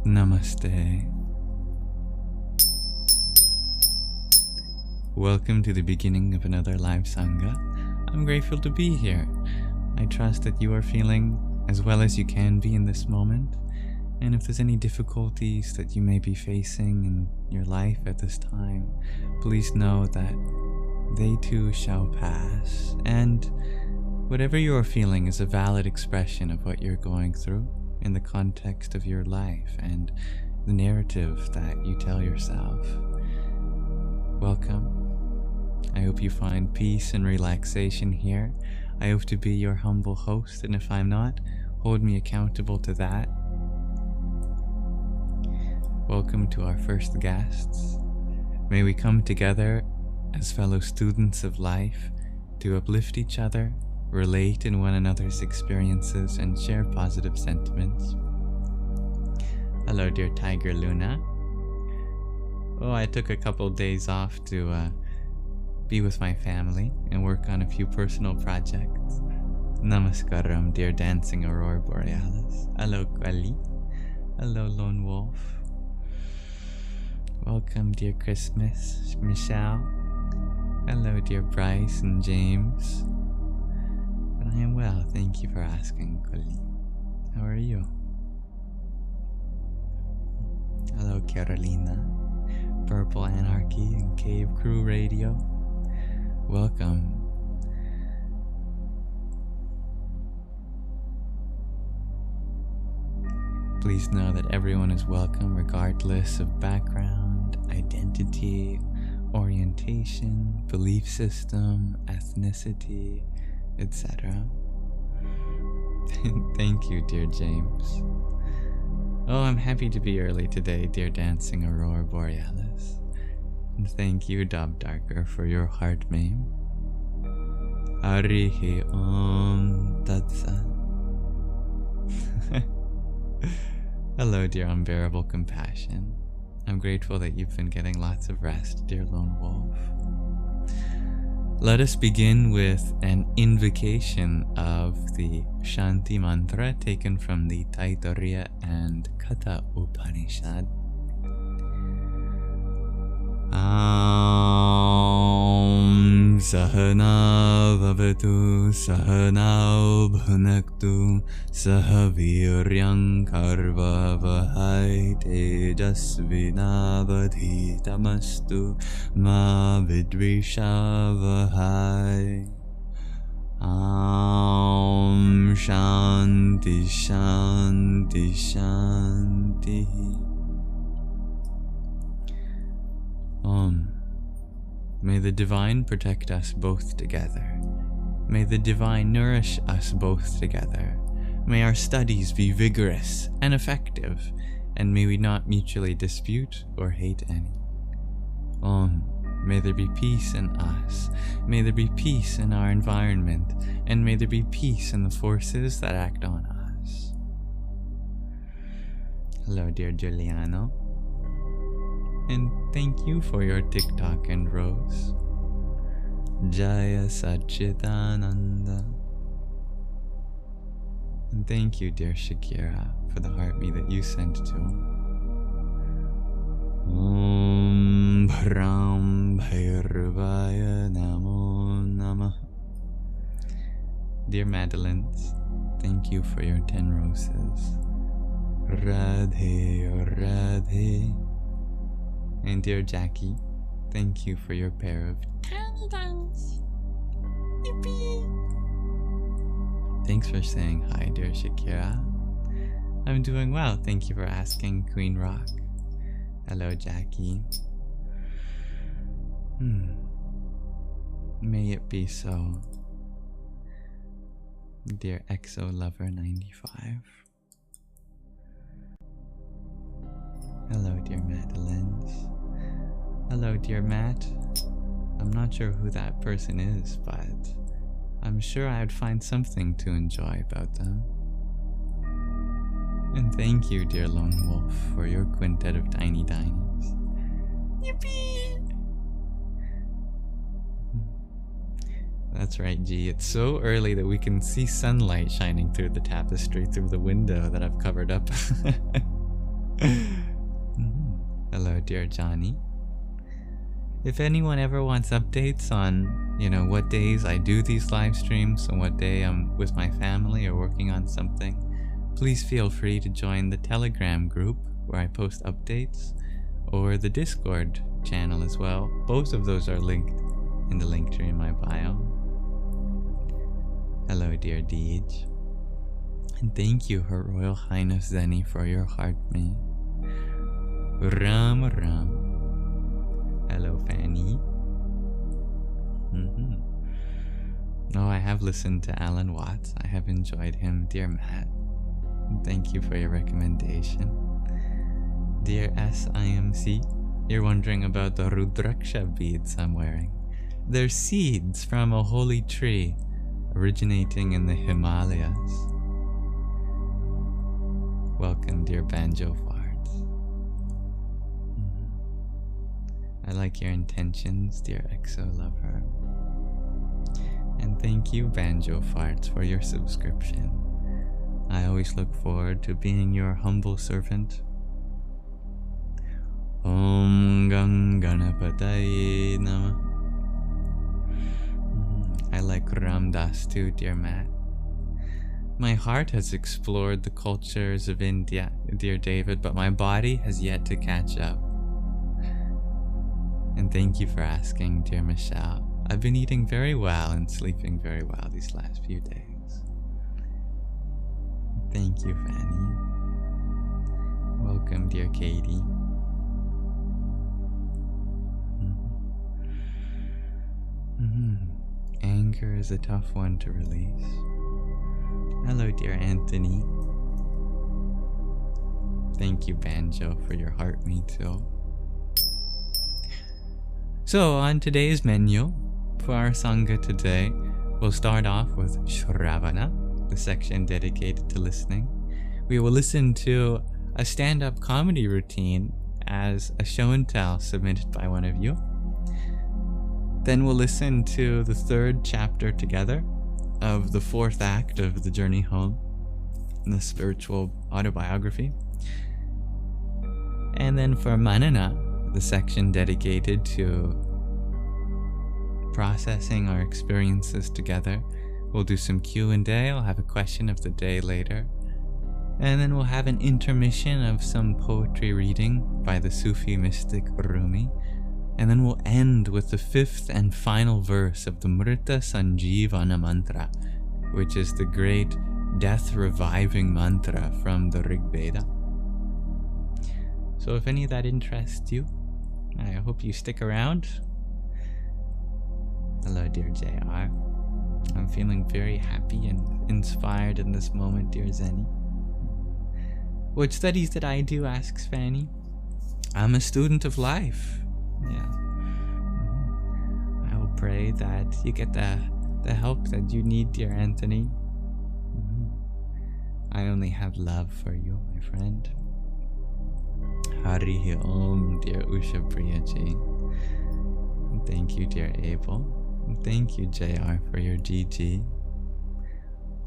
Namaste. Welcome to the beginning of another live Sangha. I'm grateful to be here. I trust that you are feeling as well as you can be in this moment. And if there's any difficulties that you may be facing in your life at this time, please know that they too shall pass. And whatever you are feeling is a valid expression of what you're going through in the context of your life and the narrative that you tell yourself. Welcome. I hope you find peace and relaxation here. I hope to be your humble host, and if I'm not, hold me accountable to that. Welcome to our first guests. May we come together as fellow students of life to uplift each other, relate in one another's experiences, and share positive sentiments. Hello, dear Tiger Luna. Oh, I took a couple days off to be with my family and work on a few personal projects. Namaskaram, dear Dancing Aurora Borealis. Hello, Kali. Hello, Lone Wolf. Welcome, dear Christmas, Michelle. Hello, dear Bryce and James. But I am well, thank you for asking, Kali. How are you? Hello, Carolina. Purple Anarchy and Cave Crew Radio. Welcome. Please know that everyone is welcome regardless of background, identity, orientation, belief system, ethnicity, etc. Thank you, dear James. Oh, I'm happy to be early today, dear Dancing Aurora Borealis. And thank you, Dub Darker, for your heart meme. Arihi Om Tat Sat. Hello, dear Unbearable Compassion. I'm grateful that you've been getting lots of rest, dear Lone Wolf. Let us begin with an invocation of the Shanti Mantra taken from the Taittiriya and Katha Upanishad. Aum Sahana Bhavatu Sahana Bhunaktu Sahaviryam Karva Vahai Tejasvinavadhitamastu Ma Vidvisha Vahai. Aum Shanti Shanti Shanti. May the Divine protect us both together. May the Divine nourish us both together. May our studies be vigorous and effective, and may we not mutually dispute or hate any. May there be peace in us. May there be peace in our environment, and may there be peace in the forces that act on us. Hello, dear Giuliano. And thank you for your TikTok and Rose. Jaya Satchitananda. And thank you, dear Shakira, for the heartbeat that you sent to him. Om Bharam Bhairvaya Namo Namah. Dear Madeleines, thank you for your 10 roses. Radhe Radhe. And dear Jackie, thank you for your pair of tiny tongues. Hippie. Thanks for saying hi, dear Shakira. I'm doing well, thank you for asking, Queen Rock. Hello, Jackie. May it be so, dear Exo Lover 95. Hello, dear Madeleines. Hello, dear Matt. I'm not sure who that person is, but I'm sure I'd find something to enjoy about them. And thank you, dear Lone Wolf, for your quintet of tiny tinies. Yippee! That's right, G. It's so early that we can see sunlight shining through the tapestry through the window that I've covered up. dear Johnny. If anyone ever wants updates on, what days I do these live streams and what day I'm with my family or working on something, please feel free to join the Telegram group where I post updates, or the Discord channel as well. Both of those are linked in the link tree in my bio. Hello, dear Deej. And thank you, Her Royal Highness Zenny, for your heart me. Ram Ram. Hello, Fanny. Oh, I have listened to Alan Watts. I have enjoyed him, dear Matt. Thank you for your recommendation. Dear SIMC, you're wondering about the Rudraksha beads I'm wearing. They're seeds from a holy tree originating in the Himalayas. Welcome, dear Banjo Farts. I like your intentions, dear Exo Lover. And thank you, Banjo Farts, for your subscription. I always look forward to being your humble servant. Om Gang Ganapataye Namah. I like Ram Dass too, dear Matt. My heart has explored the cultures of India, dear David, but my body has yet to catch up. And thank you for asking, dear Michelle. I've been eating very well and sleeping very well these last few days. Thank you, Fanny. Welcome, dear Katie. Anger is a tough one to release. Hello, dear Anthony. Thank you, Banjo, for your heart me too. So, on today's menu, for our Sangha today, we'll start off with Shravana, the section dedicated to listening. We will listen to a stand-up comedy routine as a show and tell submitted by one of you. Then we'll listen to the third chapter together of the fourth act of The Journey Home, the spiritual autobiography. And then for Manana, the section dedicated to processing our experiences together, we'll do some Q&A. I'll have a question of the day later. And then we'll have an intermission of some poetry reading by the Sufi mystic Rumi. And then we'll end with the fifth and final verse of the Mrita Sanjeevana Mantra, which is the great death-reviving mantra from the Rig Veda. So if any of that interests you, I hope you stick around. Hello, dear JR. I'm feeling very happy and inspired in this moment, dear Zenny. What studies did I do, asks Fanny. I'm a student of life. Yeah. I will pray that you get the help that you need, dear Anthony. I only have love for you, my friend. Hari Om, dear Usha Priyaji. Thank you, dear Abel. Thank you, JR, for your GG.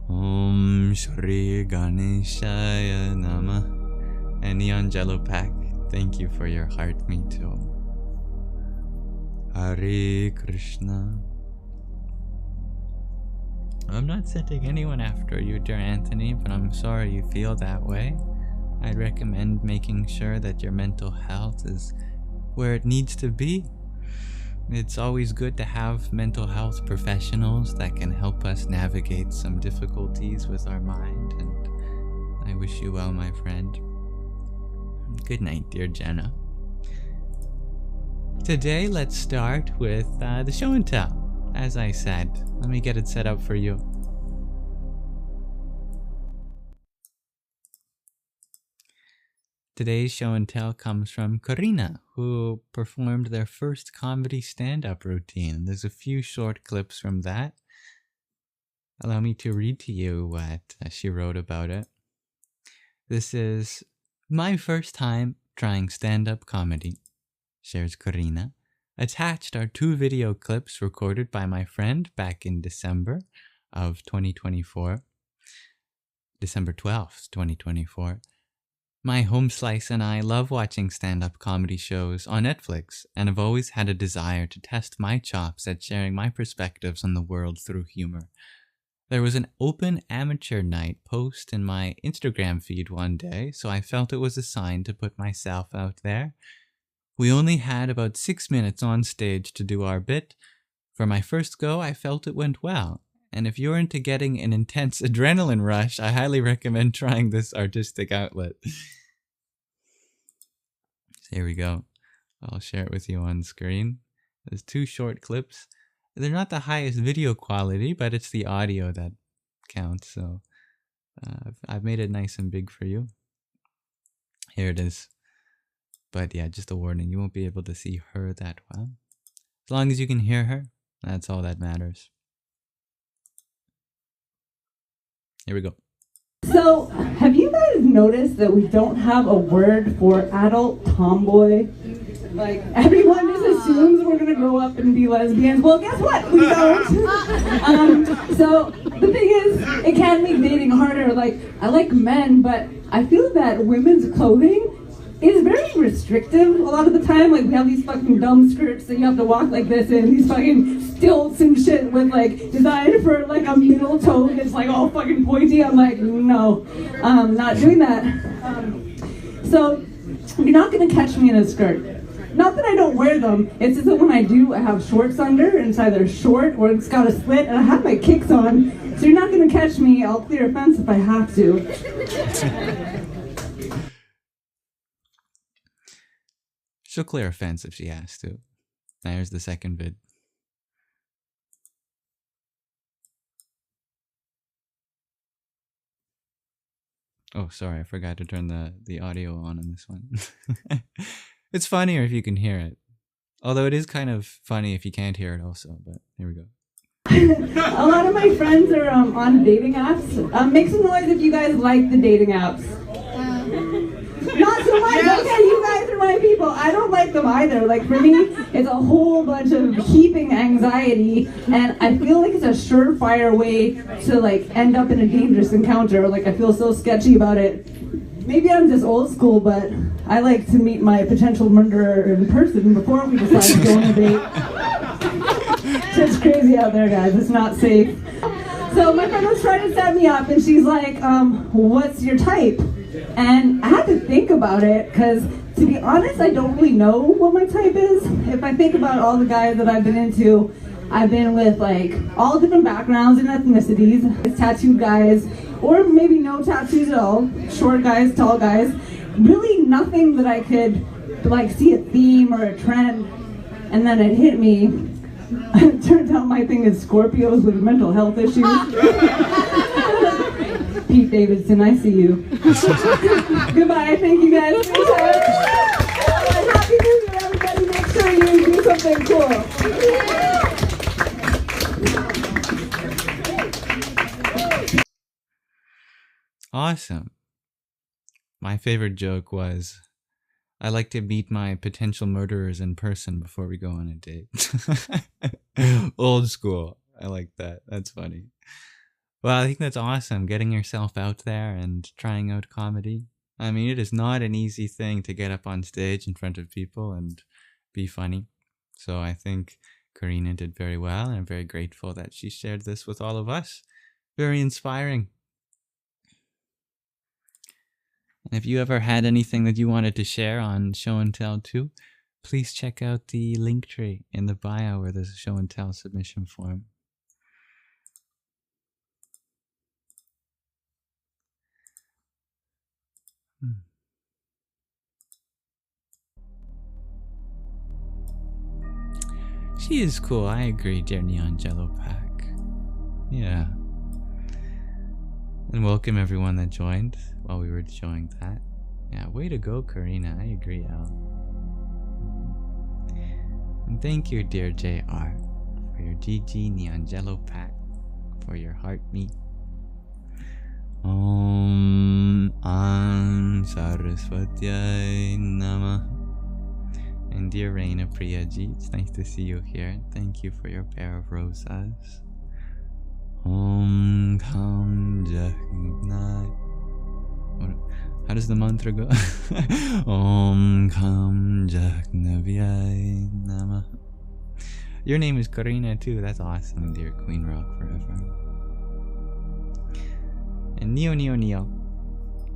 Om Shri Ganeshaya Namah. And Neon Jello Pack, thank you for your heart, me too. Hare Krishna. I'm not setting anyone after you, dear Anthony, but I'm sorry you feel that way. I'd recommend making sure that your mental health is where it needs to be. It's always good to have mental health professionals that can help us navigate some difficulties with our mind, and I wish you well, my friend. Good night, dear Jenna. Today, let's start with the show and tell. As I said, let me get it set up for you. Today's show and tell comes from Karina, who performed their first comedy stand-up routine. There's a few short clips from that. Allow me to read to you what she wrote about it. This is my first time trying stand-up comedy, shares Karina. Attached are 2 video clips recorded by my friend back in December of 2024. December 12th, 2024. My home slice and I love watching stand-up comedy shows on Netflix, and have always had a desire to test my chops at sharing my perspectives on the world through humor. There was an open amateur night post in my Instagram feed one day, so I felt it was a sign to put myself out there. We only had about 6 minutes on stage to do our bit. For my first go, I felt it went well. And if you're into getting an intense adrenaline rush, I highly recommend trying this artistic outlet. Here we go. I'll share it with you on screen. There's 2 short clips. They're not the highest video quality, but it's the audio that counts. So I've made it nice and big for you. Here it is. But yeah, just a warning, you won't be able to see her that well. As long as you can hear her, that's all that matters. Here we go. So, have you guys noticed that we don't have a word for adult tomboy? Like, everyone just assumes we're gonna grow up and be lesbians. Well, guess what? We don't. So, the thing is, it can make dating harder. Like, I like men, but I feel that women's clothing is very restrictive a lot of the time. Like, we have these fucking dumb skirts that you have to walk like this in, these fucking stilts and shit with like designed for like a middle toe that's like all fucking pointy. I'm like, no, not doing that. So you're not gonna catch me in a skirt. Not that I don't wear them, it's just that when I do, I have shorts under, and it's either short or it's got a slit, and I have my kicks on. So you're not gonna catch me. I'll clear a fence if I have to. She'll clear a fence if she has to. There's the second vid. Oh, sorry, I forgot to turn the audio on this one. It's funnier if you can hear it. Although it is kind of funny if you can't hear it also, but here we go. A lot of my friends are on dating apps. Make some noise if you guys like the dating apps. Not so much. Okay, you guys are my people. I don't like them either. Like, for me, it's a whole bunch of heaping anxiety, and I feel like it's a surefire way to like end up in a dangerous encounter. Like, I feel so sketchy about it. Maybe I'm just old school, but I like to meet my potential murderer in person before we decide to go on a date. It's crazy out there, guys. It's not safe. So my friend was trying to set me up, and she's like, what's your type? And I had to think about it, because to be honest, I don't really know what my type is. If I think about all the guys that I've been into, I've been with like all different backgrounds and ethnicities. Tattooed guys, or maybe no tattoos at all. Short guys, tall guys. Really nothing that I could like see a theme or a trend. And then it hit me. It turns out my thing is Scorpios with mental health issues. Pete Davidson, I see you. Goodbye, thank you guys. Happy New Year, everybody. Make sure you do something cool. Awesome. My favorite joke was, I like to meet my potential murderers in person before we go on a date. Old school. I like that. That's funny. Well, I think that's awesome, getting yourself out there and trying out comedy. I mean, it is not an easy thing to get up on stage in front of people and be funny. So I think Karina did very well, and I'm very grateful that she shared this with all of us. Very inspiring. And if you ever had anything that you wanted to share on Show and Tell too, please check out the link tree in the bio where there's a Show and Tell submission form. She is cool, I agree, dear Neon Jello Pack. Yeah. And welcome everyone that joined while we were showing that. Yeah, way to go, Karina. I agree, Al. And thank you, dear JR, for your GG Neon Jello Pack, for your heart meat. Om Saraswatyai Namah. And dear Reina Priyaji, it's nice to see you here. Thank you for your pair of rosas. Om Kham Jahnat. How does the mantra go? Om Kham Jagnavyay Namah. Your name is Karina too. That's awesome, dear Queen Rock Forever. And Neo.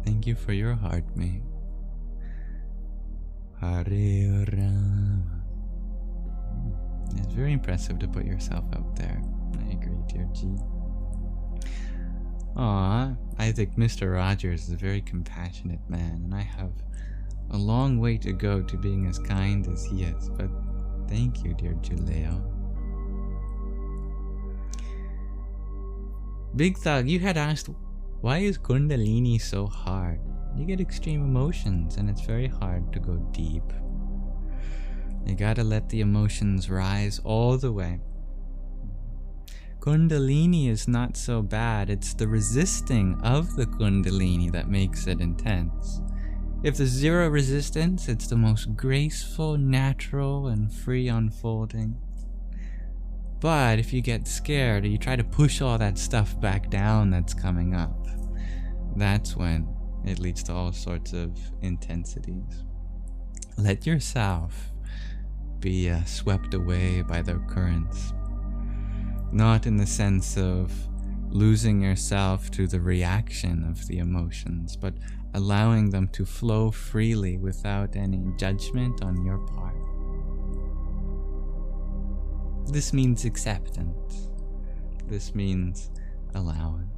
Thank you for your heart, mate. Hare Rama. It's very impressive to put yourself out there. I agree, dear G. Aw, I think Mr. Rogers is a very compassionate man, and I have a long way to go to being as kind as he is, but thank you, dear Julio. Big Thug, you had asked, why is Kundalini so hard? You get extreme emotions, and it's very hard to go deep. You gotta let the emotions rise all the way. Kundalini is not so bad, it's the resisting of the Kundalini that makes it intense. If there's zero resistance, it's the most graceful, natural, and free unfolding. But if you get scared or you try to push all that stuff back down that's coming up, that's when it leads to all sorts of intensities. Let yourself be swept away by the currents. Not in the sense of losing yourself to the reaction of the emotions, but allowing them to flow freely without any judgment on your part. This means acceptance. This means allowance.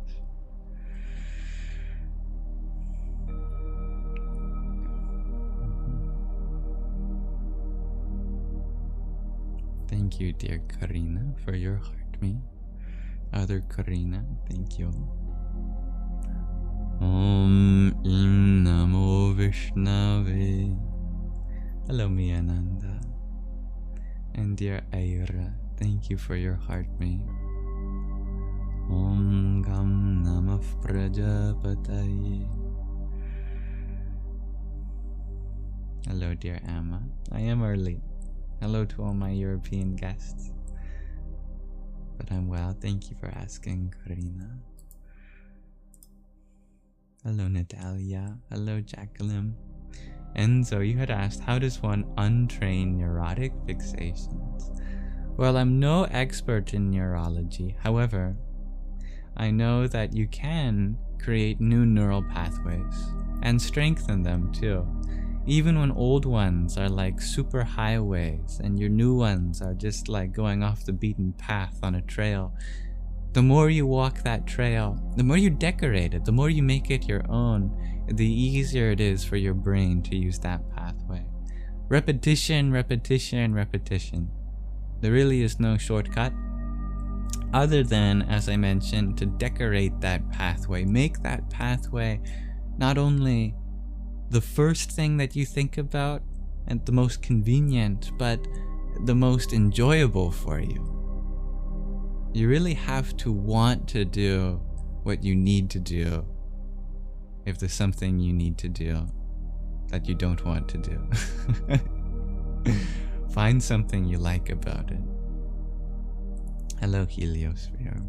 Thank you, dear Karina, for your heart, me. Other Karina, thank you. Om Im Namo Vishnave. Hello, Miananda. And dear Aira, thank you for your heart, me. Om Gam Namah Prajapataye. Hello, dear Amma. I am early. Hello to all my European guests. But I'm well, thank you for asking, Karina. Hello, Natalia. Hello, Jacqueline. Enzo, you had asked, how does one untrain neurotic fixations? Well, I'm no expert in neurology. However, I know that you can create new neural pathways and strengthen them too. Even when old ones are like super highways and your new ones are just like going off the beaten path on a trail, the more you walk that trail, the more you decorate it, the more you make it your own, the easier it is for your brain to use that pathway. Repetition, repetition, repetition. There really is no shortcut other than, as I mentioned, to decorate that pathway. Make that pathway not only the first thing that you think about and the most convenient, but the most enjoyable for you. You really have to want to do what you need to do if there's something you need to do that you don't want to do. Find something you like about it. Hello, Heliosphere.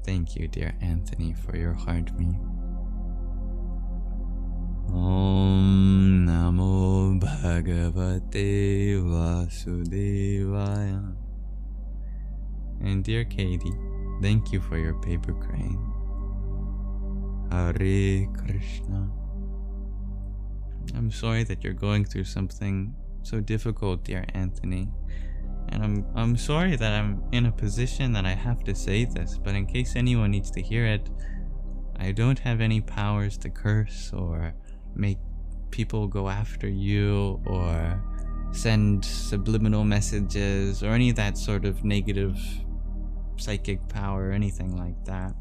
Thank you, dear Anthony, for your heartbeat. Om Namo Bhagavate Vasudevaya. And dear Katie, thank you for your paper crane. Hare Krishna. I'm sorry that you're going through something so difficult, dear Anthony. And I'm sorry that I'm in a position that I have to say this, but in case anyone needs to hear it, I don't have any powers to curse or make people go after you or send subliminal messages or any of that sort of negative psychic power or anything like that.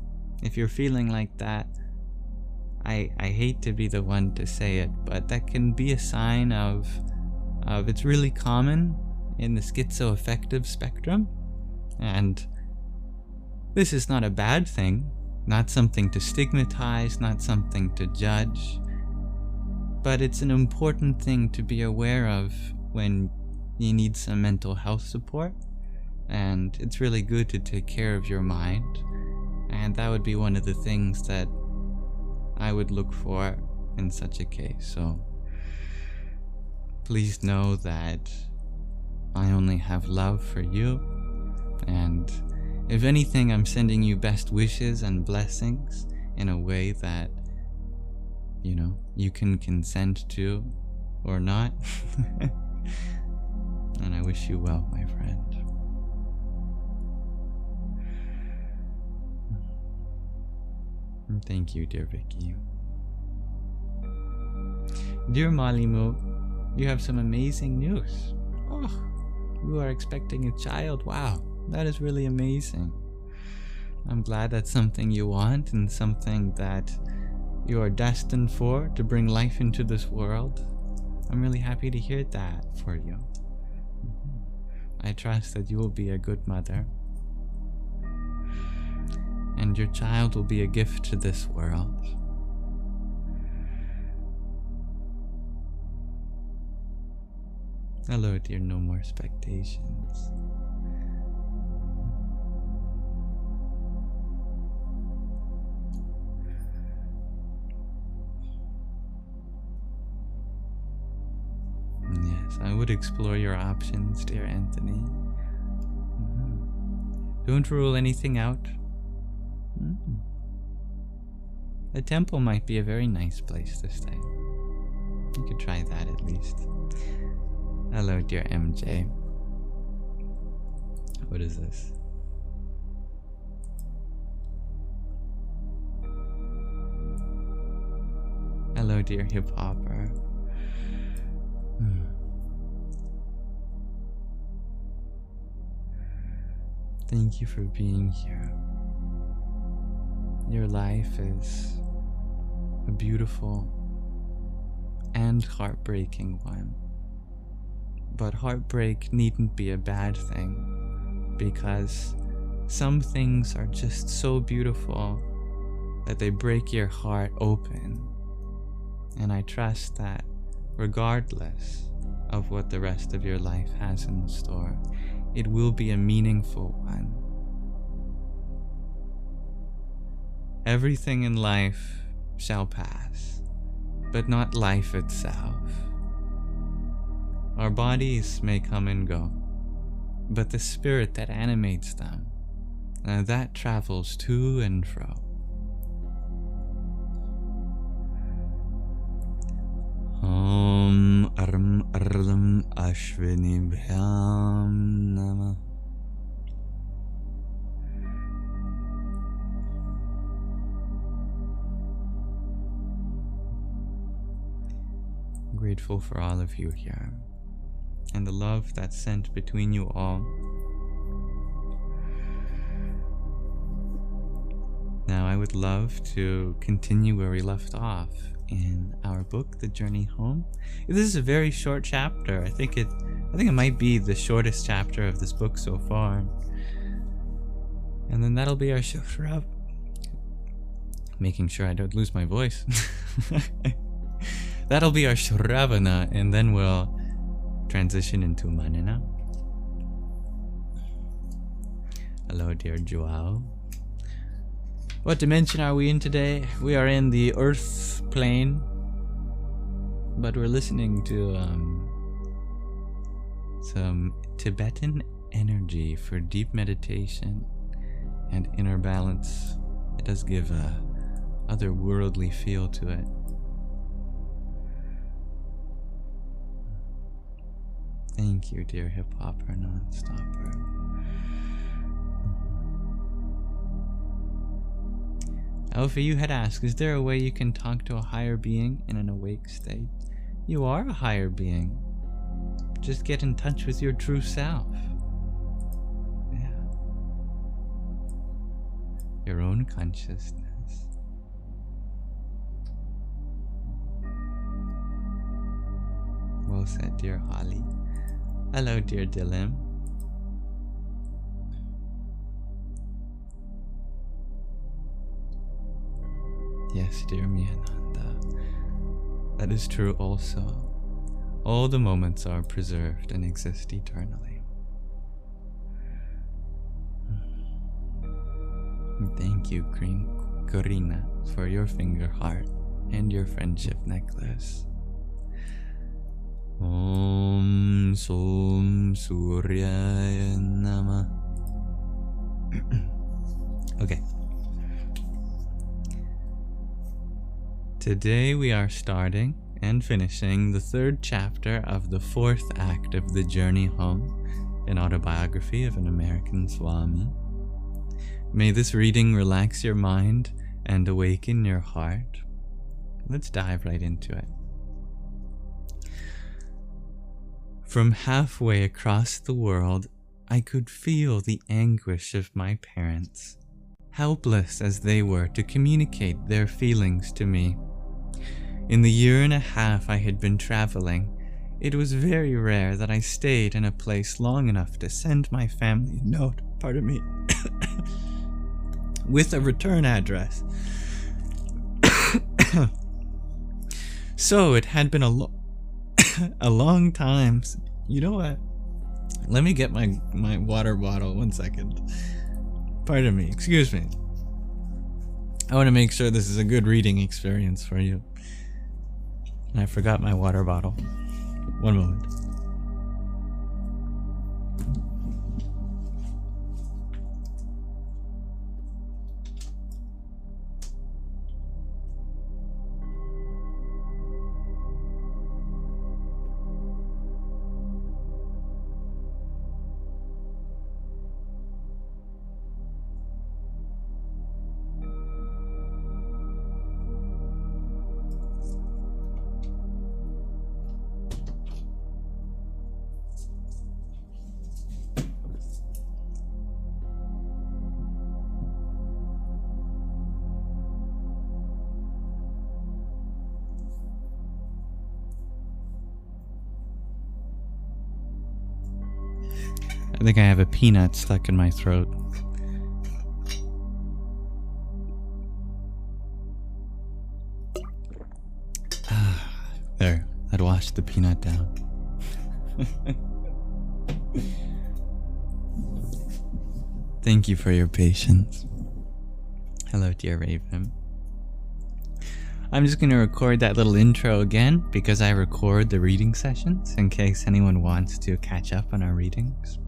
If you're feeling like that, I hate to be the one to say it, but that can be a sign of it's really common in the schizoaffective spectrum, and this is not a bad thing, not something to stigmatize, not something to judge, but it's an important thing to be aware of when you need some mental health support, and it's really good to take care of your mind. And that would be one of the things that I would look for in such a case. So please know that I only have love for you, and if anything, I'm sending you best wishes and blessings in a way that, you know, you can consent to or not. And I wish you well, my friend. And thank you, dear Vicky. Dear Malimu, you have some amazing news. Oh, you are expecting a child. Wow, that is really amazing. I'm glad that's something you want and something that you are destined for, to bring life into this world. I'm really happy to hear that for you. I trust that you will be a good mother, and your child will be a gift to this world. Hello, dear No More Expectations. Yes, I would explore your options, dear Anthony. Don't rule anything out. The temple might be a very nice place to stay. You could try that at least. Hello, dear MJ. What is this? Hello, dear hip hopper. Thank you for being here. Your life is a beautiful and heartbreaking one. But heartbreak needn't be a bad thing, because some things are just so beautiful that they break your heart open. And I trust that regardless of what the rest of your life has in store, it will be a meaningful one. Everything in life shall pass, but not life itself. Our bodies may come and go, but the spirit that animates them, that travels to and fro. Om Arm Arlam Ashvini Bhyam Nama. Grateful for all of you here, and the love that's sent between you all. Now I would love to continue where we left off in our book, The Journey Home. This is a very short chapter. I think it might be the shortest chapter of this book so far. And then that'll be our Shravana. Making sure I don't lose my voice. That'll be our Shravana, and then we'll transition into Manana. Hello, dear Joao. What dimension are we in today? We are in the Earth plane, but we're listening to some Tibetan energy for deep meditation and inner balance. It does give a otherworldly feel to it. Thank you, dear hip-hopper non-stopper. Alpha, you had asked, is there a way you can talk to a higher being in an awake state? You are a higher being. Just get in touch with your true self. Yeah. Your own consciousness. Well said, dear Holly. Hello, dear Dylan. Yes, dear Miananda. That is true also. All the moments are preserved and exist eternally. Thank you, Karina for your finger heart and your friendship necklace. Om Som Suryaya Nama. Okay. Today we are starting and finishing the third chapter of the fourth act of The Journey Home, an autobiography of an American Swami. May this reading relax your mind and awaken your heart. Let's dive right into it. From halfway across the world, I could feel the anguish of my parents, helpless as they were to communicate their feelings to me. In the year and a half I had been traveling, it was very rare that I stayed in a place long enough to send my family a note, with a return address. So it had been a long time. You know what? Let me get my water bottle. 1 second. Pardon me. Excuse me. I want to make sure this is a good reading experience for you. And I forgot my water bottle. 1 moment. I think I have a peanut stuck in my throat. There, that washed the peanut down. Thank you for your patience. Hello, dear Raven. I'm just going to record that little intro again because I record the reading sessions in case anyone wants to catch up on our readings.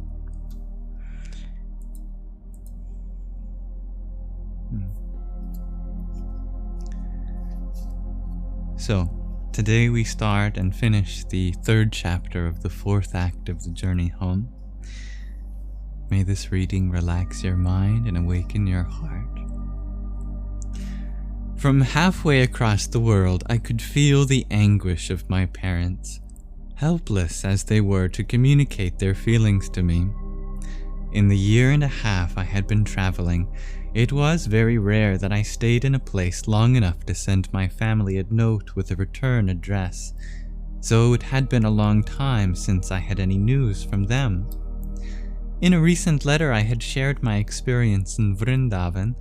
So, today we start and finish the third chapter of the fourth act of The Journey Home. May this reading relax your mind and awaken your heart. From halfway across the world, I could feel the anguish of my parents, helpless as they were to communicate their feelings to me. In the year and a half I had been traveling, it was very rare that I stayed in a place long enough to send my family a note with a return address, so it had been a long time since I had any news from them. In a recent letter I had shared my experience in Vrindavan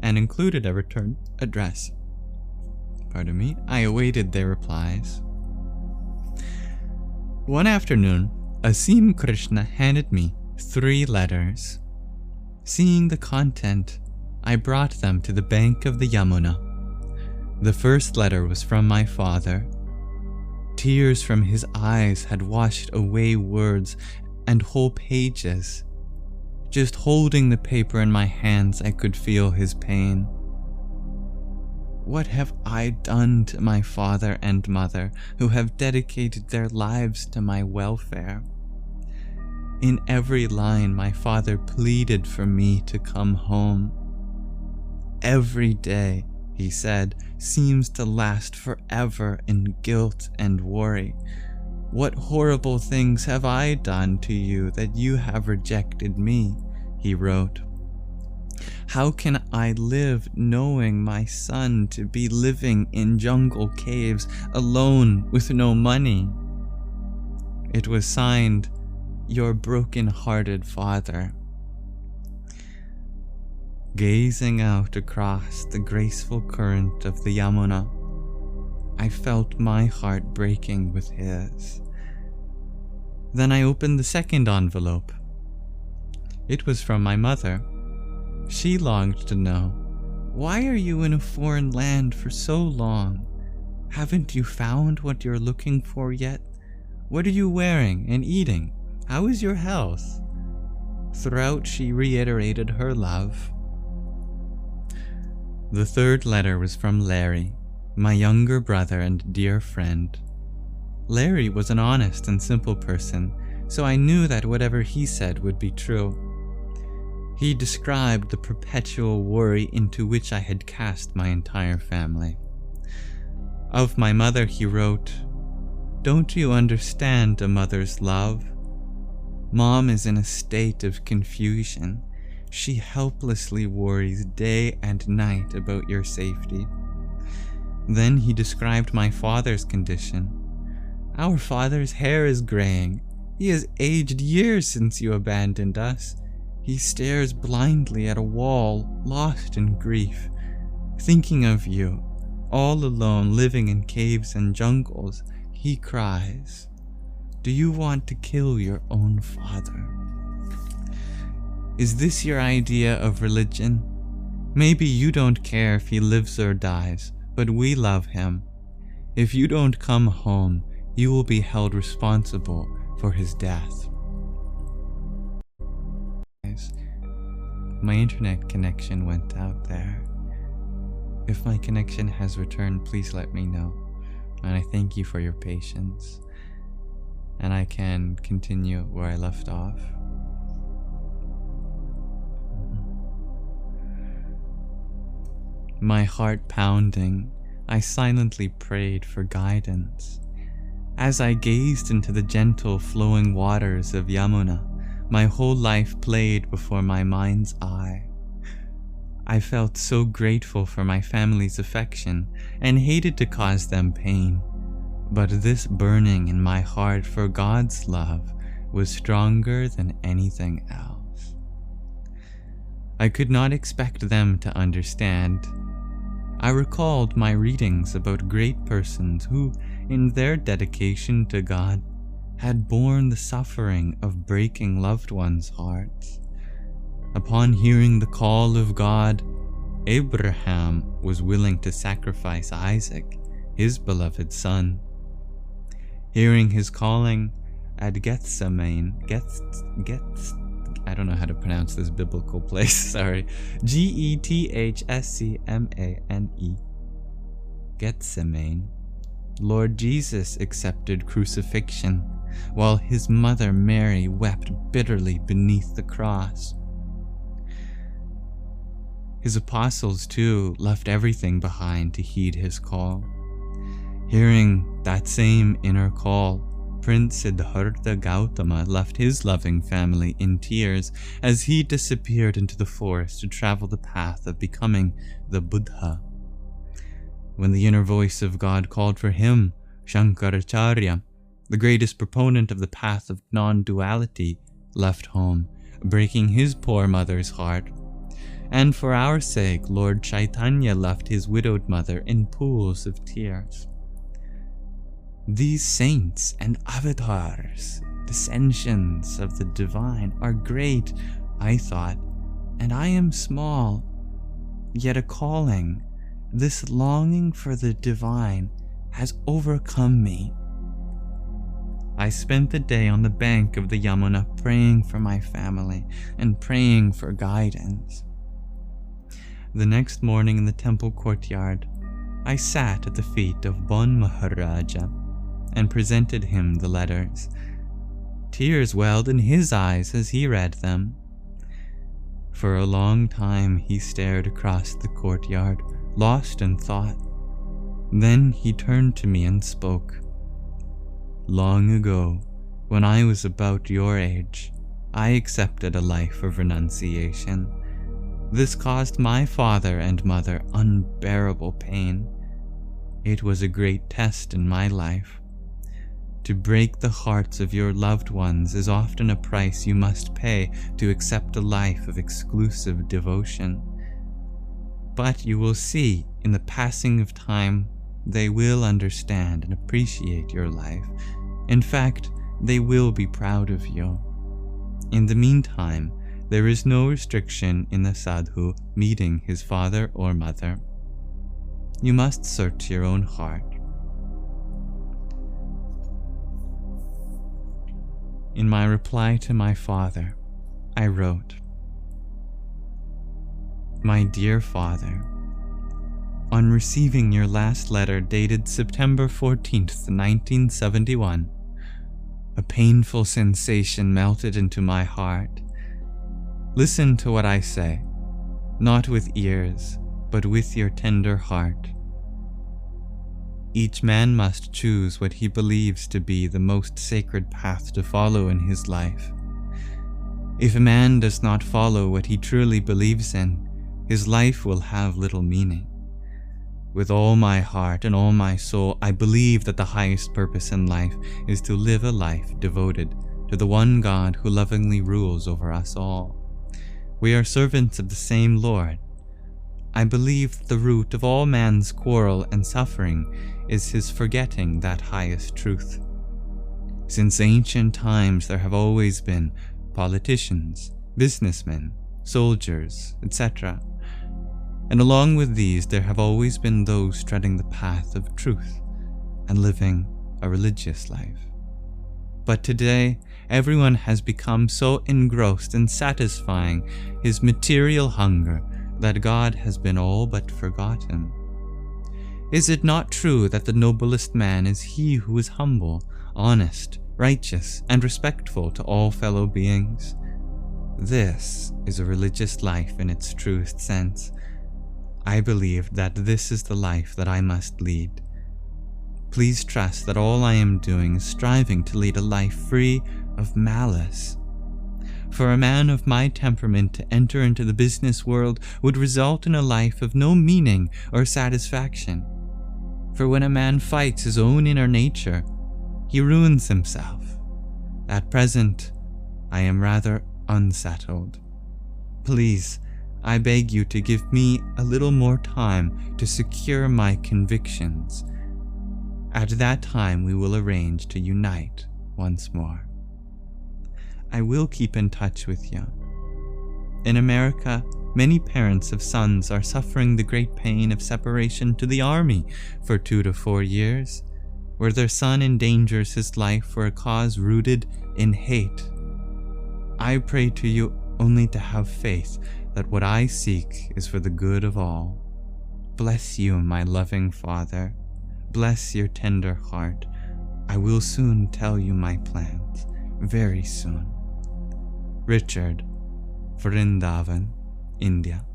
and included a return address. I awaited their replies. One afternoon, Asim Krishna handed me 3 letters. Seeing the content, I brought them to the bank of the Yamuna. The first letter was from my father. Tears from his eyes had washed away words and whole pages. Just holding the paper in my hands, I could feel his pain. What have I done to my father and mother, who have dedicated their lives to my welfare? In every line, my father pleaded for me to come home. Every day, he said, seems to last forever in guilt and worry. What horrible things have I done to you that you have rejected me? He wrote. How can I live knowing my son to be living in jungle caves alone with no money? It was signed, Your broken-hearted father. Gazing out across the graceful current of the Yamuna, I felt my heart breaking with his. Then I opened the second envelope. It was from my mother. She longed to know, Why are you in a foreign land for so long? Haven't you found what you're looking for yet? What are you wearing and eating? How is your health?" Throughout, she reiterated her love. The third letter was from Larry, my younger brother and dear friend. Larry was an honest and simple person, so I knew that whatever he said would be true. He described the perpetual worry into which I had cast my entire family. Of my mother he wrote, "Don't you understand a mother's love? Mom is in a state of confusion. She helplessly worries day and night about your safety." Then he described my father's condition. "Our father's hair is graying. He has aged years since you abandoned us. He stares blindly at a wall, lost in grief, thinking of you. All alone, living in caves and jungles, he cries, 'Do you want to kill your own father?' Is this your idea of religion? Maybe you don't care if he lives or dies, but we love him. If you don't come home, you will be held responsible for his death." My internet connection went out there. If my connection has returned, please let me know. And I thank you for your patience. And I can continue where I left off. My heart pounding, I silently prayed for guidance. As I gazed into the gentle flowing waters of Yamuna, my whole life played before my mind's eye. I felt so grateful for my family's affection and hated to cause them pain, but this burning in my heart for God's love was stronger than anything else. I could not expect them to understand. I recalled my readings about great persons who, in their dedication to God, had borne the suffering of breaking loved ones' hearts. Upon hearing the call of God, Abraham was willing to sacrifice Isaac, his beloved son. Hearing his calling at Gethsemane, I don't know how to pronounce this biblical place, sorry. Gethsemane, Gethsemane, Lord Jesus accepted crucifixion, while his mother Mary wept bitterly beneath the cross. His apostles, too, left everything behind to heed his call. Hearing that same inner call, Prince Siddhartha Gautama left his loving family in tears as he disappeared into the forest to travel the path of becoming the Buddha. When the inner voice of God called for him, Shankaracharya, the greatest proponent of the path of non-duality, left home, breaking his poor mother's heart. And for our sake, Lord Chaitanya left his widowed mother in pools of tears. These saints and avatars, dissensions of the divine, are great, I thought, and I am small, yet a calling, this longing for the divine, has overcome me. I spent the day on the bank of the Yamuna praying for my family and praying for guidance. The next morning in the temple courtyard, I sat at the feet of Bon Maharaja and presented him the letters. Tears welled in his eyes as he read them. For a long time he stared across the courtyard, lost in thought. Then he turned to me and spoke. "Long ago, when I was about your age, I accepted a life of renunciation. This caused my father and mother unbearable pain. It was a great test in my life. To break the hearts of your loved ones is often a price you must pay to accept a life of exclusive devotion. But you will see, in the passing of time, they will understand and appreciate your life. In fact, they will be proud of you. In the meantime, there is no restriction in the sadhu meeting his father or mother. You must search your own heart. In my reply to my father, I wrote, "My dear father, on receiving your last letter dated September 14th, 1971, a painful sensation melted into my heart. Listen to what I say, not with ears, but with your tender heart. Each man must choose what he believes to be the most sacred path to follow in his life. If a man does not follow what he truly believes in, his life will have little meaning. With all my heart and all my soul, I believe that the highest purpose in life is to live a life devoted to the one God who lovingly rules over us all. We are servants of the same Lord. I believe that the root of all man's quarrel and suffering is his forgetting that highest truth. Since ancient times there have always been politicians, businessmen, soldiers, etc. And along with these there have always been those treading the path of truth and living a religious life. But today, everyone has become so engrossed in satisfying his material hunger that God has been all but forgotten. Is it not true that the noblest man is he who is humble, honest, righteous, and respectful to all fellow beings? This is a religious life in its truest sense. I believe that this is the life that I must lead. Please trust that all I am doing is striving to lead a life free of malice. For a man of my temperament to enter into the business world would result in a life of no meaning or satisfaction. For when a man fights his own inner nature, he ruins himself. At present, I am rather unsettled. Please, I beg you to give me a little more time to secure my convictions. At that time, we will arrange to unite once more. I will keep in touch with you. In America, many parents of sons are suffering the great pain of separation to the army for 2 to 4 years, where their son endangers his life for a cause rooted in hate. I pray to you only to have faith that what I seek is for the good of all. Bless you, my loving Father. Bless your tender heart. I will soon tell you my plans, very soon. Richard, Vrindavan, India,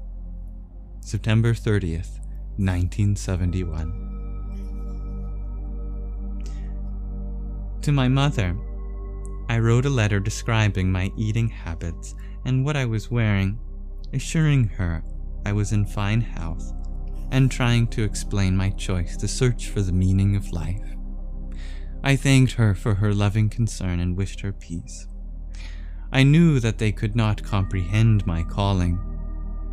September 30th, 1971. To my mother, I wrote a letter describing my eating habits and what I was wearing, assuring her I was in fine health, and trying to explain my choice to search for the meaning of life. I thanked her for her loving concern and wished her peace. I knew that they could not comprehend my calling.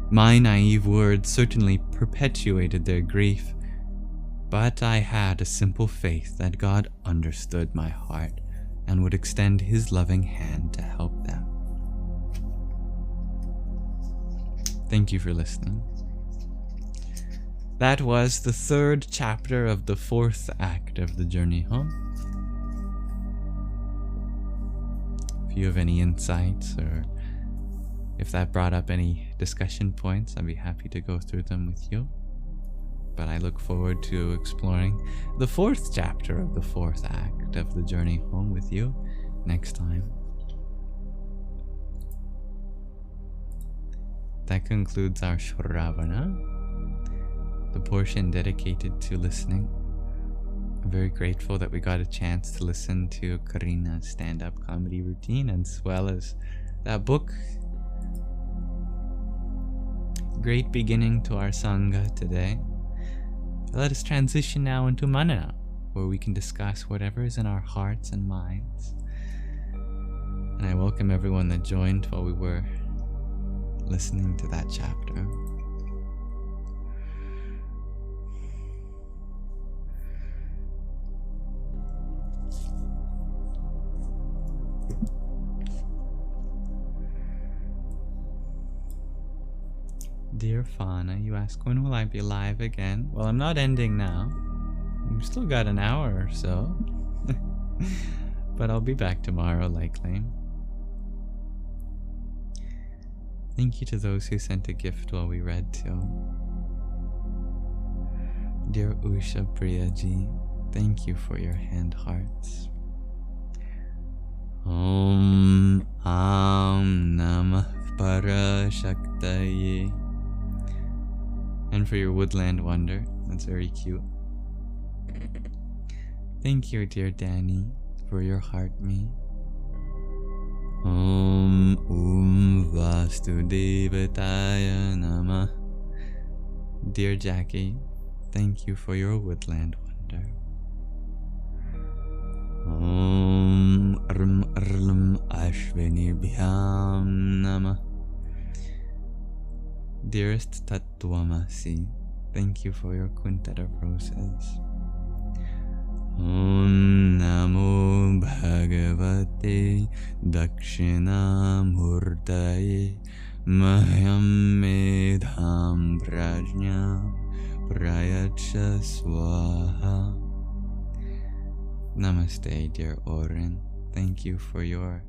My naive words certainly perpetuated their grief, but I had a simple faith that God understood my heart and would extend his loving hand to help them. Thank you for listening. That was the 3rd chapter of the 4th act of the journey home. If you have any insights or if that brought up any discussion points, I'd be happy to go through them with you. But I look forward to exploring the 4th chapter of the 4th act of the journey home with you next time. That concludes our Shravana, the portion dedicated to listening. I'm very grateful that we got a chance to listen to Karina's stand-up comedy routine as well as that book. Great beginning to our Sangha today. Let us transition now into Manana, where we can discuss whatever is in our hearts and minds. And I welcome everyone that joined while we were listening to that chapter. Dear Fauna, you ask, when will I be live again? Well, I'm not ending now. We've still got an hour or so. But I'll be back tomorrow, likely. Thank you to those who sent a gift while we read, too. Dear Usha Priyaji, thank you for your hand hearts. Om Namah Parashaktaye. And for your woodland wonder, that's very cute. Thank you, dear Danny, for your heart me. Om Vastudevataya Namah. Dear Jackie, thank you for your woodland wonder. Om Ashvinibhyam Namah. Dearest Tattvamasi, thank you for your quintet of roses. Om Namo Bhagavate Dakshinamurtaye Mahyam Medham Prajna Prayacha Swaha. Namaste, dear Oren. Thank you for your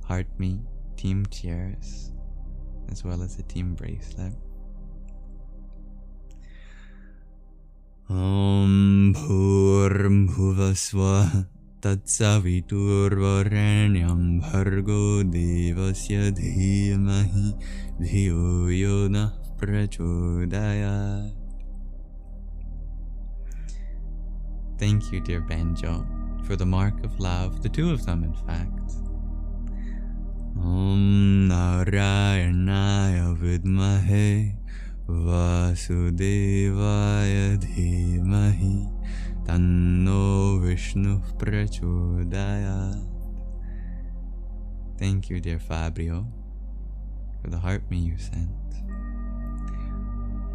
heart me team cheers, as well as a team bracelet. Om Bhurmhuvaswa Tatsaviturvarenyam Bhargo Devasya Dhimahi Dhiyo Yona Prachodayat. Thank you, dear Banjo, for the mark of love, the two of them, in fact. Om Narayanaya Vidmahe Vasudevaya Dhimahi Tanno Vishnu Prachodayat. Thank you, dear Fabio, for the heart me you sent.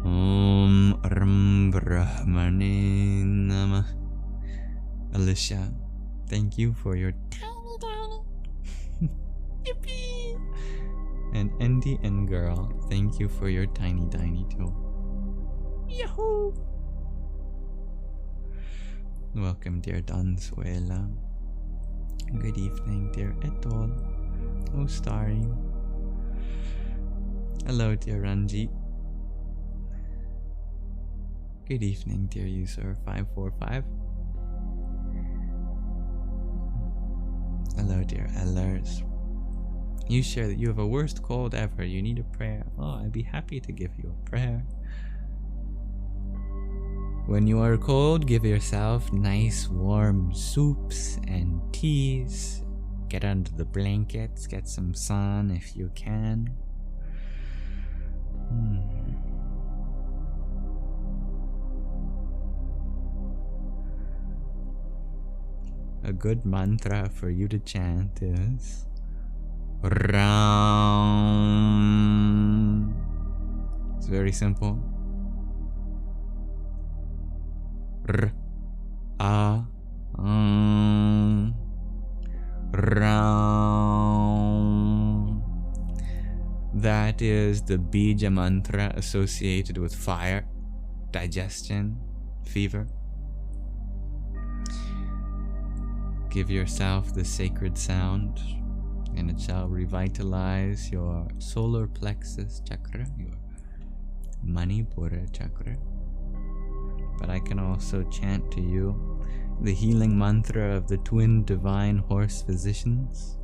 Om Ram Brahmane Namah. Alicia, thank you for your tiny Yippee! And Andy and Girl, thank you for your tiny too. Yahoo! Welcome, dear Donsuela. Good evening, dear Etol. Oh, Starry. Hello, dear Ranjit. Good evening, dear user 545. Hello, dear Ellers. You share that you have a worst cold ever. You need a prayer. Oh, I'd be happy to give you a prayer. When you are cold, give yourself nice warm soups and teas. Get under the blankets. Get some sun if you can. A good mantra for you to chant is Ram. It's very simple. Ram. That is the bija mantra associated with fire, digestion, fever. Give yourself the sacred sound, and it shall revitalize your solar plexus chakra, your Manipura chakra. But I can also chant to you the healing mantra of the twin divine horse physicians.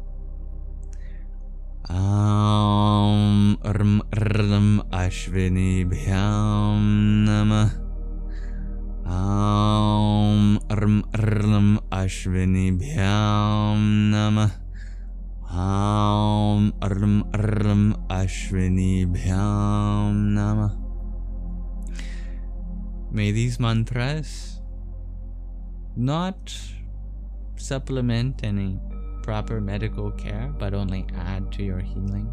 Am Ram Ram Ashvini Bhyam Namah. Am Ram Ram Ashvini Bhyam Namah. Am Ram Ram Ashvini Bhyam Namah. May these mantras not supplement any proper medical care, but only add to your healing.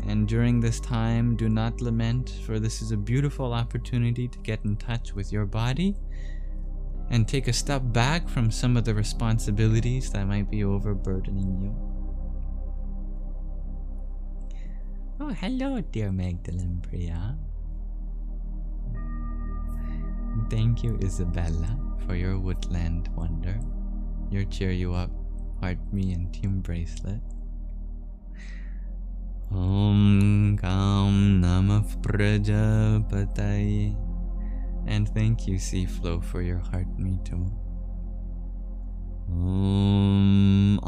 And during this time, do not lament, for this is a beautiful opportunity to get in touch with your body and take a step back from some of the responsibilities that might be overburdening you. Oh, hello, dear Magdalene Priya. Thank you, Isabella, for your woodland wonder, your cheer you up, heart me and team bracelet. Om Kam Namav Prajapataye. And thank you, Seaflow, for your heart me too. Om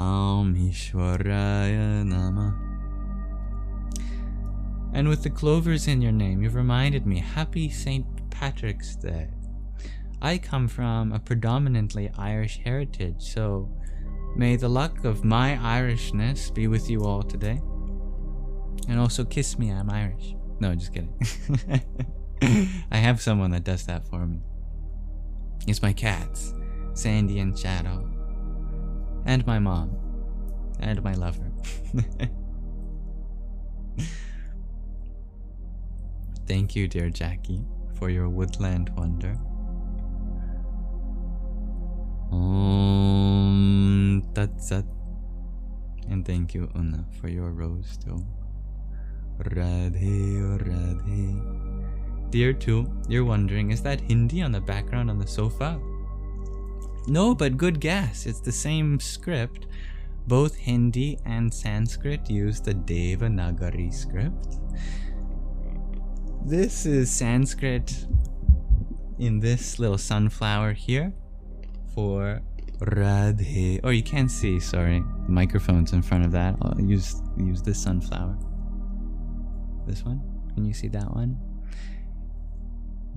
Ishwaraya Namah. And with the clovers in your name, you've reminded me, happy St. Patrick's Day. I come from a predominantly Irish heritage, so may the luck of my Irishness be with you all today. And also kiss me, I'm Irish. No, just kidding. I have someone that does that for me. It's my cats, Sandy and Shadow. And my mom. And my lover. Thank you, dear Jackie, for your woodland wonder. Om Tat Sat. And thank you, Una, for your rose too. Radhe Radhe. Dear too, you're wondering, is that Hindi on the background on the sofa? No, but good guess. It's the same script. Both Hindi and Sanskrit use the Devanagari script. This is Sanskrit in this little sunflower here for Radhe. Oh, you can't see, sorry. The microphone's in front of that. I'll use this sunflower. This one? Can you see that one?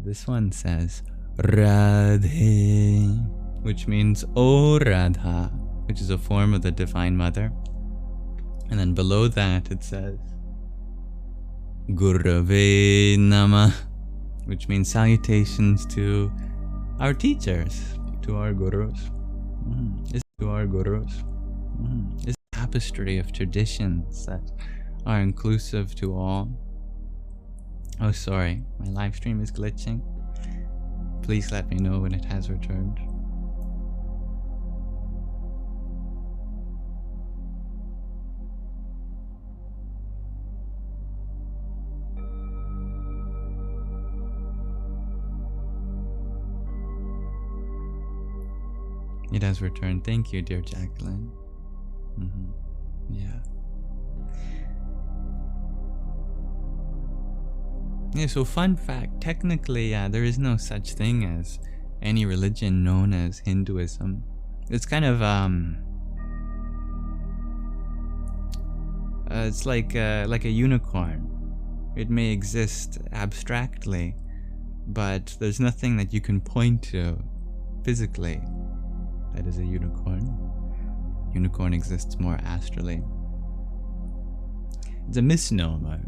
This one says Radhe, which means O Radha, which is a form of the Divine Mother. And then below that it says Gurave Nama, which means salutations to our teachers, to our gurus. To our gurus. It's a tapestry of traditions that are inclusive to all. Oh, sorry, my live stream is glitching. Please let me know when it has returned. It has returned. Thank you, dear Jacqueline. Yeah. Yeah, so fun fact, technically, there is no such thing as any religion known as Hinduism. It's kind of, it's like a unicorn. It may exist abstractly, but there's nothing that you can point to physically that is a unicorn. Unicorn exists more astrally. It's a misnomer.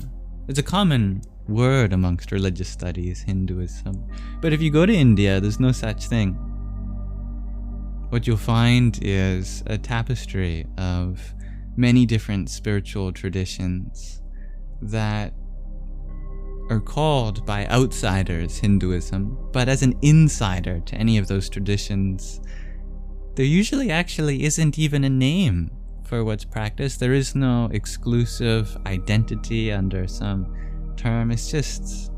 It's a common word amongst religious studies, Hinduism. But if you go to India, there's no such thing. What you'll find is a tapestry of many different spiritual traditions that are called by outsiders Hinduism, but as an insider to any of those traditions, there usually actually isn't even a name for what's practiced. There is no exclusive identity under some term. It's just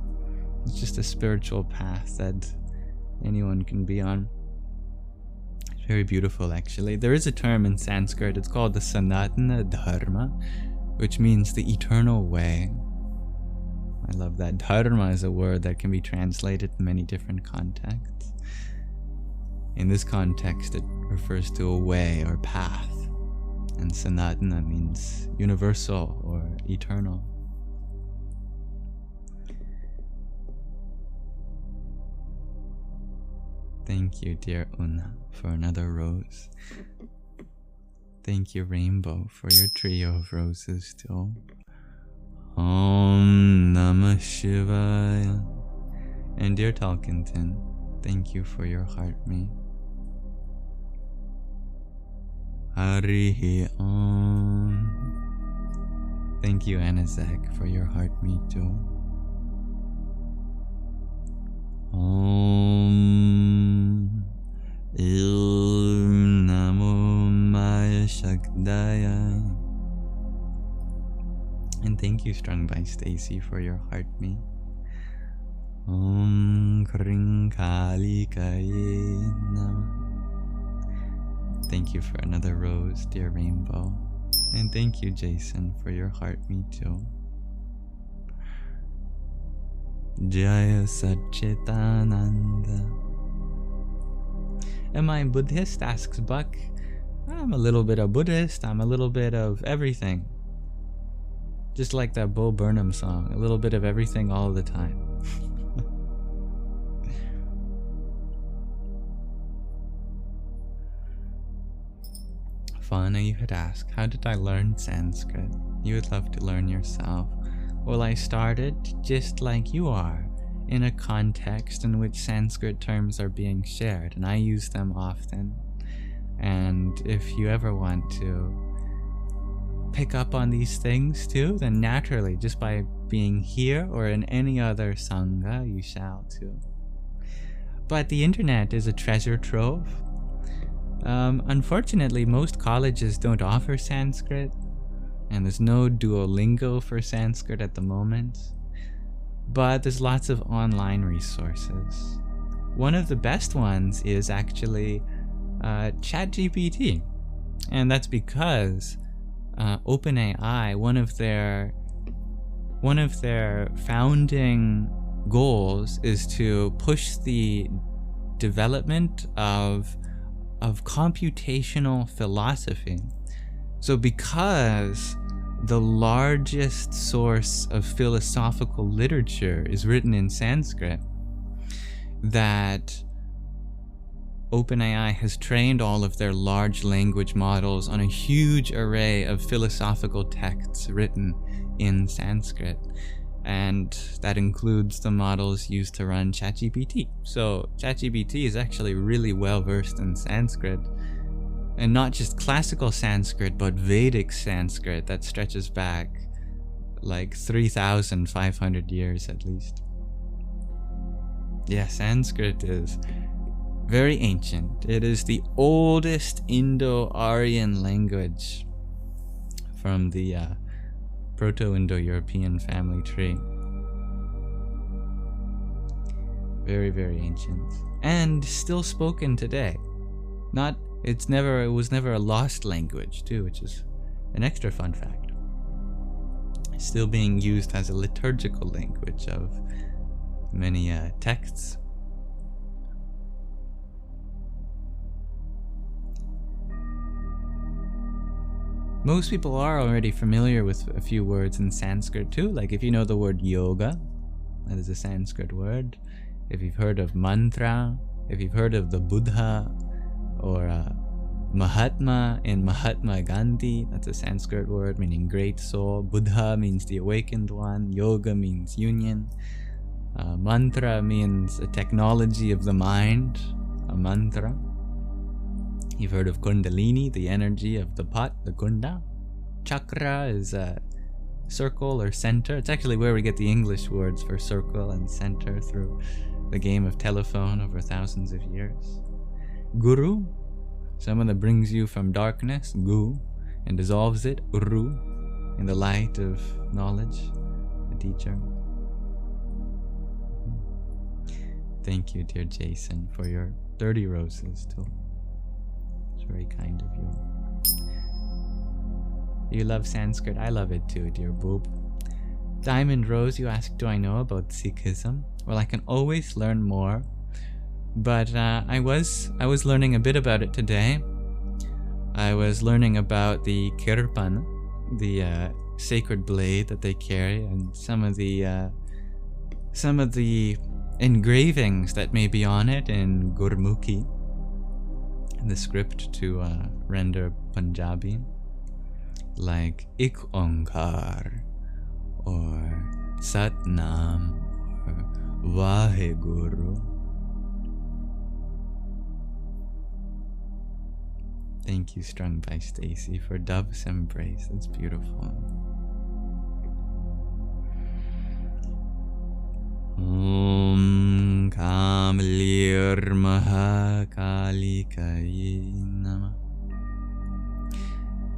a spiritual path that anyone can be on. It's very beautiful, actually. There is a term in Sanskrit. It's called the Sanatana Dharma, which means the eternal way. I love that. Dharma is a word that can be translated in many different contexts. In this context, it refers to a way or path, and Sanatana means universal or eternal. Thank you, dear Una, for another rose. Thank you, Rainbow, for your trio of roses too. Om Namah Shivaya. And dear Talkington, thank you for your heart me. Harihi Om. Thank you, Anazek, for your heart me too. Om Il Namo Maya Shakdaya. And thank you, Strung by Stacy, for your heart me. Om Kring Kali Kaye Nama. Thank you for another rose, dear Rainbow. And thank you, Jason, for your heart me too. Jaya Satchitananda. Am I Buddhist? Asks Buck. I'm a little bit of Buddhist. I'm a little bit of everything. Just like that Bo Burnham song. A little bit of everything all the time. Fauna, you had asked, how did I learn Sanskrit? You would love to learn yourself. Well, I started just like you are, in a context in which Sanskrit terms are being shared, and I use them often. And if you ever want to pick up on these things too, then naturally, just by being here or in any other Sangha, you shall too. But the internet is a treasure trove. Unfortunately, most colleges don't offer Sanskrit, and there's no Duolingo for Sanskrit at the moment. But there's lots of online resources. One of the best ones is actually ChatGPT, and that's because OpenAI, one of their founding goals is to push the development of computational philosophy. So because the largest source of philosophical literature is written in Sanskrit, that OpenAI has trained all of their large language models on a huge array of philosophical texts written in Sanskrit. And that includes the models used to run ChatGPT. So ChatGPT is actually really well versed in Sanskrit. And not just classical Sanskrit, but Vedic Sanskrit that stretches back like 3,500 years at least. Yeah, Sanskrit is very ancient. It is the oldest Indo-Aryan language from the Proto-Indo-European family tree. Very, very ancient. And still spoken today. It was never a lost language too, which is an extra fun fact. Still being used as a liturgical language of many texts. Most people are already familiar with a few words in Sanskrit too, like if you know the word yoga, that is a Sanskrit word. If you've heard of mantra, if you've heard of the Buddha, or Mahatma in Mahatma Gandhi, that's a Sanskrit word meaning great soul. Buddha means the awakened one. Yoga means union. Mantra means a technology of the mind, a mantra. You've heard of Kundalini, the energy of the pot, the kunda. Chakra is a circle or center. It's actually where we get the English words for circle and center through the game of telephone over thousands of years. Guru, someone that brings you from darkness, gu, and dissolves it, uru, in the light of knowledge, a teacher. Thank you, dear Jason, for your 30 roses too. It's very kind of you. You love Sanskrit, I love it too, dear boob. Diamond Rose, you asked, do I know about Sikhism? Well, I can always learn more. But I was learning a bit about it today. I was learning about the kirpan, the sacred blade that they carry, and some of the engravings that may be on it in Gurmukhi, the script to render Punjabi, like Ik Onkar, or Satnam, or Vaheguru. Thank you, Strung by Stacy, for Dove's Embrace. That's beautiful. Om Kamlir Mahakali Kaye Nama.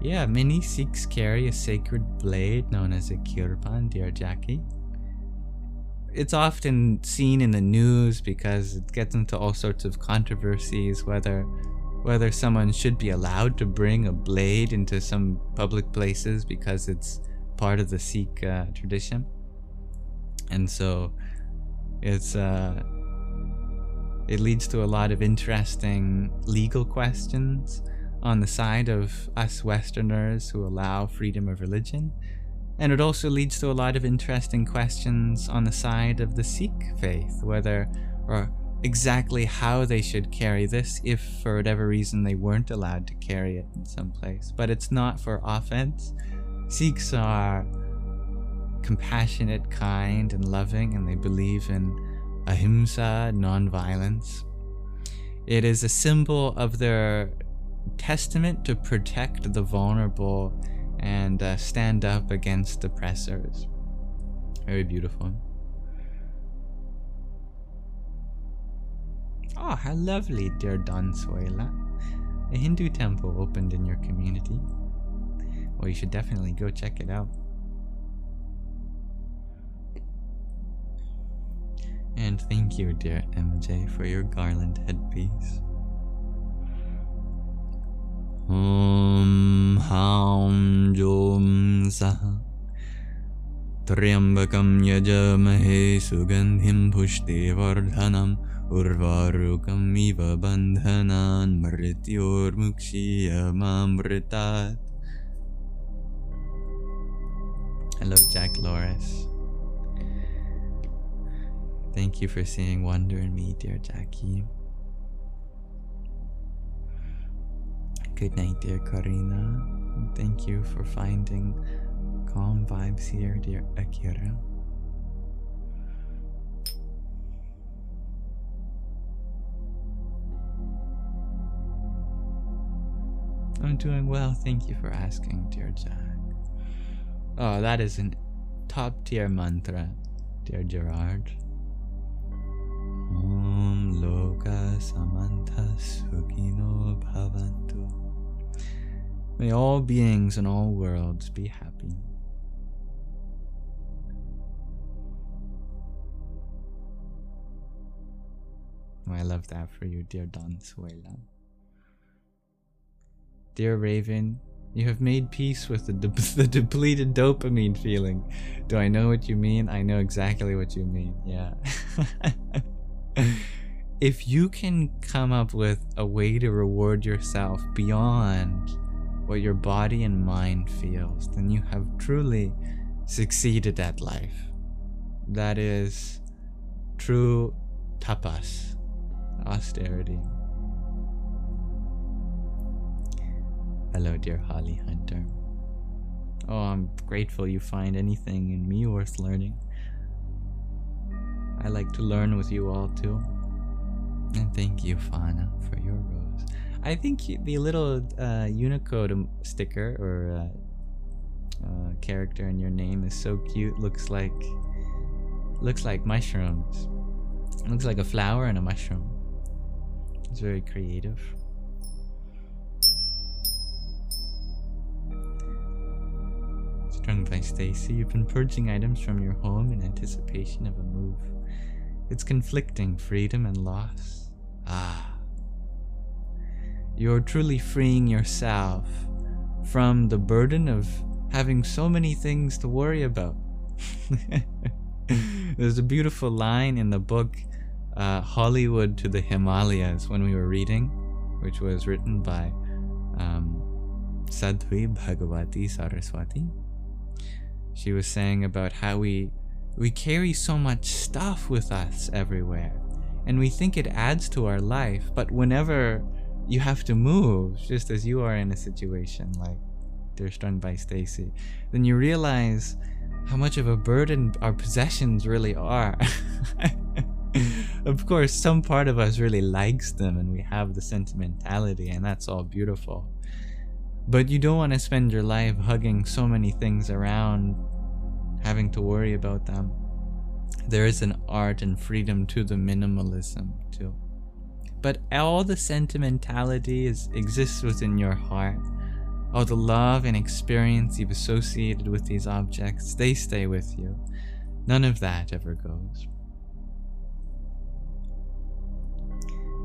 Yeah, many Sikhs carry a sacred blade known as a kirpan, dear Jackie. It's often seen in the news because it gets into all sorts of controversies, whether someone should be allowed to bring a blade into some public places because it's part of the Sikh tradition. And so it leads to a lot of interesting legal questions on the side of us Westerners who allow freedom of religion. And it also leads to a lot of interesting questions on the side of the Sikh faith, whether or exactly how they should carry this if for whatever reason they weren't allowed to carry it in some place. But it's not for offense. Sikhs are compassionate, kind, and loving, and they believe in ahimsa, non-violence. It is a symbol of their testament to protect the vulnerable and stand up against oppressors. Very beautiful. Oh, how lovely, dear Don Suela. A Hindu temple opened in your community. Well, you should definitely go check it out. And thank you, dear MJ, for your garland headpiece. Om Haum Jom Saha Triambakam Yajamahe Sugandhim Pushti Vardhanam Urvarukam Iva Bandhanan Mrityor Mukshiyamamritat. Hello, Jack Loris. Thank you for seeing wonder in me, dear Jackie. Good night, dear Karina. And thank you for finding calm vibes here, dear Akira. I'm doing well, thank you for asking, dear Jack. Oh, that is a top tier mantra, dear Gerard. Om Loka Samantha Sukhino Bhavantu. May all beings in all worlds be happy. Oh, I love that for you, dear Don Suela. Dear Raven, you have made peace with the depleted dopamine feeling. Do I know what you mean? I know exactly what you mean, yeah. If you can come up with a way to reward yourself beyond what your body and mind feels, then you have truly succeeded at life. That is true tapas, austerity. Hello, dear Holly Hunter. Oh, I'm grateful you find anything in me worth learning. I like to learn with you all too. And thank you, Fana, for your rose. I think the little Unicode sticker or character in your name is so cute. Looks like mushrooms. It looks like a flower and a mushroom. It's very creative. Strung by Stacy, you've been purging items from your home in anticipation of a move. It's conflicting, freedom and loss. Ah. You're truly freeing yourself from the burden of having so many things to worry about. There's a beautiful line in the book Hollywood to the Himalayas when we were reading, which was written by Sadhvi Bhagavati Saraswati. She was saying about how we carry so much stuff with us everywhere, and we think it adds to our life, but whenever you have to move, just as you are in a situation like they're strung by Stacy, then you realize how much of a burden our possessions really are. Of course, some part of us really likes them and we have the sentimentality, and that's all beautiful. But you don't want to spend your life hugging so many things around, having to worry about them. There is an art and freedom to the minimalism too. But all the sentimentality exists within your heart. all the love and experience you've associated with these objects, they stay with you. None of that ever goes.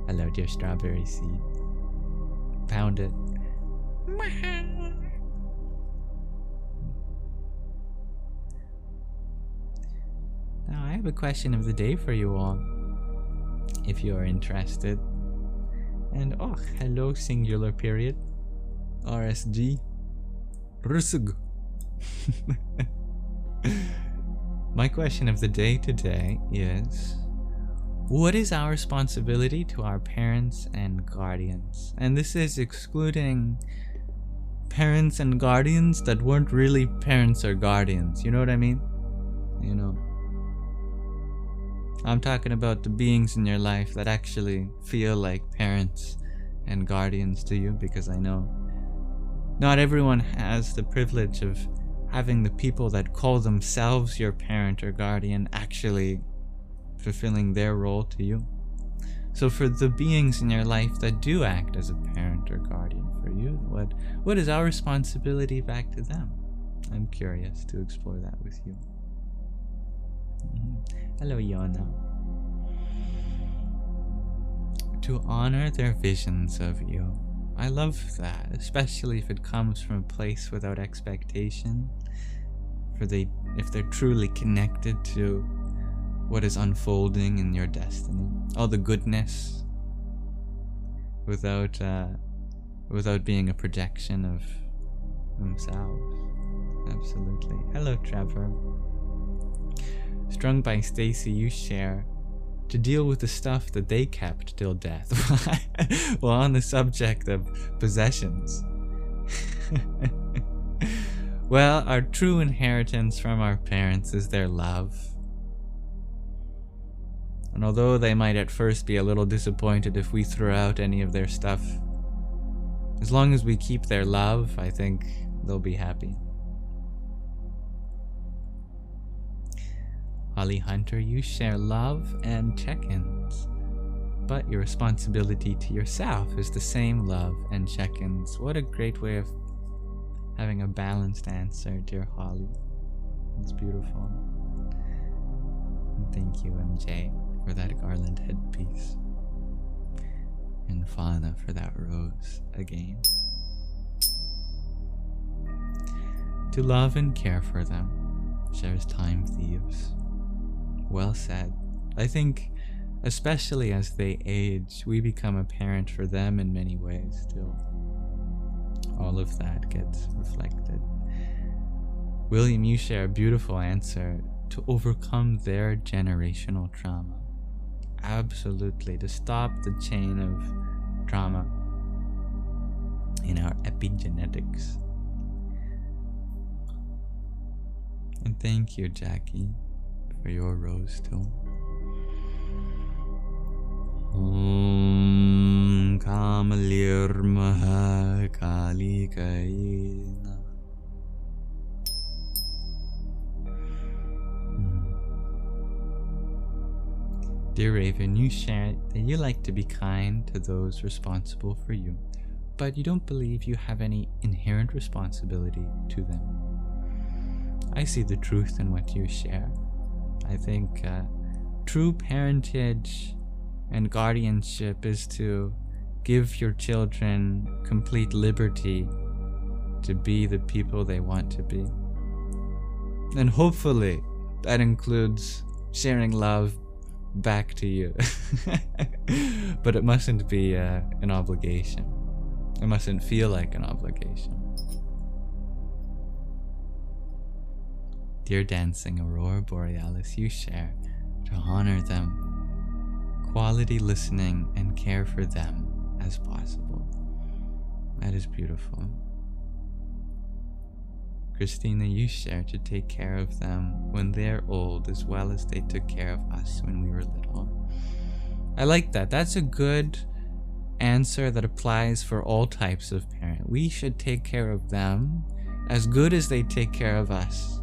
Hello, dear strawberry seed. Pound it. Now, I have a question of the day for you all, if you are interested. And oh, hello, singular period. RSG. Rusug. My question of the day today is, what is our responsibility to our parents and guardians? And this is excluding parents and guardians that weren't really parents or guardians. You know what I mean? You know. I'm talking about the beings in your life that actually feel like parents and guardians to you, because I know not everyone has the privilege of having the people that call themselves your parent or guardian actually fulfilling their role to you. So for the beings in your life that do act as a parent or guardian for you, what is our responsibility back to them? I'm curious to explore that with you. Hello, Yona. To honor their visions of you. I love that, especially if it comes from a place without expectation. If they're truly connected to what is unfolding in your destiny, all the goodness, without being a projection of themselves. Absolutely. Hello, Trevor. Strung by Stacy, you share to deal with the stuff that they kept till death. Well, on the subject of possessions. Well, our true inheritance from our parents is their love. And although they might at first be a little disappointed if we throw out any of their stuff, as long as we keep their love, I think they'll be happy. Holly Hunter, you share love and check-ins, but your responsibility to yourself is the same love and check-ins. What a great way of having a balanced answer, dear Holly. It's beautiful. And thank you, MJ, for that garland headpiece. And Fauna for that rose again. To love and care for them shares time thieves. Well said. I think, especially as they age, we become a parent for them in many ways too. All of that gets reflected. William, you share a beautiful answer to overcome their generational trauma. Absolutely, to stop the chain of trauma in our epigenetics. And thank you, Jackie, for your rose too. Om Kamalir Maha Kali Kaina. Dear Raven, you shared that you like to be kind to those responsible for you, but you don't believe you have any inherent responsibility to them. I see the truth in what you share. I think true parentage and guardianship is to give your children complete liberty to be the people they want to be. And hopefully that includes sharing love back to you. But it mustn't be an obligation. It mustn't feel like an obligation. Dear Dancing Aurora Borealis, you share to honor them, quality listening and care for them as possible. That is beautiful. Christina, you share to take care of them when they're old as well as they took care of us when we were little. I like that. That's a good answer that applies for all types of parent. We should take care of them as good as they take care of us.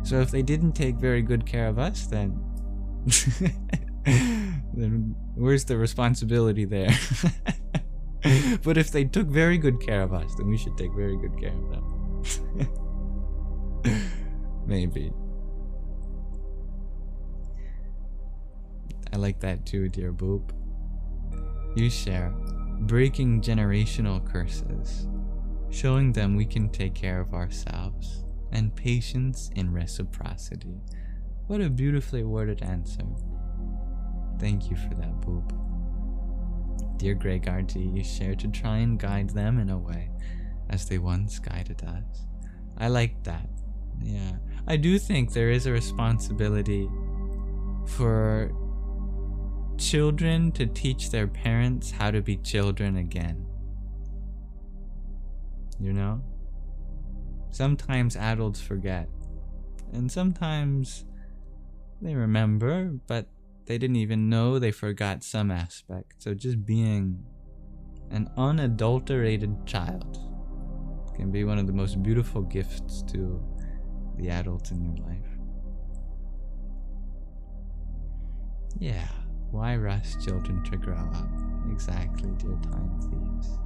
So if they didn't take very good care of us, then then where's the responsibility there? But if they took very good care of us, then we should take very good care of them. Maybe. I like that too, dear Boop. You share breaking generational curses, showing them we can take care of ourselves, and patience in reciprocity. What a beautifully worded answer. Thank you for that, Boop. Dear Gregarty, you share to try and guide them in a way as they once guided us. I like that. Yeah. I do think there is a responsibility for children to teach their parents how to be children again. You know? Sometimes adults forget. And sometimes they remember, but they didn't even know they forgot some aspect. So just being an unadulterated child can be one of the most beautiful gifts to the adults in your life. Yeah, why rush children to grow up? Exactly, dear time thieves.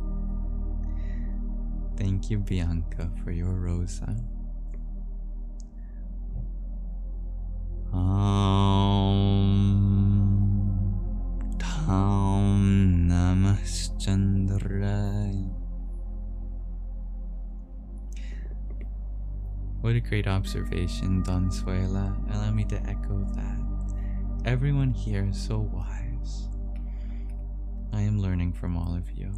Thank you, Bianca, for your rosa. Tam Namaschandraya. What a great observation, Don Suela. Allow me to echo that. Everyone here is so wise. I am learning from all of you.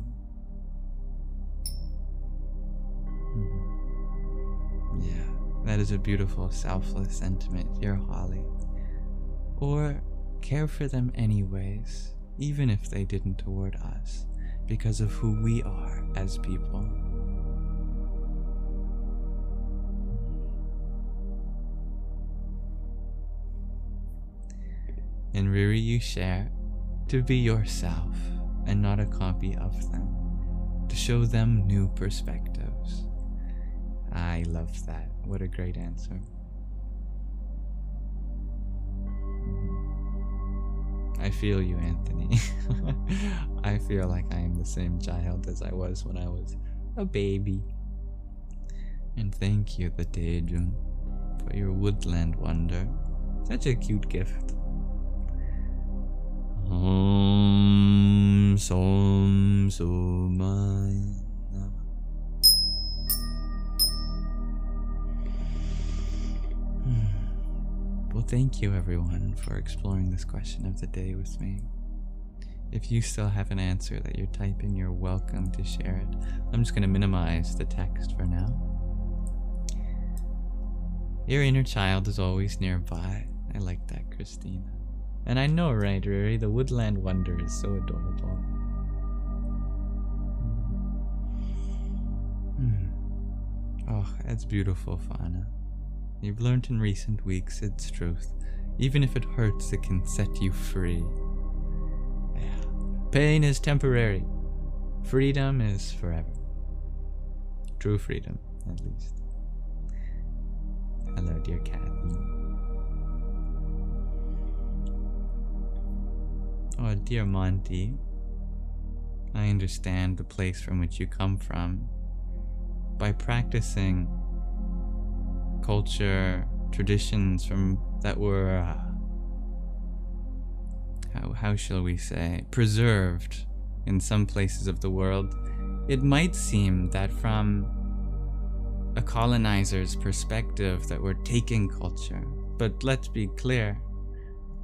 Yeah, that is a beautiful, selfless sentiment, dear Holly. Or care for them anyways, even if they didn't toward us, because of who we are as people. And Riri, you share to be yourself and not a copy of them, to show them new perspectives. I love that. What a great answer. I feel you, Anthony. I feel like I am the same child as I was when I was a baby. And thank you, the Daejun, for your woodland wonder. Such a cute gift. Om Som Sumaya Nama. Well, thank you everyone for exploring this question of the day with me. If you still have an answer that you're typing, you're welcome to share it. I'm just going to minimize the text for now. Your inner child is always nearby. I like that, Christina. And I know, right, Riri, the woodland wonder is so adorable. Oh, that's beautiful, Fana. You've learned in recent weeks its truth. Even if it hurts, it can set you free. Yeah. Pain is temporary. Freedom is forever. True freedom, at least. Hello, dear Kathy. Oh, dear Monty, I understand the place from which you come from. By practicing culture, traditions from that were, how shall we say, preserved in some places of the world, it might seem that from a colonizer's perspective that we're taking culture. But let's be clear,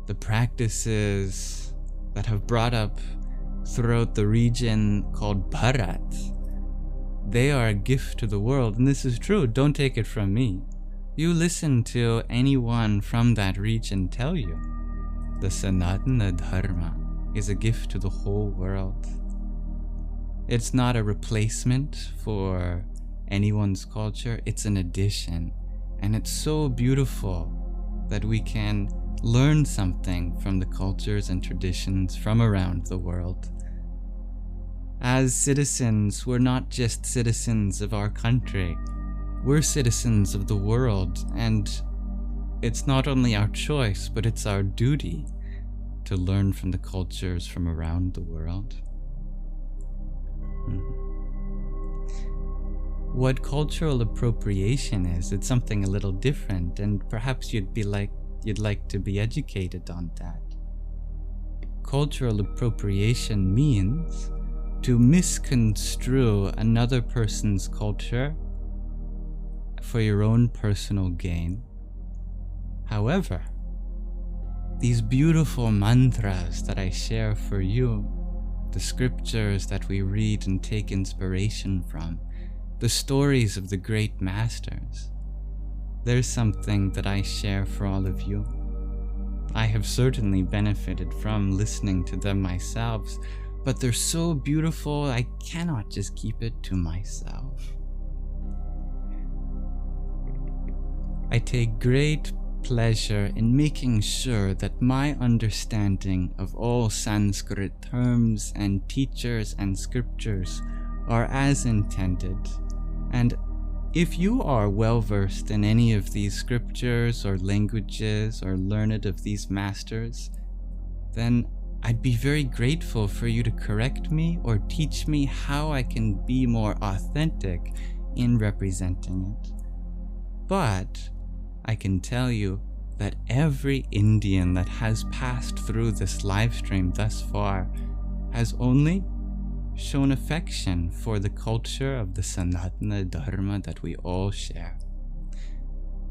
the practices that have brought up throughout the region called Bharat, they are a gift to the world, and this is true. Don't take it from me. You listen to anyone from that region tell you. The Sanatana Dharma is a gift to the whole world. It's not a replacement for anyone's culture, it's an addition. And it's so beautiful that we can learn something from the cultures and traditions from around the world. As citizens, we're not just citizens of our country, we're citizens of the world, and it's not only our choice, but it's our duty to learn from the cultures from around the world. what cultural appropriation is. It's something a little different, and perhaps you'd like to be educated on that. Cultural appropriation means to misconstrue another person's culture for your own personal gain. However, these beautiful mantras that I share for you, the scriptures that we read and take inspiration from, the stories of the great masters, there's something that I share for all of you. I have certainly benefited from listening to them myself, but they're so beautiful I cannot just keep it to myself. I take great pleasure in making sure that my understanding of all Sanskrit terms and teachers and scriptures are as intended. And if you are well versed in any of these scriptures or languages or learned of these masters, then I'd be very grateful for you to correct me or teach me how I can be more authentic in representing it. But I can tell you that every Indian that has passed through this live stream thus far has only shown affection for the culture of the Sanatana Dharma that we all share.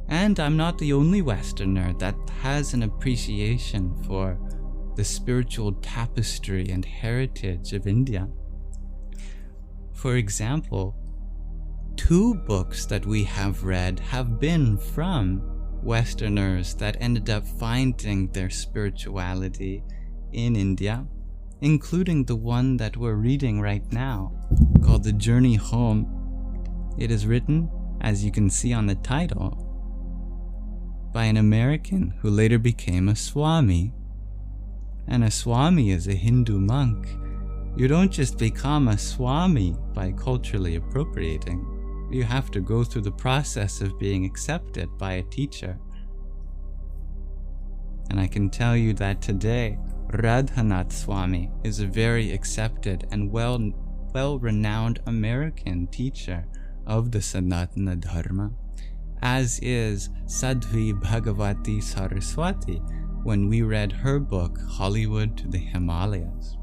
And I'm not the only Westerner that has an appreciation for the spiritual tapestry and heritage of India. For example, 2 books that we have read have been from Westerners that ended up finding their spirituality in India, including the one that we're reading right now, called The Journey Home. It is written, as you can see on the title, by an American who later became a Swami. And a Swami is a Hindu monk. You don't just become a Swami by culturally appropriating. You have to go through the process of being accepted by a teacher. And I can tell you that today, Radhanath Swami is a very accepted and well-renowned American teacher of the Sanatana Dharma, as is Sadhvi Bhagavati Saraswati when we read her book, Hollywood to the Himalayas.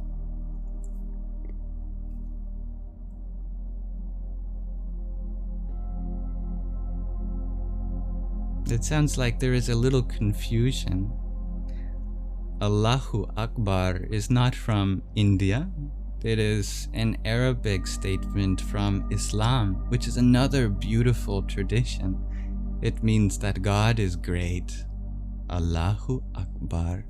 It sounds like there is a little confusion. Allahu Akbar is not from India. It is an Arabic statement from Islam, which is another beautiful tradition. It means that God is great. Allahu Akbar.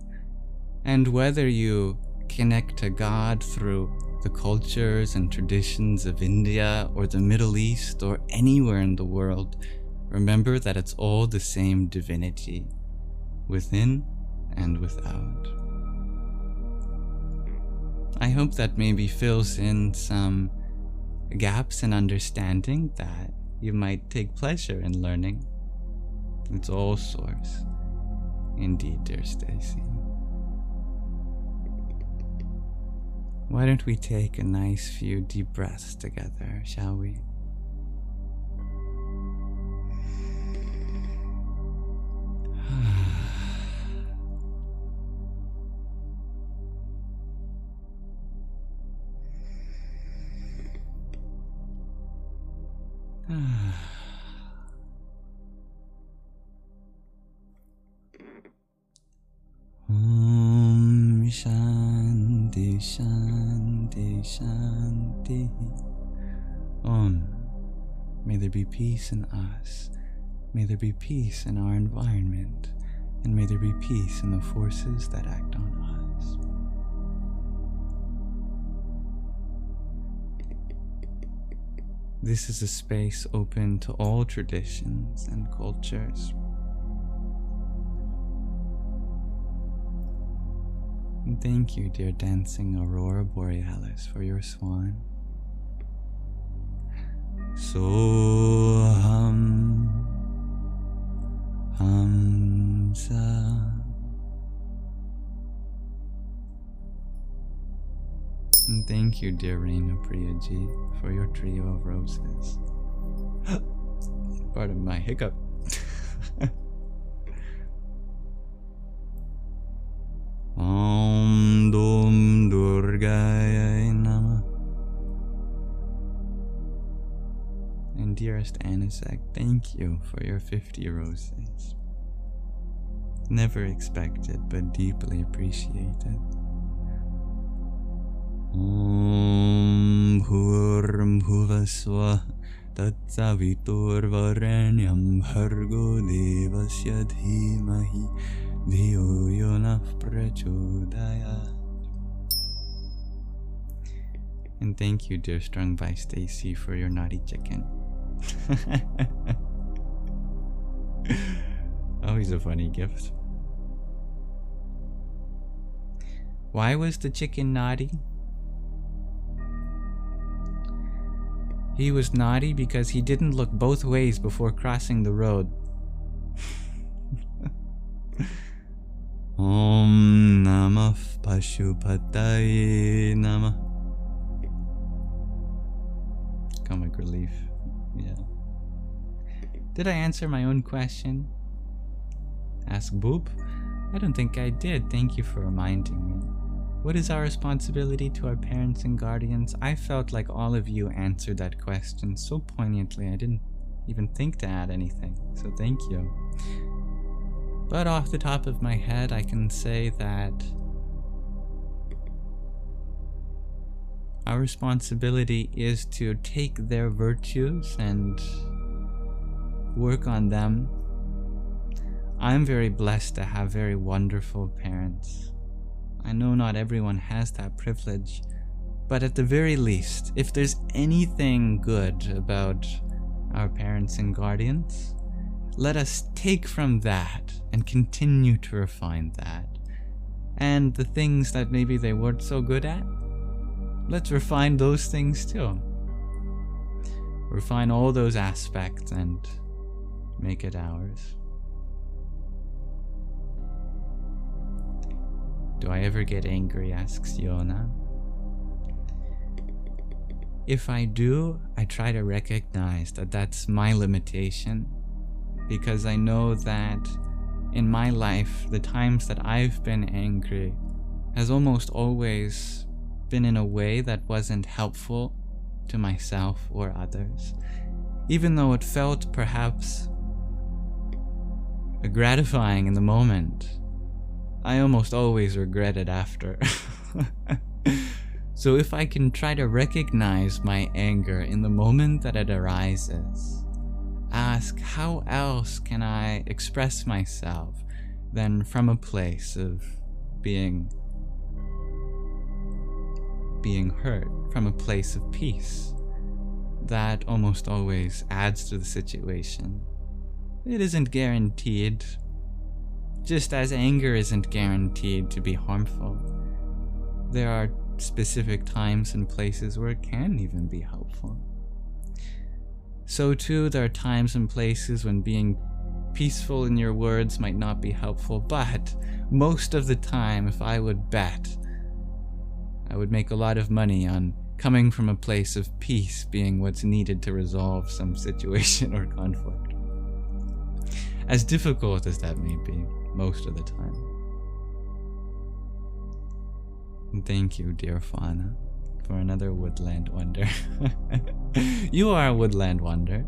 And whether you connect to God through the cultures and traditions of India or the Middle East or anywhere in the world, remember that it's all the same divinity, within and without. I hope that maybe fills in some gaps in understanding that you might take pleasure in learning. It's all source. Indeed, dear Stacy. Why don't we take a nice few deep breaths together, shall we? Om Shanti Shanti Shanti. Om. May there be peace in us. May there be peace in our environment. And may there be peace in the forces that act on us. This is a space open to all traditions and cultures. And thank you, dear dancing Aurora Borealis, for your swan. Soham Hamsa. And thank you, dear Reina Priyaji, for your trio of roses. Pardon my hiccup. Om Dum Durgaya Namah. And dearest Anisak, thank you for your 50 roses. Never expected, but deeply appreciated. Om Bhurmhuvaswa Tatsavitur Varenyam Bhargo Devasya Dhimahi Dhiyo Yonah Prachodayat. And thank you, dear Strung by Stacy, for your naughty chicken. Always a funny gift. Why was the chicken naughty? He was naughty because he didn't look both ways before crossing the road. Om Namah Pashupataye Namah. Comic relief. Yeah. Did I answer my own question? Ask Boop. I don't think I did. Thank you for reminding me. What is our responsibility to our parents and guardians? I felt like all of you answered that question so poignantly I didn't even think to add anything, so thank you. But off the top of my head, I can say that our responsibility is to take their virtues and work on them. I'm very blessed to have very wonderful parents. I know not everyone has that privilege, but at the very least, if there's anything good about our parents and guardians, let us take from that and continue to refine that. And the things that maybe they weren't so good at, let's refine those things too. Refine all those aspects and make it ours. Do I ever get angry? Asks Yona. If I do, I try to recognize that that's my limitation, because I know that in my life, the times that I've been angry has almost always been in a way that wasn't helpful to myself or others. Even though it felt perhaps gratifying in the moment, I almost always regret it after. So if I can try to recognize my anger in the moment that it arises, ask how else can I express myself than from a place of being hurt, from a place of peace, that almost always adds to the situation. It isn't guaranteed. Just as anger isn't guaranteed to be harmful, there are specific times and places where it can even be helpful. So too, there are times and places when being peaceful in your words might not be helpful, but most of the time, if I would bet, I would make a lot of money on coming from a place of peace being what's needed to resolve some situation or conflict. As difficult as that may be, most of the time. And thank you, dear Fauna, for another woodland wonder. You are a woodland wonder.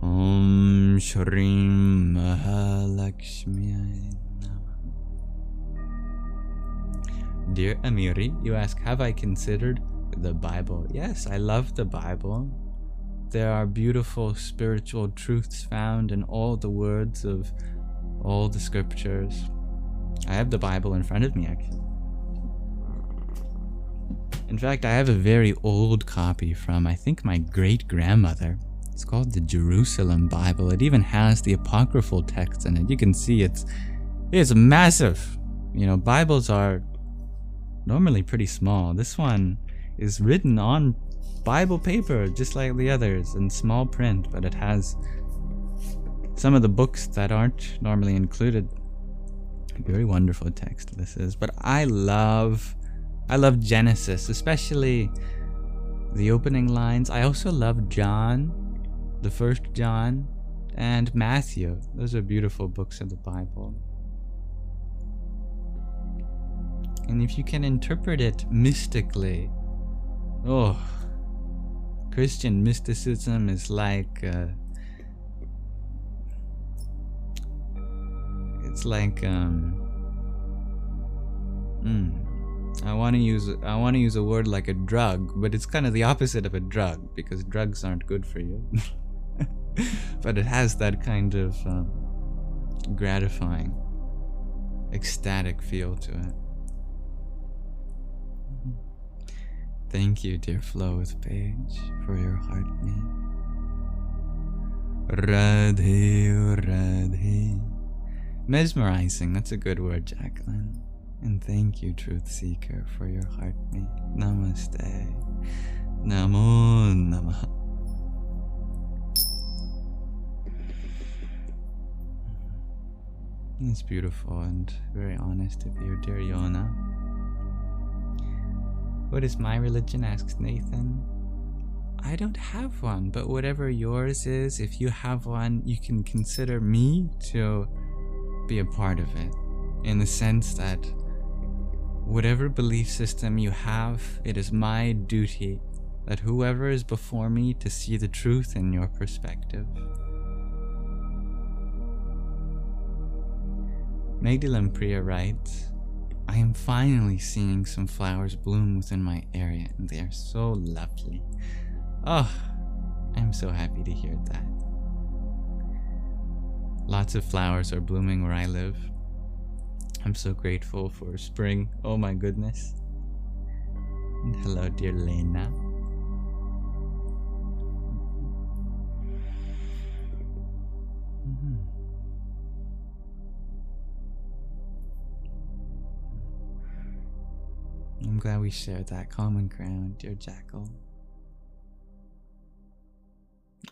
Om Shrim Mahalakshmi. Dear Amiri, you ask, have I considered the Bible? Yes, I love the Bible. There are beautiful spiritual truths found in all the words of all the scriptures. I have the Bible in front of me, actually. In fact, I have a very old copy from, I think, my great-grandmother. It's called the Jerusalem Bible. It even has the apocryphal text in it. You can see it's massive. You know, Bibles are normally pretty small. This one is written on Bible paper, just like the others, in small print, but it has some of the books that aren't normally included. A very wonderful text this is. But I love Genesis, especially the opening lines. I also love John, the first John, and Matthew. Those are beautiful books of the Bible. And if you can interpret it mystically, Christian mysticism is like it's like I want to use a word like a drug, but it's kind of the opposite of a drug, because drugs aren't good for you. But it has that kind of gratifying, ecstatic feel to it. Thank you, dear Flow with Paige, for your heart me. Radhe, Radhe. Mesmerizing, that's a good word, Jacqueline. And thank you, Truth Seeker, for your heart me. Namaste. Namo Namaha. It's beautiful and very honest of you, dear Yona. What is my religion? Asks Nathan. I don't have one, but whatever yours is, if you have one, you can consider me to be a part of it. In the sense that whatever belief system you have, it is my duty that whoever is before me to see the truth in your perspective. Magdalene Priya writes, I am finally seeing some flowers bloom within my area, and they are so lovely. Oh, I'm so happy to hear that. Lots of flowers are blooming where I live. I'm so grateful for spring. Oh my goodness. And hello, dear Lena. I'm glad we shared that common ground, dear Jackal.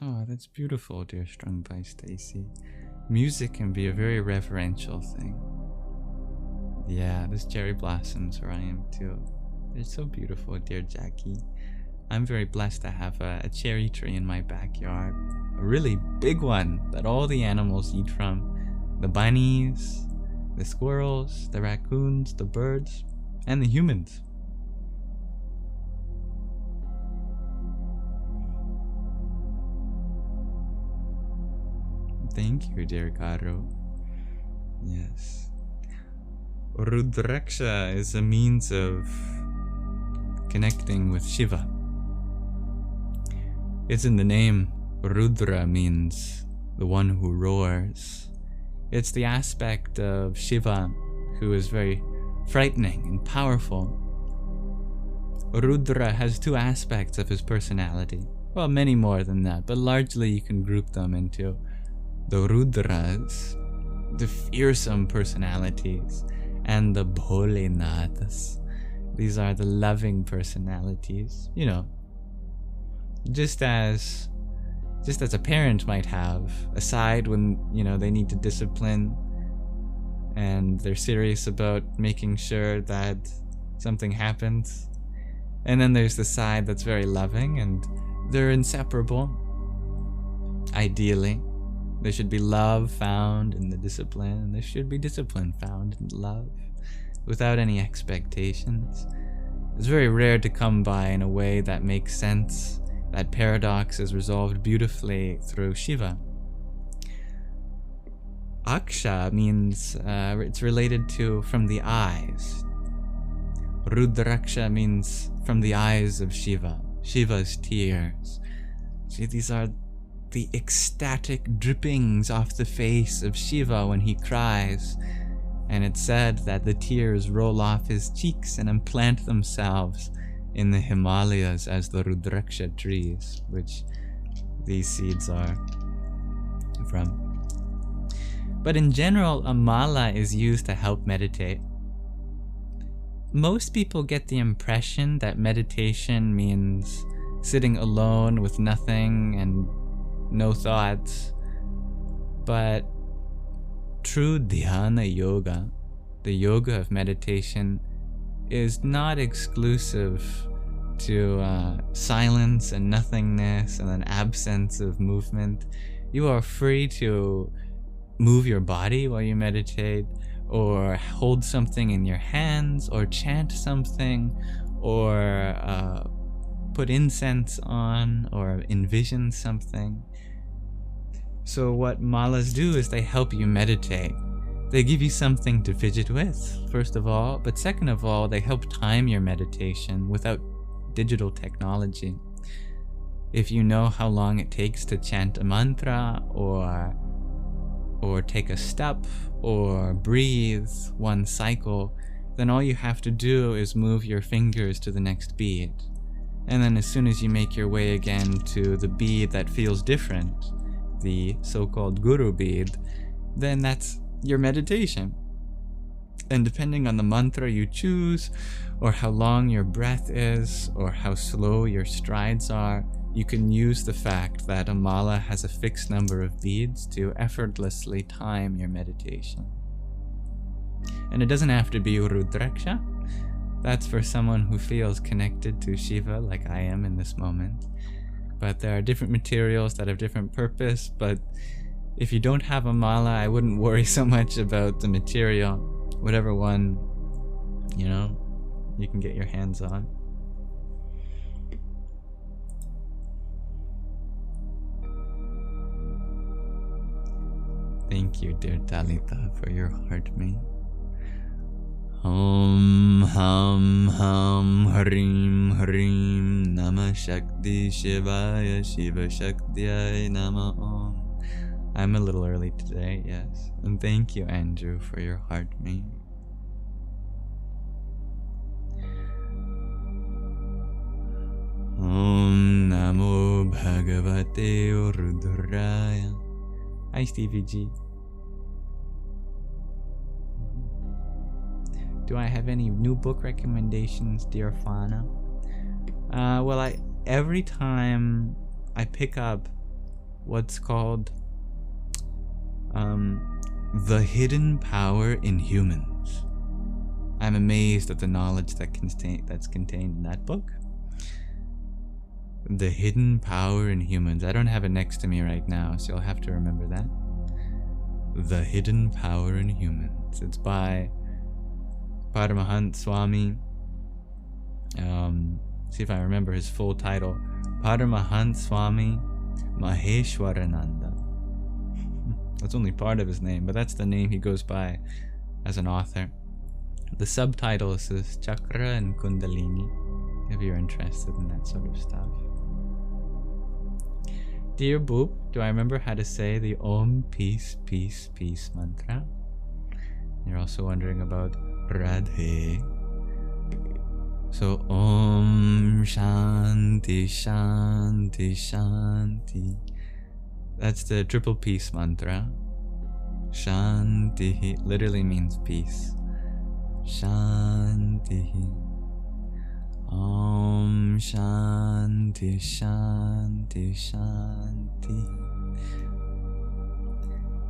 Oh, that's beautiful, dear Strung by Stacy. Music can be a very reverential thing. Yeah, there's cherry blossoms where I am too. They're so beautiful, dear Jackie. I'm very blessed to have a cherry tree in my backyard. A really big one that all the animals eat from. The bunnies, the squirrels, the raccoons, the birds, and the humans. Thank you, dear Garo. Yes. Rudraksha is a means of connecting with Shiva. It's in the name. Rudra means the one who roars. It's the aspect of Shiva who is very frightening and powerful. Rudra has two aspects of his personality. Well, many more than that, but largely you can group them into the Rudras, the fearsome personalities, and the Bholenathas. These are the loving personalities. You know, just as a parent might have a side when, you know, they need to discipline and they're serious about making sure that something happens. And then there's the side that's very loving, and they're inseparable. Ideally, there should be love found in the discipline, and there should be discipline found in love, without any expectations. It's very rare to come by in a way that makes sense. That paradox is resolved beautifully through Shiva. Aksha means it's related to from the eyes. Rudraksha means from the eyes of Shiva, Shiva's tears. See, these are the ecstatic drippings off the face of Shiva when he cries. And it's said that the tears roll off his cheeks and implant themselves in the Himalayas as the Rudraksha trees, which these seeds are from. But in general, a mala is used to help meditate. Most people get the impression that meditation means sitting alone with nothing and no thoughts. But true dhyana yoga, the yoga of meditation, is not exclusive to silence and nothingness and an absence of movement. You are free to move your body while you meditate, or hold something in your hands, or chant something, or put incense on, or envision something. So what malas do is they help you meditate. They give you something to fidget with, first of all, but second of all, they help time your meditation without digital technology. If you know how long it takes to chant a mantra, or take a step, or breathe one cycle, then all you have to do is move your fingers to the next bead. And then as soon as you make your way again to the bead that feels different, the so-called guru bead, then that's your meditation. And depending on the mantra you choose, or how long your breath is, or how slow your strides are, you can use the fact that a mala has a fixed number of beads to effortlessly time your meditation. And it doesn't have to be Rudraksha. That's for someone who feels connected to Shiva like I am in this moment. But there are different materials that have different purpose, but if you don't have a mala, I wouldn't worry so much about the material. Whatever one, you can get your hands on. Thank you, dear Talitha, for your heart me. Om Ham Ham Harim Harim Nama Shakti Shivaya Shiva Shaktiya Nama Om. I'm a little early today, yes. And thank you, Andrew, for your heart me. Om Namo Bhagavate Rudraya. Hi, Stevie G. Do I have any new book recommendations, dear Fana? Well, every time I pick up what's called The Hidden Power in Humans, I'm amazed at the knowledge that's contained in that book. The Hidden Power in Humans. I don't have it next to me right now, so you'll have to remember that. The Hidden Power in Humans. It's by Paramahant Swami. See if I remember his full title. Paramahant Swami Maheshwarananda. That's only part of his name, but that's the name he goes by as an author. The subtitle is Chakra and Kundalini, if you're interested in that sort of stuff. Dear Boop, do I remember how to say the Om Peace Peace Peace mantra? You're also wondering about Radhe. So Om Shanti Shanti Shanti. That's the triple peace mantra. Shanti literally means peace. Shanti. Om Shanti Shanti Shanti.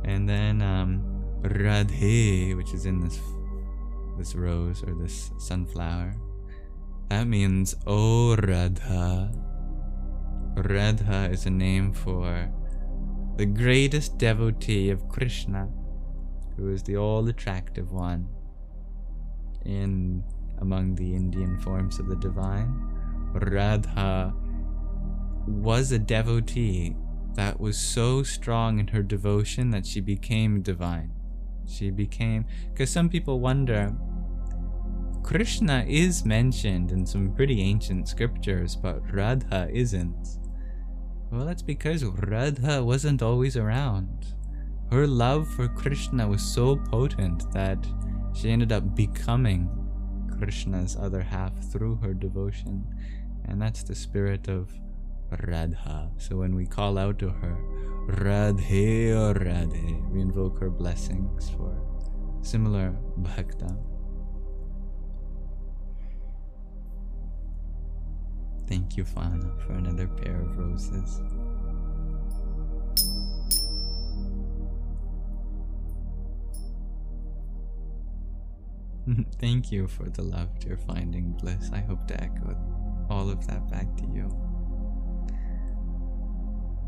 And then Radhe, which is in this rose or this sunflower, that means O Radha. Radha is a name for the greatest devotee of Krishna, who is the all-attractive one among the Indian forms of the divine. Radha was a devotee that was so strong in her devotion that she became divine. Because some people wonder, Krishna is mentioned in some pretty ancient scriptures, but Radha isn't. Well, that's because Radha wasn't always around. Her love for Krishna was so potent that she ended up becoming Krishna's other half through her devotion. And that's the spirit of Radha. So when we call out to her, Radhe or Radhe, we invoke her blessings for similar bhakta. Thank you, Fana, for another pair of roses. Thank you for the love, dear Finding Bliss. I hope to echo all of that back to you.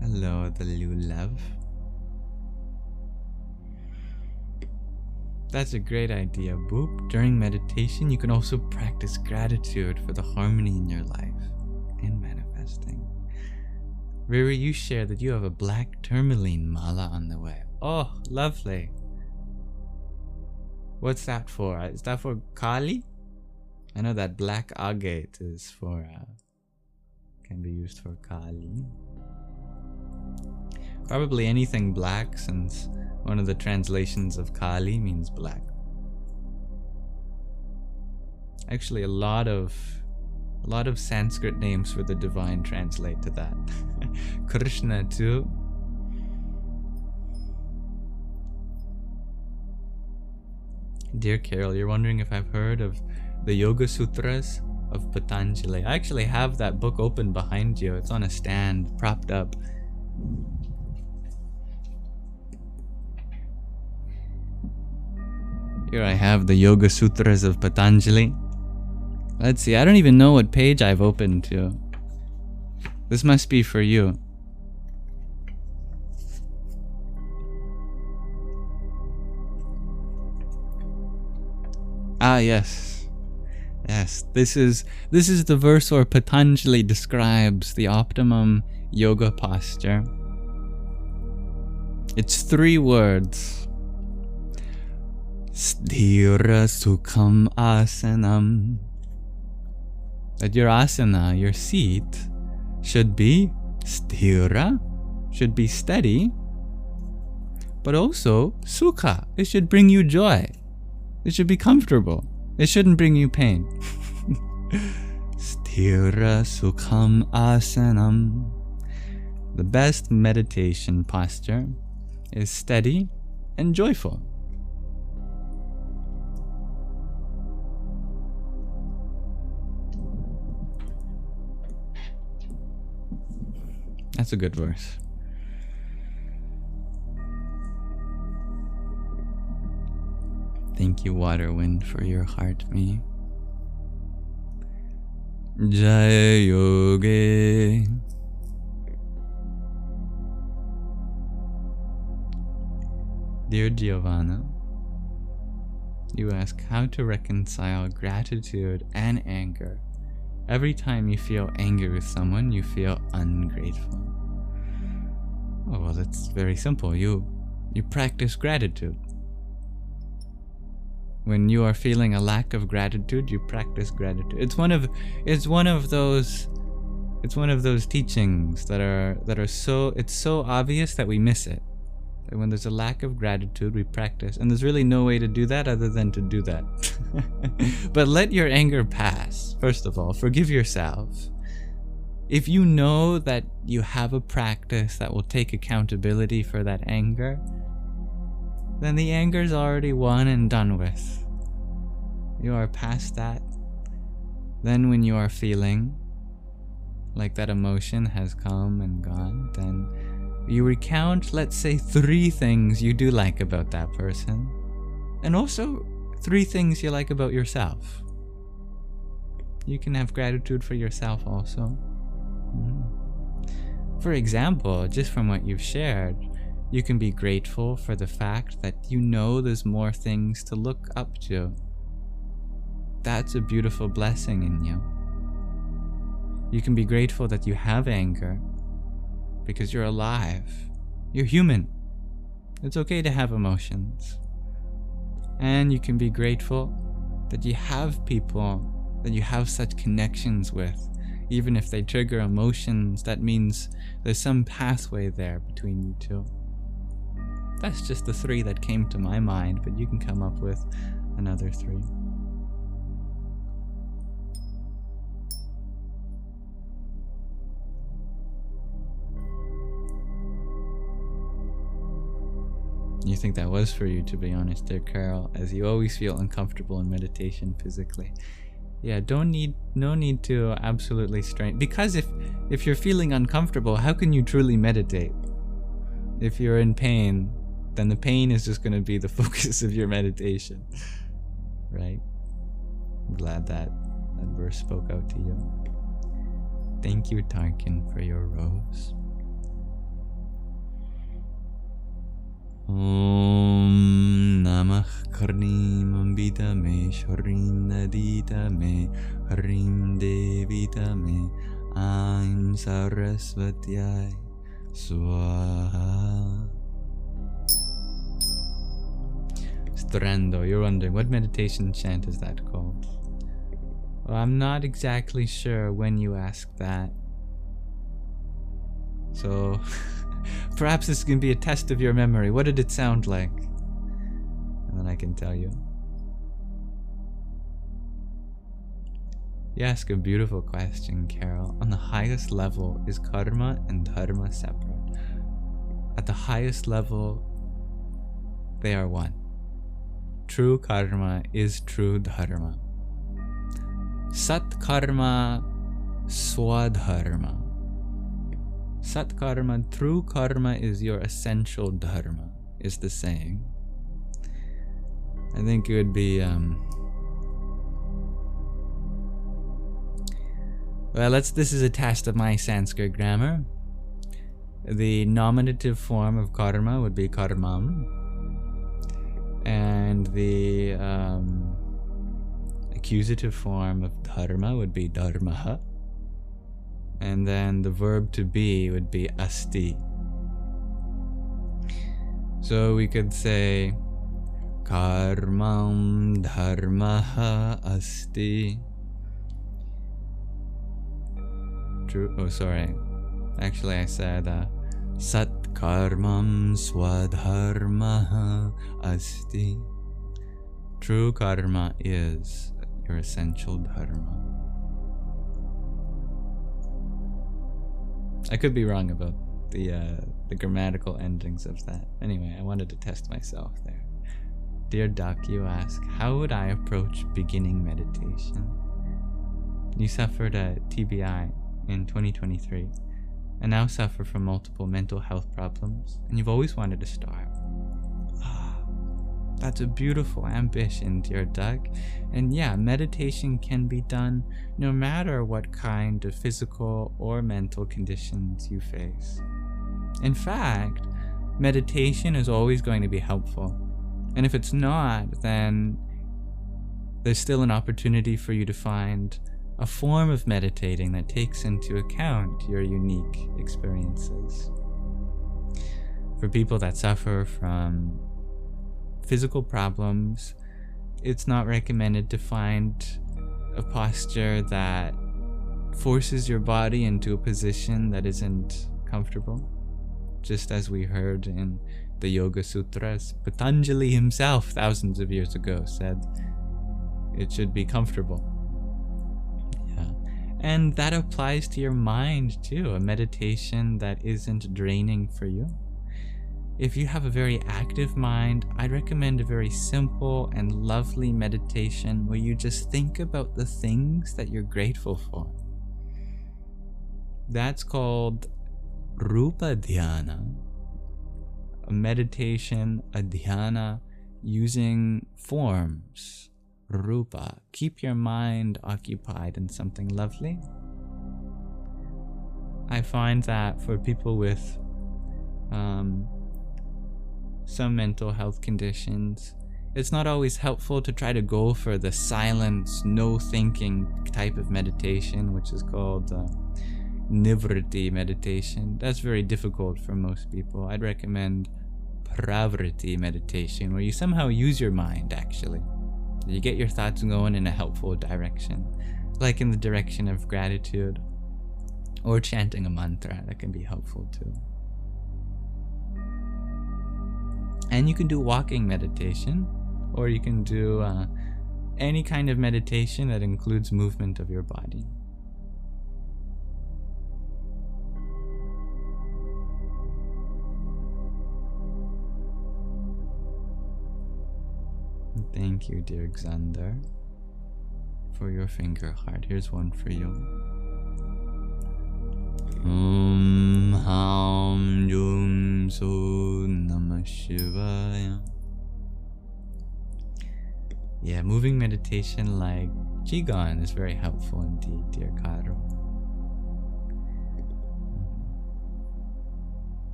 Hello, the new love. That's a great idea, Boop. During meditation, you can also practice gratitude for the harmony in your life and manifesting. Riri, you share that you have a black tourmaline mala on the way. Oh, lovely. What's that for? Is that for Kali? I know that black agate is for, can be used for Kali. Probably anything black, since one of the translations of Kali means black. Actually, a lot of Sanskrit names for the divine translate to that. Krishna too. Dear Carol, you're wondering if I've heard of the Yoga Sutras of Patanjali. I actually have that book open behind you. It's on a stand, propped up. Here I have the Yoga Sutras of Patanjali. Let's see, I don't even know what page I've opened to. This must be for you. Ah, yes. Yes, this is the verse where Patanjali describes the optimum yoga posture. It's 3 words. Sthira sukham asanam. That your asana, your seat, should be sthira, should be steady, but also sukha. It should bring you joy. It should be comfortable. It shouldn't bring you pain. Sthira sukham asanam. The best meditation posture is steady and joyful. That's a good verse. Thank you, Water Wind, for your heart me. Jai Yogi. Dear Giovanna, you ask how to reconcile gratitude and anger. Every time you feel anger with someone, you feel ungrateful. Oh, well, that's very simple. You practice gratitude. When you are feeling a lack of gratitude, you practice gratitude. It's one of those teachings that are so obvious that we miss it. And when there's a lack of gratitude, we practice. And there's really no way to do that other than to do that. But let your anger pass. First of all, forgive yourself. If you know that you have a practice that will take accountability for that anger, then the anger's already won and done with. You are past that. Then when you are feeling like that emotion has come and gone, then you recount, let's say, 3 things you do like about that person, and also 3 things you like about yourself. You can have gratitude for yourself also. For example, just from what you've shared, you can be grateful for the fact that you know there's more things to look up to. That's a beautiful blessing in you. You can be grateful that you have anger because you're alive. You're human. It's okay to have emotions. And you can be grateful that you have people that you have such connections with. Even if they trigger emotions, that means there's some pathway there between you two. That's just the 3 that came to my mind, but you can come up with another 3. You think that was for you, to be honest, dear Carol, as you always feel uncomfortable in meditation physically. Yeah, no need to absolutely strain, because if you're feeling uncomfortable, how can you truly meditate? If you're in pain, then the pain is just going to be the focus of your meditation, right? I'm glad that verse spoke out to you. Thank you, Tarkin, for your rose. Om Namah Karnim Ambita Me Sharim Nadita Me Harim Devita Me Aim Sarasvatyai Swaha. Strando, you're wondering, what meditation chant is that called? Well, I'm not exactly sure when you asked that. So, perhaps this can be a test of your memory. What did it sound like? And then I can tell you. You ask a beautiful question, Carol. On the highest level, is karma and dharma separate? At the highest level, they are one. True karma is true dharma. Sat karma, swadharma. Sat karma, true karma is your essential dharma, is the saying. I think it would be, well, this is a test of my Sanskrit grammar. The nominative form of karma would be karmam. And the accusative form of dharma would be dharmaha. And then the verb to be would be asti. So we could say karmam dharmaha asti. True. Oh, sorry. Actually, I said sat karmam swadharmaha asti. True karma is your essential dharma. I could be wrong about the grammatical endings of that. Anyway, I wanted to test myself there. Dear Duck, you ask, how would I approach beginning meditation? You suffered a TBI in 2023 and now suffer from multiple mental health problems, and you've always wanted to start. That's a beautiful ambition, dear Duck. And yeah, meditation can be done no matter what kind of physical or mental conditions you face. In fact, meditation is always going to be helpful. And if it's not, then there's still an opportunity for you to find a form of meditating that takes into account your unique experiences. For people that suffer from physical problems, it's not recommended to find a posture that forces your body into a position that isn't comfortable. Just as we heard in the Yoga Sutras, Patanjali himself thousands of years ago said it should be comfortable. Yeah. And that applies to your mind too, a meditation that isn't draining for you. If you have a very active mind, I'd recommend a very simple and lovely meditation where you just think about the things that you're grateful for. That's called Rupa Dhyana, a meditation, a dhyana using forms, Rupa. Keep your mind occupied in something lovely. I find that for people with some mental health conditions, it's not always helpful to try to go for the silence, no thinking type of meditation, which is called Nivriti meditation. That's very difficult for most people. I'd recommend Pravriti meditation, where you somehow use your mind, actually. You get your thoughts going in a helpful direction, like in the direction of gratitude, or chanting a mantra. That can be helpful too. And you can do walking meditation, or you can do any kind of meditation that includes movement of your body. Thank you, dear Xander, for your finger heart. Here's one for you. Om Ham Yum So Namah Shivaya. Yeah, moving meditation like Qigong is very helpful indeed, dear Karo.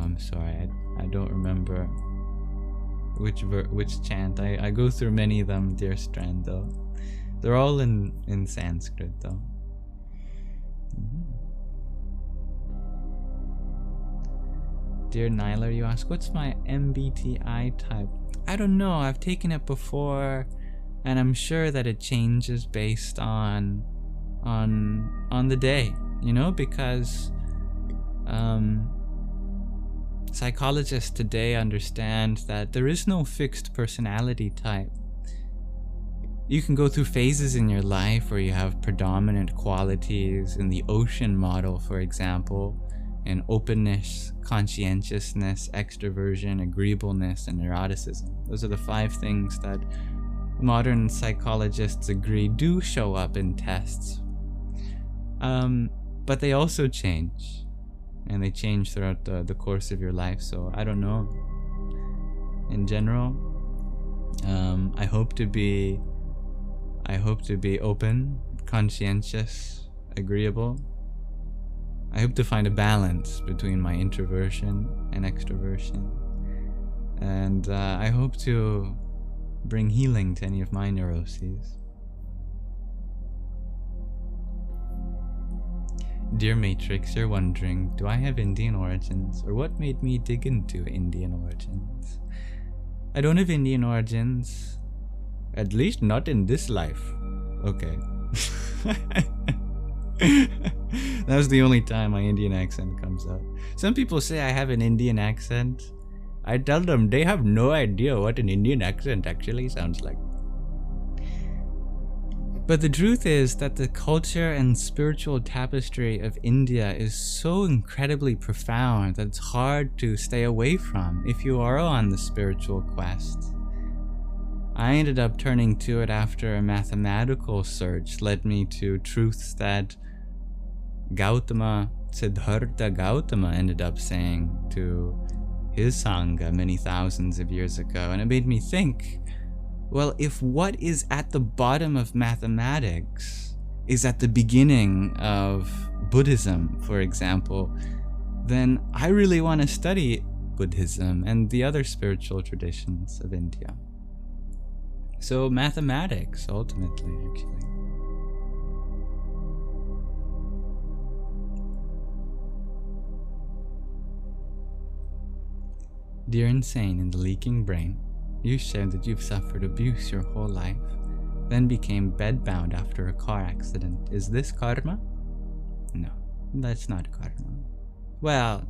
I'm sorry. I don't remember which chant. I go through many of them, dear Strand, though. They're all in Sanskrit, though. Dear Nyler, you ask, what's my MBTI type? I don't know. I've taken it before, and I'm sure that it changes based on the day, because psychologists today understand that there is no fixed personality type. You can go through phases in your life where you have predominant qualities in the ocean model, for example, in openness, conscientiousness, extroversion, agreeableness, and neuroticism. Those are the 5 things that modern psychologists agree do show up in tests. But they also change, and they change throughout the course of your life, so I don't know. In general, I hope to be open, conscientious, agreeable. I hope to find a balance between my introversion and extroversion. And I hope to bring healing to any of my neuroses. Dear Matrix, you're wondering, do I have Indian origins, or what made me dig into Indian origins? I don't have Indian origins, at least not in this life. Okay. That was the only time my Indian accent comes out. Some people say I have an Indian accent. I tell them they have no idea what an Indian accent actually sounds like. But the truth is that the culture and spiritual tapestry of India is so incredibly profound that it's hard to stay away from if you are on the spiritual quest. I ended up turning to it after a mathematical search led me to truths that Siddhartha Gautama ended up saying to his Sangha many thousands of years ago. And it made me think, well, if what is at the bottom of mathematics is at the beginning of Buddhism, for example, then I really want to study Buddhism and the other spiritual traditions of India. So mathematics, ultimately, actually. Dear Insane in the Leaking Brain, you shared that you've suffered abuse your whole life, then became bedbound after a car accident. Is this karma? No, that's not karma. Well,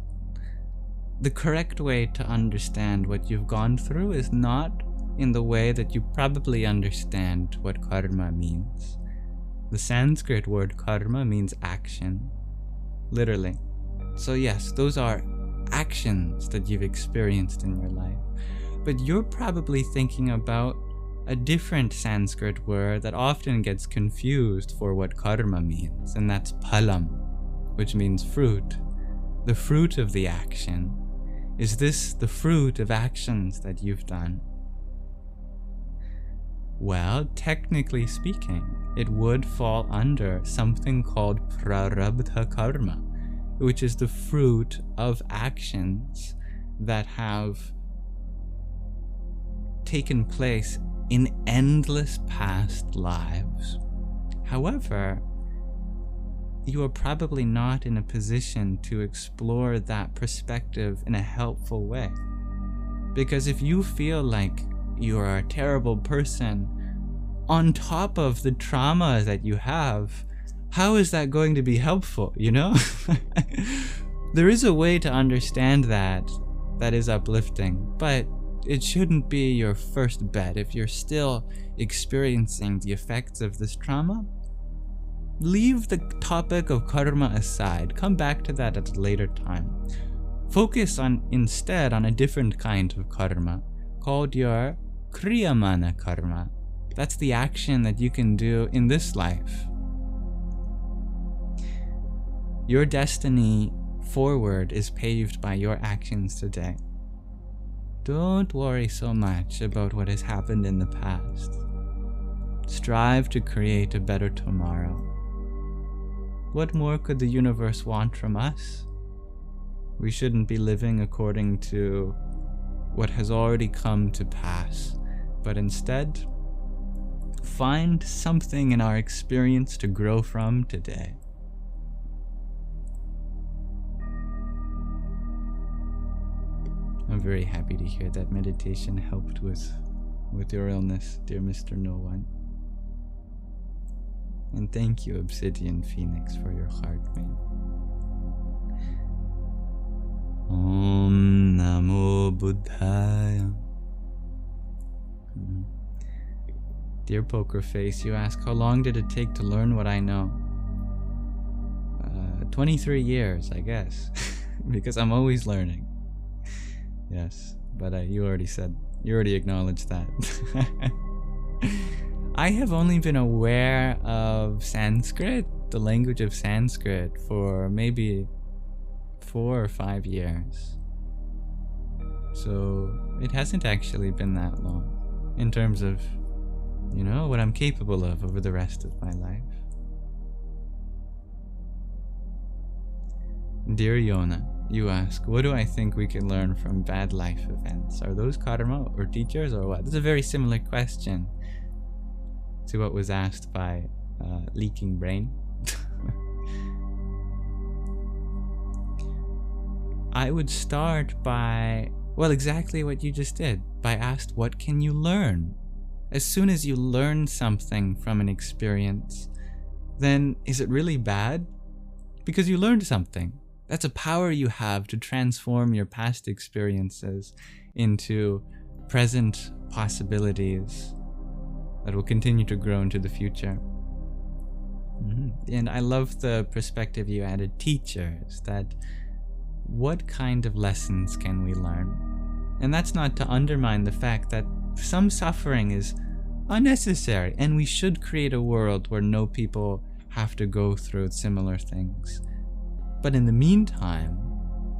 the correct way to understand what you've gone through is not in the way that you probably understand what karma means. The Sanskrit word karma means action, literally. So yes, those are actions that you've experienced in your life. But you're probably thinking about a different Sanskrit word that often gets confused for what karma means, and that's phalam, which means fruit. The fruit of the action. Is this the fruit of actions that you've done? Well, technically speaking, it would fall under something called prarabdha karma, which is the fruit of actions that have taken place in endless past lives. However, you are probably not in a position to explore that perspective in a helpful way. Because if you feel like you are a terrible person on top of the trauma that you have, how is that going to be helpful, you know? There is a way to understand that is uplifting, but it shouldn't be your first bet. If you're still experiencing the effects of this trauma, leave the topic of karma aside. Come back to that at a later time. Focus instead on a different kind of karma called your kriyamana karma. That's the action that you can do in this life. Your destiny forward is paved by your actions today. Don't worry so much about what has happened in the past. Strive to create a better tomorrow. What more could the universe want from us? We shouldn't be living according to what has already come to pass, but instead find something in our experience to grow from today. I'm very happy to hear that meditation helped with your illness, dear Mr. No One. And thank you, Obsidian Phoenix, for your heart, man. Om Namo Buddhaya. Dear Poker Face, you ask, how long did it take to learn what I know? 23 years, I guess, because I'm always learning. Yes, but you already acknowledged that. I have only been aware of Sanskrit, the language of Sanskrit, for maybe 4 or 5 years. So it hasn't actually been that long in terms of, what I'm capable of over the rest of my life. Dear Yona, you ask, what do I think we can learn from bad life events? Are those karma or teachers or what? That's a very similar question to what was asked by Leaking Brain. I would start by, exactly what you just did, by asked, what can you learn? As soon as you learn something from an experience, then is it really bad? Because you learned something. That's a power you have to transform your past experiences into present possibilities that will continue to grow into the future. And I love the perspective you added, teachers, that what kind of lessons can we learn? And that's not to undermine the fact that some suffering is unnecessary, and we should create a world where no people have to go through similar things. But in the meantime,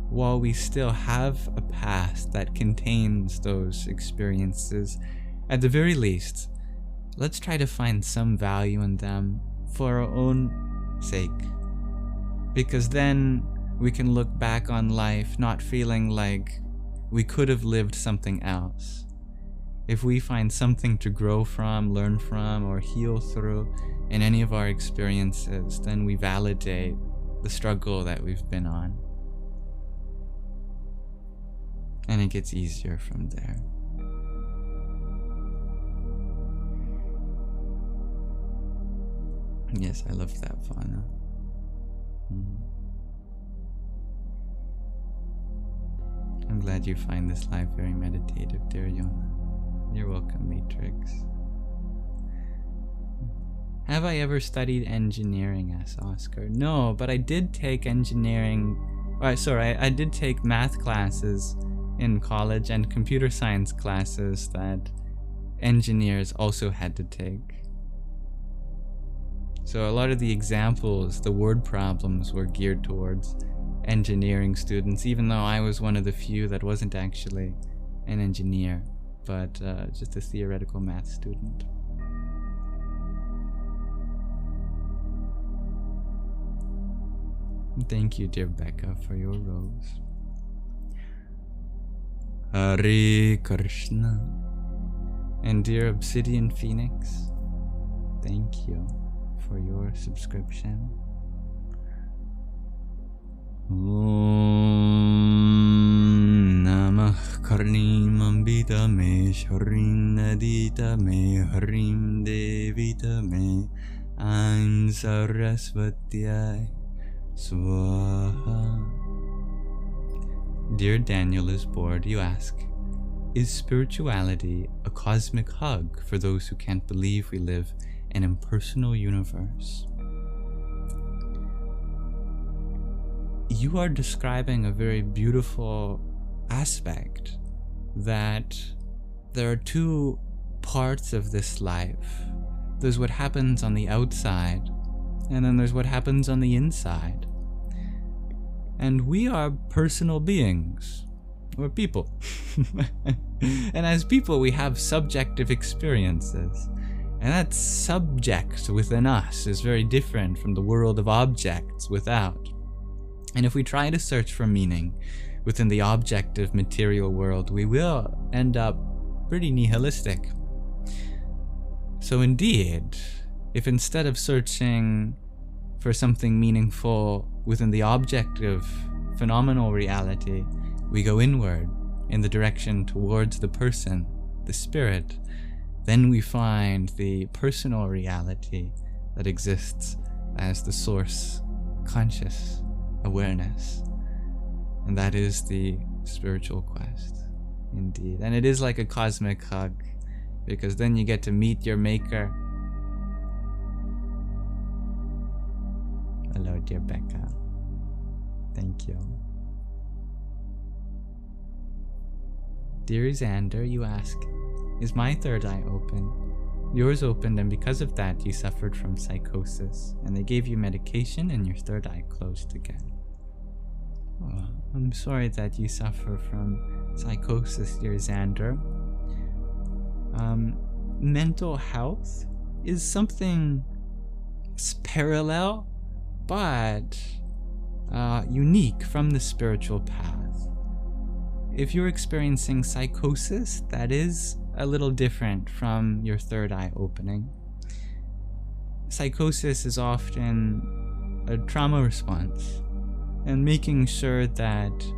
while we still have a past that contains those experiences, at the very least, let's try to find some value in them for our own sake. Because then we can look back on life not feeling like we could have lived something else. If we find something to grow from, learn from, or heal through in any of our experiences, then we validate the struggle that we've been on. And it gets easier from there. Yes, I love that, Fauna. I'm glad you find this life very meditative, dear Yona. You're welcome, Matrix. Have I ever studied engineering? Asked Oscar. No, but I did take I did take math classes in college and computer science classes that engineers also had to take. So a lot of the examples, the word problems, were geared towards engineering students, even though I was one of the few that wasn't actually an engineer, but just a theoretical math student. Thank you, dear Becca, for your rose. Hare Krishna. And dear Obsidian Phoenix, thank you for your subscription. Om Namah Karnimam Bita Me Sharim Nadita Me Harim Devita Me Aim Sarasvatyai Swaha. Dear Daniel is bored, you ask, is spirituality a cosmic hug for those who can't believe we live in an impersonal universe? You are describing a very beautiful aspect, that there are two parts of this life. There's what happens on the outside, and then there's what happens on the inside. And we are personal beings. We're people. And as people, we have subjective experiences. And that subject within us is very different from the world of objects without. And if we try to search for meaning within the objective material world, we will end up pretty nihilistic. So indeed, if instead of searching for something meaningful within the objective phenomenal reality, we go inward in the direction towards the person, the spirit, then we find the personal reality that exists as the source conscious awareness. And that is the spiritual quest, indeed. And it is like a cosmic hug, because then you get to meet your maker. Hello, dear Becca. Thank you. Dear Xander, you ask, is my third eye open? Yours opened, and because of that you suffered from psychosis, and they gave you medication and your third eye closed again. Oh, I'm sorry that you suffer from psychosis, dear Xander. Mental health is something parallel but unique from the spiritual path. If you're experiencing psychosis, that is a little different from your third eye opening. Psychosis is often a trauma response, and making sure that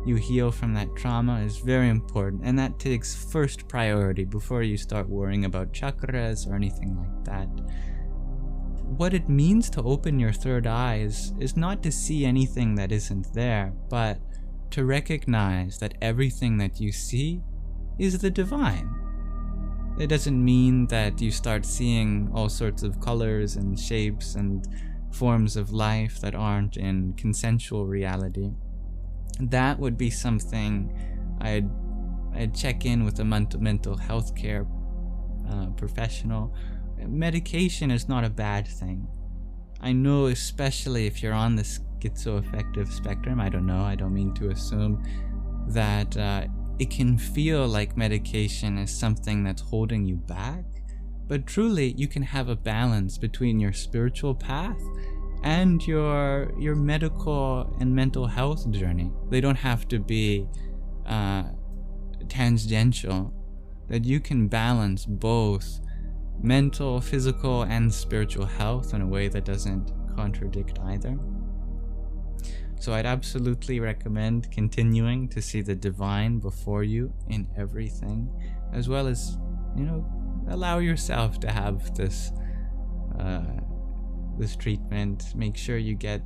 you heal from that trauma is very important, and that takes first priority before you start worrying about chakras or anything like that. What it means to open your third eye is not to see anything that isn't there, but to recognize that everything that you see is the divine. It doesn't mean that you start seeing all sorts of colors and shapes and forms of life that aren't in consensual reality. That would be something I'd check in with a mental health care professional. Medication is not a bad thing. I know, especially if you're on the schizoaffective spectrum, I don't mean to assume that it can feel like medication is something that's holding you back, but truly you can have a balance between your spiritual path and your medical and mental health journey. They don't have to be tangential, that you can balance both mental, physical, and spiritual health in a way that doesn't contradict either. So I'd absolutely recommend continuing to see the divine before you in everything, as well as, allow yourself to have this treatment. Make sure you get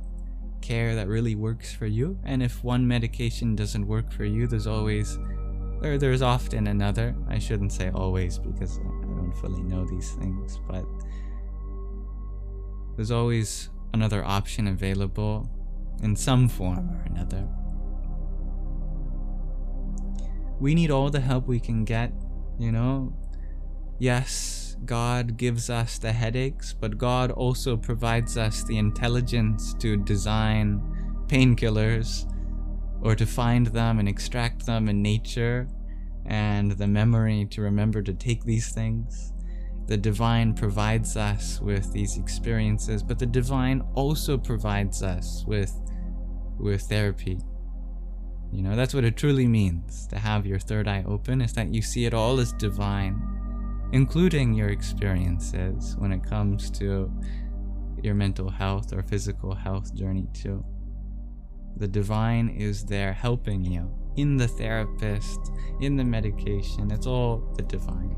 care that really works for you, and if one medication doesn't work for you, there's often another. I shouldn't say always, because I don't fully know these things, but there's always another option available in some form or another. We need all the help we can get, Yes, God gives us the headaches, but God also provides us the intelligence to design painkillers, or to find them and extract them in nature, and the memory to remember to take these things. The divine provides us with these experiences, but the divine also provides us with therapy. That's what it truly means to have your third eye open, is that you see it all as divine, including your experiences when it comes to your mental health or physical health journey too. The divine is there helping you in the therapist, in the medication. It's all the divine.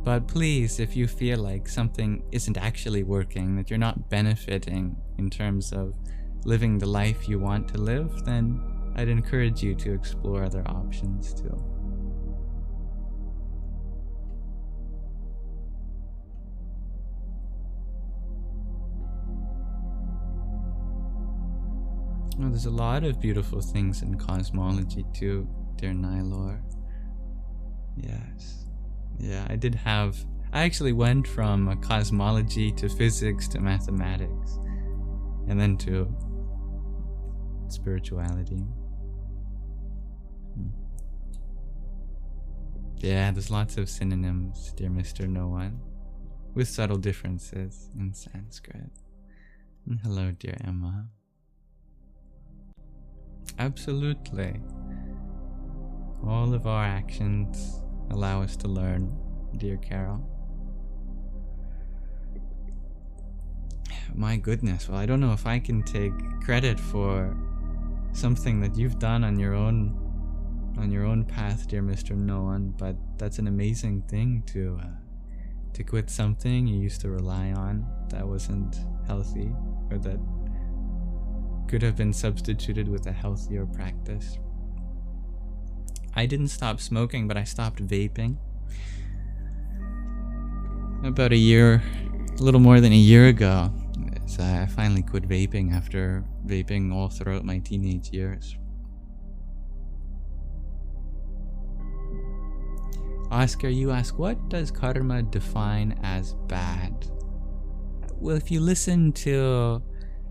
But please, if you feel like something isn't actually working, that you're not benefiting in terms of living the life you want to live, then I'd encourage you to explore other options too. Oh, there's a lot of beautiful things in cosmology too, dear Nylor. Yes. Yeah, I actually went from cosmology to physics to mathematics, and then to spirituality. Yeah, there's lots of synonyms, dear Mr. No One, with subtle differences in Sanskrit. And hello, dear Emma. Absolutely. All of our actions allow us to learn, dear Carol. My goodness, well, I don't know if I can take credit for something that you've done on your own path, dear Mr. No One, but that's an amazing thing to quit something you used to rely on that wasn't healthy, or that could have been substituted with a healthier practice. I didn't stop smoking, but I stopped vaping about a little more than a year ago. So I finally quit vaping after vaping all throughout my teenage years. Oscar, you ask, what does karma define as bad? Well, if you listen to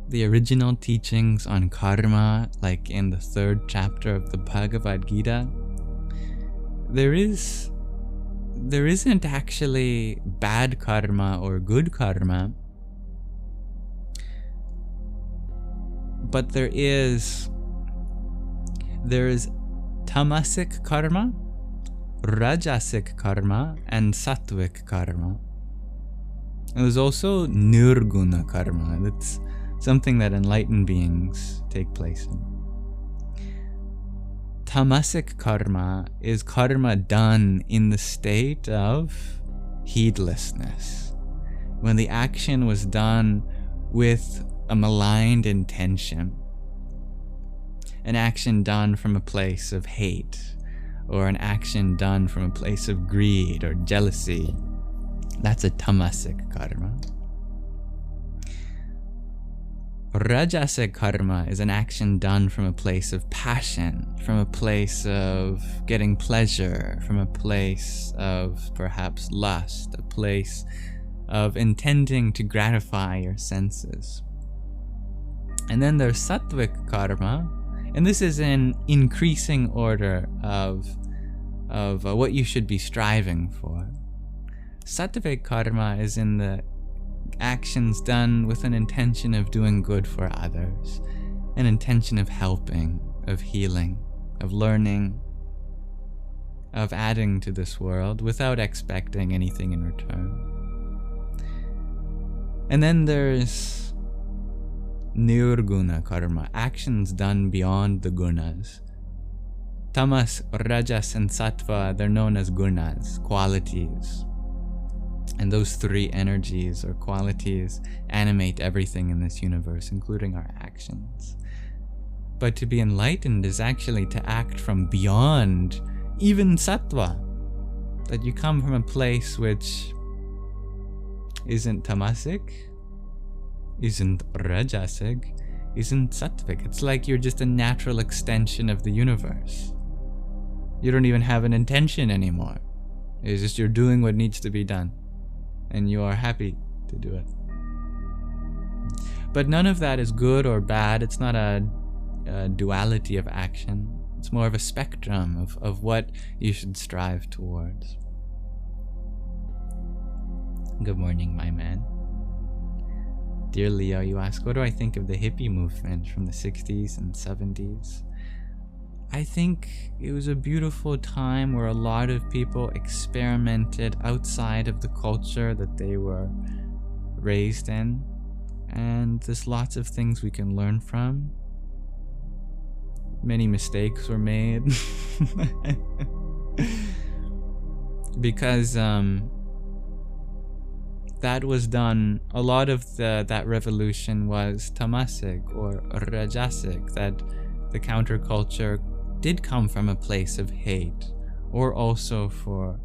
the original teachings on karma, like in the 3rd chapter of the Bhagavad Gita, there isn't actually bad karma or good karma, but there is tamasic karma, rajasic karma, and sattvic karma. And there's also nirguna karma. That's something that enlightened beings take place in. Tamasic karma is karma done in the state of heedlessness, when the action was done with a maligned intention, an action done from a place of hate, or an action done from a place of greed or jealousy. That's a tamasic karma. Rajasic karma is an action done from a place of passion, from a place of getting pleasure, from a place of perhaps lust, a place of intending to gratify your senses. And then there's sattvic karma, and this is an increasing order of what you should be striving for. Sattvic karma is in the actions done with an intention of doing good for others, an intention of helping, of healing, of learning, of adding to this world without expecting anything in return. And then there's nirguna karma, actions done beyond the gunas. Tamas, rajas, and sattva, they're known as gunas, qualities. And those 3 energies or qualities animate everything in this universe, including our actions. But to be enlightened is actually to act from beyond even sattva, that you come from a place which isn't tamasic, isn't rajasic, isn't sattvic. It's like you're just a natural extension of the universe. You don't even have an intention anymore. It's just you're doing what needs to be done, and you are happy to do it. But none of that is good or bad. It's not a duality of action. It's more of a spectrum of what you should strive towards. Good morning, my man. Dear Leo, you ask, what do I think of the hippie movement from the 60s and 70s? I think it was a beautiful time where a lot of people experimented outside of the culture that they were raised in, and there's lots of things we can learn from. Many mistakes were made because that was done. A lot of that revolution was tamasic or rajasic, that the counterculture did come from a place of hate, or also for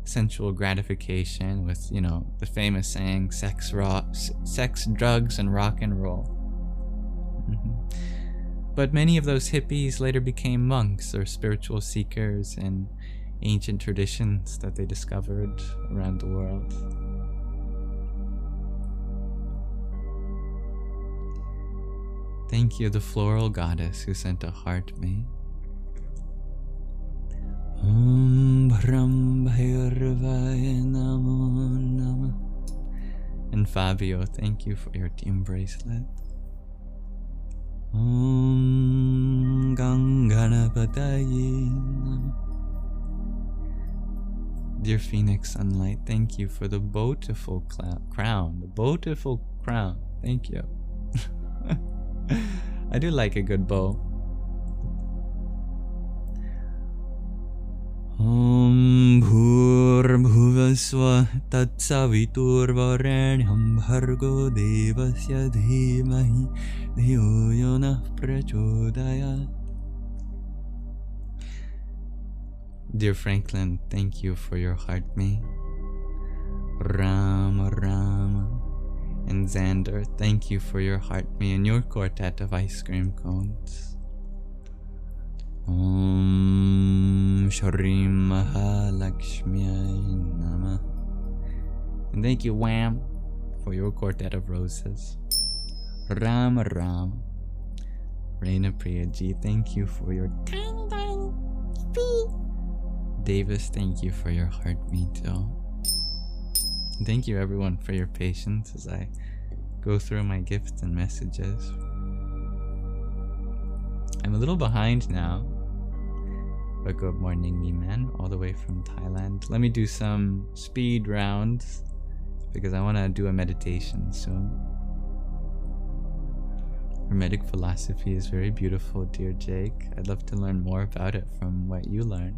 sensual gratification with, the famous saying, sex, drugs, and rock and roll. But many of those hippies later became monks or spiritual seekers in ancient traditions that they discovered around the world. Thank you, the floral goddess who sent a heart me. Om Bhram Bhairvaya Namo Namah. And Fabio, thank you for your team bracelet. Om Ganapataye Namah. Dear Phoenix Sunlight, thank you for the beautiful crown. The beautiful crown. Thank you. I do like a good bow. Om Bhurabhuvaswa Tatsaviturvarenyam Bhargo Devasya Dhimahi Dhiyo Yonah Prachodayat. Dear Franklin, thank you for your heart me. Rama Rama. And Xander, thank you for your heart me and your quartet of ice cream cones. Om Shri Mahalakshmiyai Namah. And thank you, Wham, for your quartet of roses. Rama Rama. Reina Priyaji, thank you for your tiny, tiny pee. Davis, thank you for your heart me too. And thank you everyone for your patience as I go through my gifts and messages. I'm a little behind now, but good morning, me man, all the way from Thailand. Let me do some speed rounds because I want to do a meditation soon. Hermetic philosophy is very beautiful, dear Jake. I'd love to learn more about it from what you learn.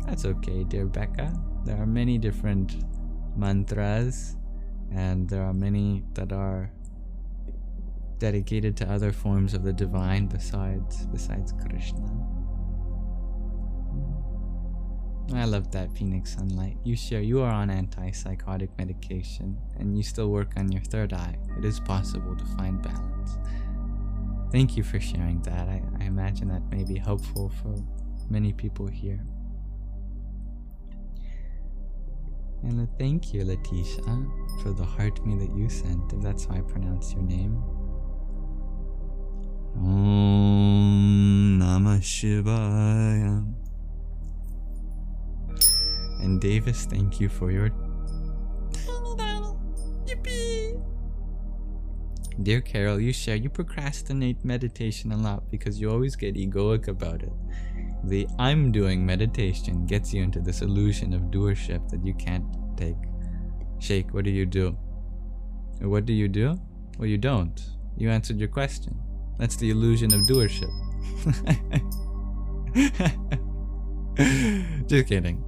That's okay, dear Becca. There are many different mantras, and there are many that are dedicated to other forms of the divine besides Krishna. I love that, Phoenix Sunlight. You are on antipsychotic medication, and you still work on your third eye. It is possible to find balance. Thank you for sharing that. I imagine that may be helpful for many people here. And thank you, Letitia, for the heart me that you sent, if that's how I pronounce your name. Om Namah Shivaya. And Davis, thank you for your tiny, tiny yippee. Dear Carol, you procrastinate meditation a lot because you always get egoic about it. The I'm doing meditation gets you into this illusion of doership that you can't shake. What do you do? What do you do? Well, you don't. You answered your question. That's the illusion of doership. Just kidding.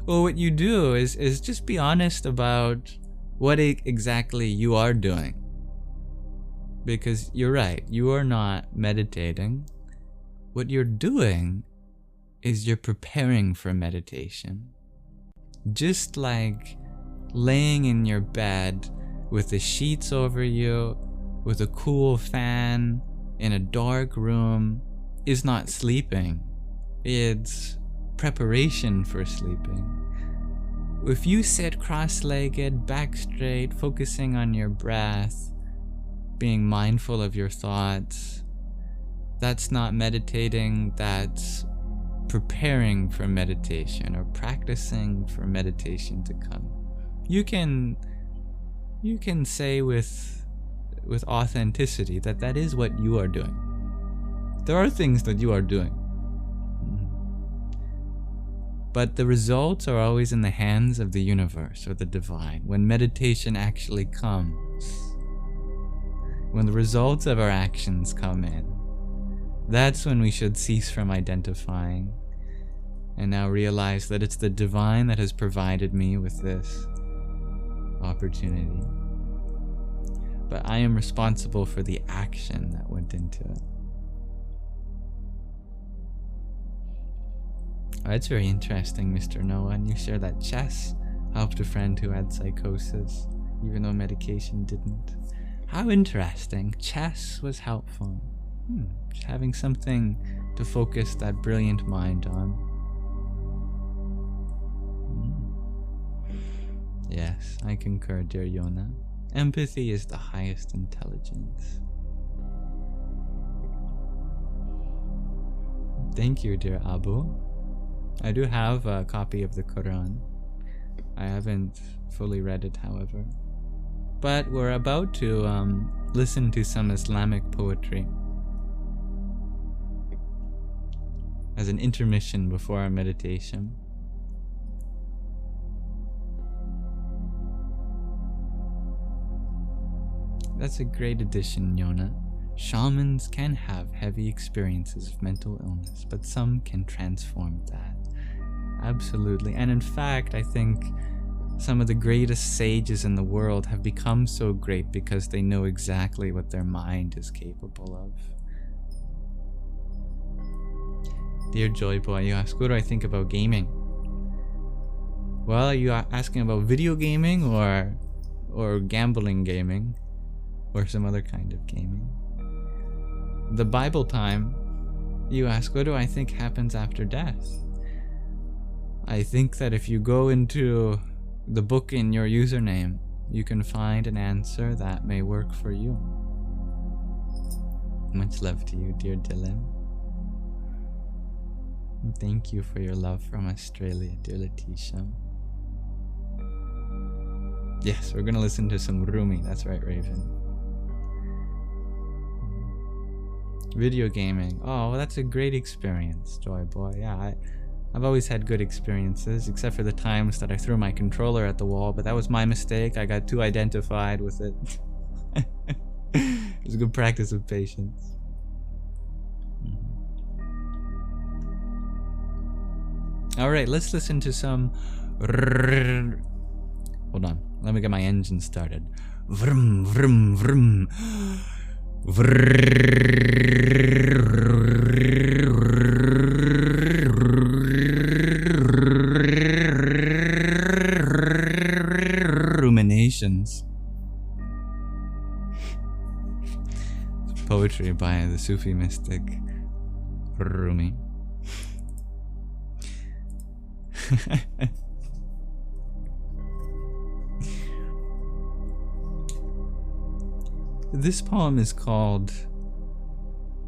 Well, what you do is just be honest about what exactly you are doing. Because you're right, you are not meditating. What you're doing is you're preparing for meditation. Just like laying in your bed with the sheets over you, with a cool fan, in a dark room, is not sleeping. It's preparation for sleeping. If you sit cross-legged, back straight, focusing on your breath, being mindful of your thoughts, that's not meditating, that's preparing for meditation or practicing for meditation to come. You can say with authenticity that is what you are doing. There are things that you are doing, but the results are always in the hands of the universe or the divine. When meditation actually comes, when the results of our actions come in, that's when we should cease from identifying and now realize that it's the divine that has provided me with this opportunity. But I am responsible for the action that went into it. Oh, that's very interesting, Mr. Noah. And you share that chess helped a friend who had psychosis, even though medication didn't. How interesting. Chess was helpful. Just having something to focus that brilliant mind on. Yes, I concur, dear Yona. Empathy is the highest intelligence. Thank you, dear Abu. I do have a copy of the Quran. I haven't fully read it, however. But we're about to listen to some Islamic poetry as an intermission before our meditation. That's a great addition, Yona. Shamans can have heavy experiences of mental illness, but some can transform that. Absolutely. And in fact, I think some of the greatest sages in the world have become so great because they know exactly what their mind is capable of. Dear Joy Boy, you ask, what do I think about gaming? Well, are you asking about video gaming or gambling gaming? Or some other kind of gaming? The Bible time, you ask, what do I think happens after death? I think that if you go into the book in your username, you can find an answer that may work for you. Much love to you, dear Dylan. And thank you for your love from Australia, dear Letitia. Yes, we're going to listen to some Rumi. That's right, Raven. Video gaming. Oh, well, that's a great experience, Joy Boy. Yeah, I've always had good experiences, except for the times that I threw my controller at the wall, but that was my mistake. I got too identified with it. It was a good practice of patience. Alright, let's listen to some... Hold on, let me get my engine started. Vroom, vroom, vroom. Ruminations. Poetry by the Sufi mystic Rumi. This poem is called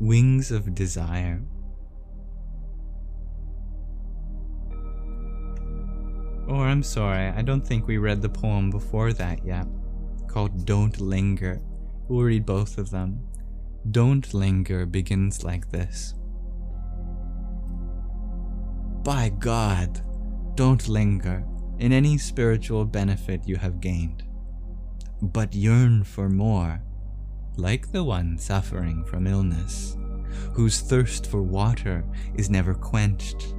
Wings of Desire. Or I'm sorry, I don't think we read the poem before that yet, called Don't Linger. We'll read both of them. Don't Linger begins like this. By God, don't linger in any spiritual benefit you have gained, but yearn for more, like the one suffering from illness, whose thirst for water is never quenched.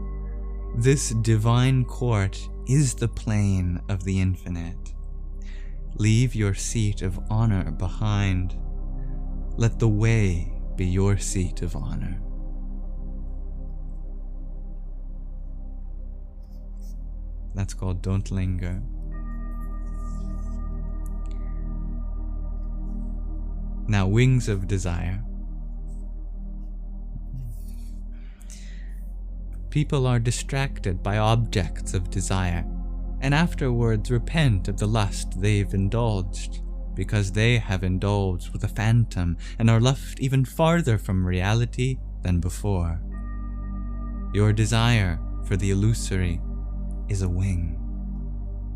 This divine court is the plane of the infinite. Leave your seat of honor behind. Let the way be your seat of honor. That's called Don't Linger. Now, Wings of Desire. People are distracted by objects of desire, and afterwards repent of the lust they've indulged, because they have indulged with a phantom and are left even farther from reality than before. Your desire for the illusory is a wing,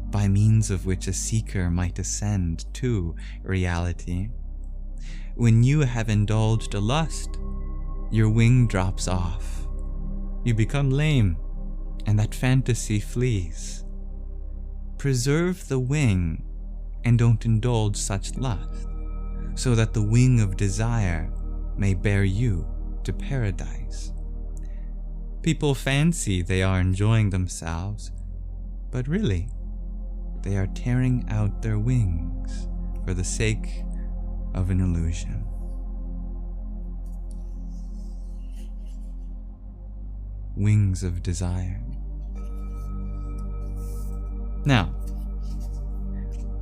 by means of which a seeker might ascend to reality. When you have indulged a lust, your wing drops off. You become lame, and that fantasy flees. Preserve the wing, and don't indulge such lust, so that the wing of desire may bear you to paradise. People fancy they are enjoying themselves, but really, they are tearing out their wings for the sake of an illusion. Wings of Desire. Now,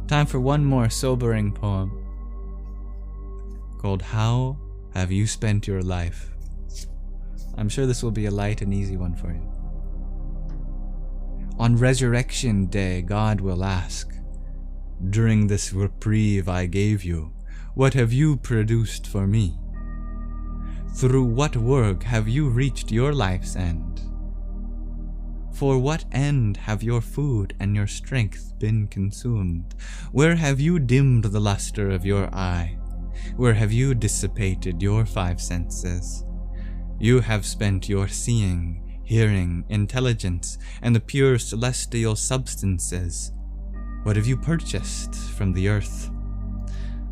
time for one more sobering poem called How Have You Spent Your Life? I'm sure this will be a light and easy one for you. On Resurrection Day, God will ask, during this reprieve I gave you, what have you produced for me? Through what work have you reached your life's end? For what end have your food and your strength been consumed? Where have you dimmed the luster of your eye? Where have you dissipated your 5 senses? You have spent your seeing, hearing, intelligence, and the pure celestial substances. What have you purchased from the earth?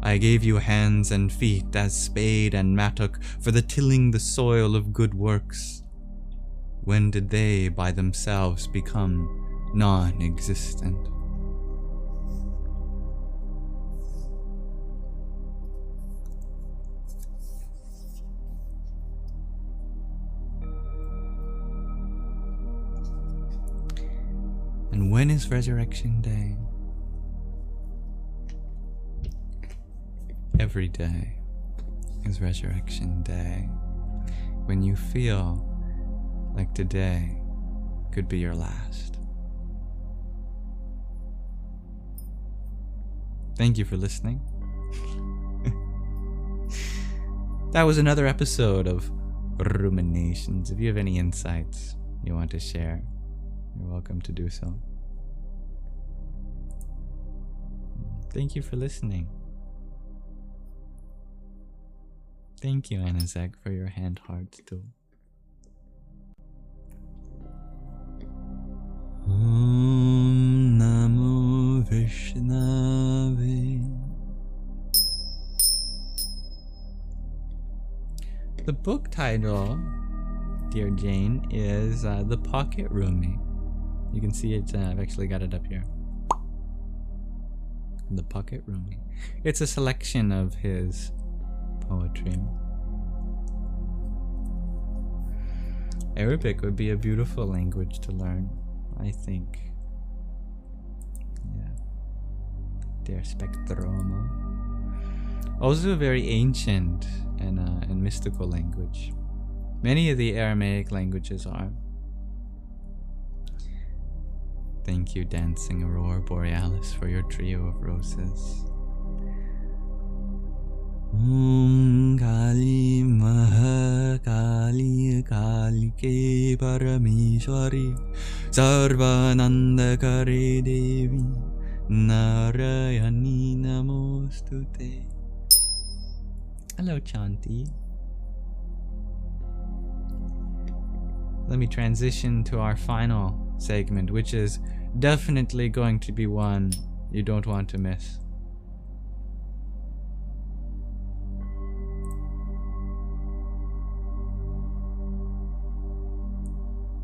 I gave you hands and feet as spade and mattock for the tilling the soil of good works. When did they by themselves become non-existent? And when is Resurrection Day? Every day is Resurrection Day. When you feel like today could be your last. Thank you for listening. That was another episode of Ruminations. If you have any insights you want to share, you're welcome to do so. Thank you for listening. Thank you, Anazek, for your hand hearts too. Om Namo Vishnave. The book title, dear Jane, is The Pocket Rumi. You can see it, I've actually got it up here. The Pocket Rumi. It's a selection of his poetry. Arabic would be a beautiful language to learn, I think. Yeah. Der Spectromo. Also a very ancient and mystical language. Many of the Aramaic languages are. Thank you, Dancing Aurora Borealis, for your trio of roses. Om Kali Maha Kali Kali Ke Parameshwari Sarvananda Kare Devi Narayani Namostute. Hello, Chanti. Let me transition to our final segment, which is definitely going to be one you don't want to miss.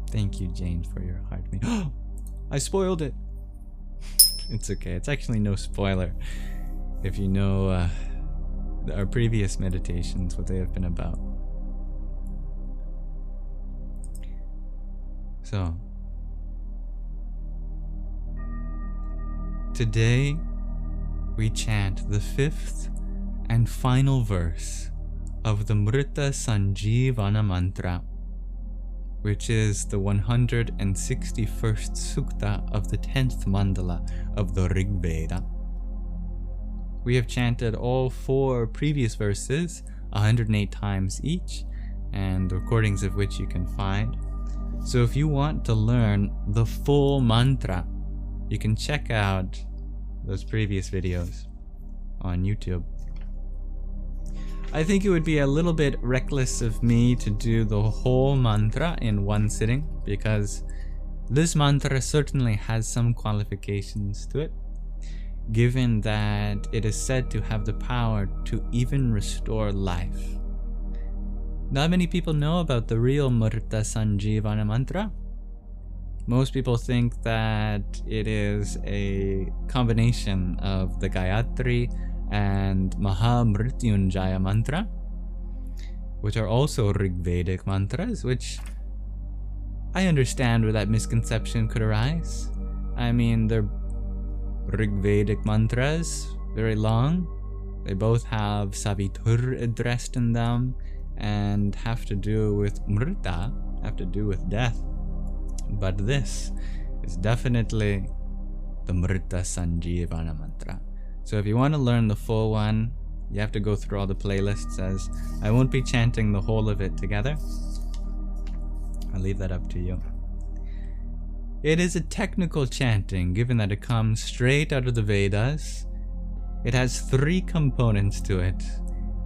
Thank you, Jane, for your heart. I spoiled it. It's okay. It's actually no spoiler if you know our previous meditations, what they have been about. So, today we chant the 5th and final verse of the Mrita Sanjeevana Mantra, which is the 161st sukta of the 10th mandala of the Rig Veda. We have chanted all 4 previous verses 108 times each, and the recordings of which you can find. So if you want to learn the full mantra, you can check out those previous videos on YouTube. I think it would be a little bit reckless of me to do the whole mantra in one sitting, because this mantra certainly has some qualifications to it, given that it is said to have the power to even restore life. Not many people know about the real Mrita Sanjeevana Mantra. Most people think that it is a combination of the Gayatri and Mahamrityunjaya Mantra, which are also Rigvedic mantras, which I understand where that misconception could arise. I mean, they're Rigvedic mantras, very long. They both have Savitur addressed in them and have to do with Mrita, have to do with death. But this is definitely the Mrita Sanjeevana Mantra. So if you want to learn the full one, you have to go through all the playlists, as I won't be chanting the whole of it together. I'll leave that up to you. It is a technical chanting, given that it comes straight out of the Vedas. It has 3 components to it.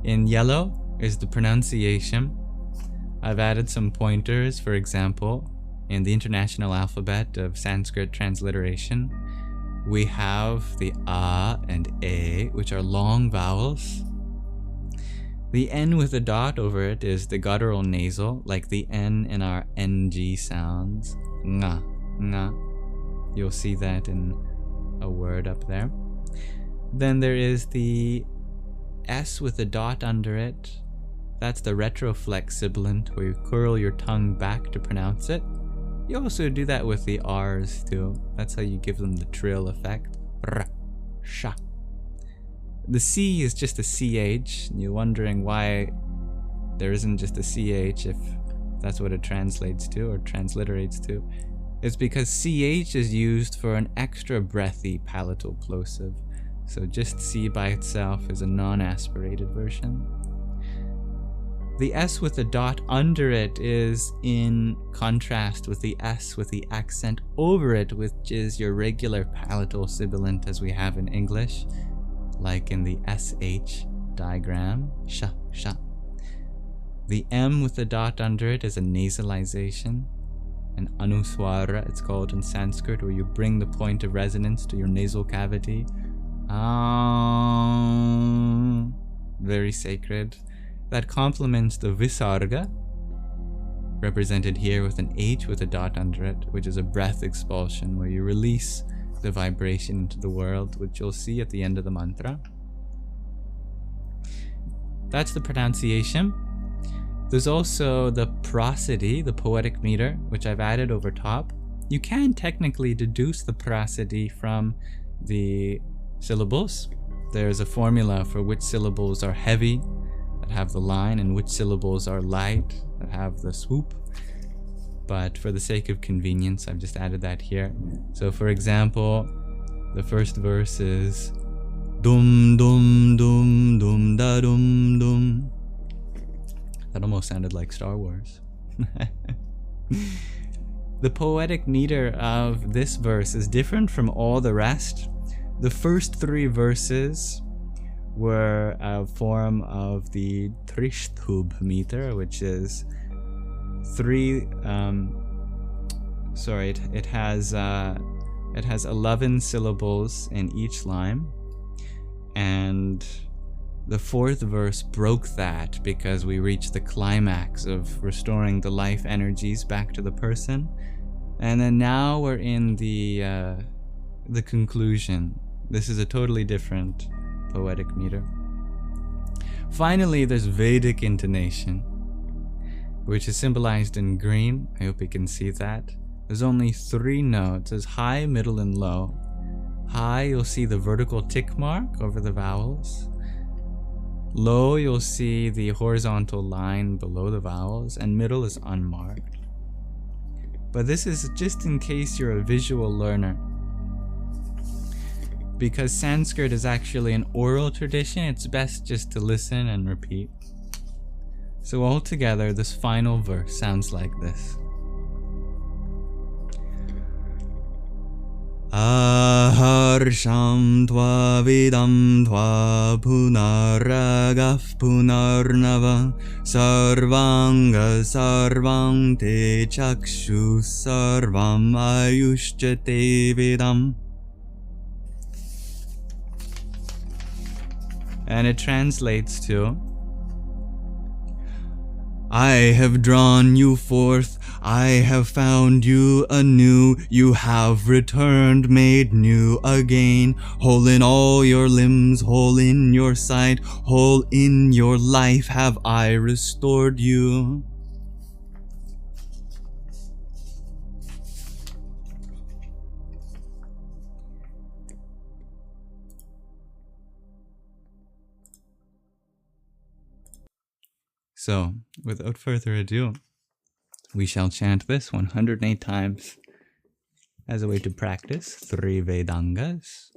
In yellow is the pronunciation. I've added some pointers. For example, in the International Alphabet of Sanskrit transliteration, we have the A and E, which are long vowels. The N with a dot over it is the guttural nasal, like the N in our NG sounds. Nga, nga. You'll see that in a word up there. Then there is the S with a dot under it. That's the retroflex sibilant, where you curl your tongue back to pronounce it. You also do that with the R's too. That's how you give them the trill effect. R, sha. The C is just a CH. You're wondering why there isn't just a CH if that's what it translates to or transliterates to. It's because CH is used for an extra breathy palatal plosive. So just C by itself is a non-aspirated version. The S with a dot under it is in contrast with the S with the accent over it, which is your regular palatal sibilant as we have in English, like in the SH diagram, sha, sha. The M with the dot under it is a nasalization, an anuswara it's called in Sanskrit, where you bring the point of resonance to your nasal cavity. Very sacred. That complements the visarga, represented here with an H with a dot under it, which is a breath expulsion, where you release the vibration into the world, which you'll see at the end of the mantra. That's the pronunciation. There's also the prosody, the poetic meter, which I've added over top. You can technically deduce the prosody from the syllables. There's a formula for which syllables are heavy, that have the line, and which syllables are light, that have the swoop. But for the sake of convenience, I've just added that here. So for example, the first verse is dum dum dum dum da dum dum. That almost sounded like Star Wars. The poetic meter of this verse is different from all the rest. The first three verses were a form of the Trishtubh meter, which is three. It has 11 syllables in each line, and the fourth verse broke that because we reached the climax of restoring the life energies back to the person, and then now we're in the conclusion. This is a totally different poetic meter. Finally, there's Vedic intonation, which is symbolized in green. I hope you can see that. There's only 3 notes. There's high, middle, and low. High, you'll see the vertical tick mark over the vowels. Low, you'll see the horizontal line below the vowels, and middle is unmarked. But this is just in case you're a visual learner. Because Sanskrit is actually an oral tradition, it's best just to listen and repeat. So altogether, this final verse sounds like this. Aharsham tva vidam tva punaragaf punarnava sarvanga sarvang te chakshu sarvam ayushchate vidam. And it translates to, I have drawn you forth, I have found you anew, you have returned, made new again, whole in all your limbs, whole in your sight, whole in your life have I restored you. So, without further ado, we shall chant this 108 times as a way to practice 3 Vedangas,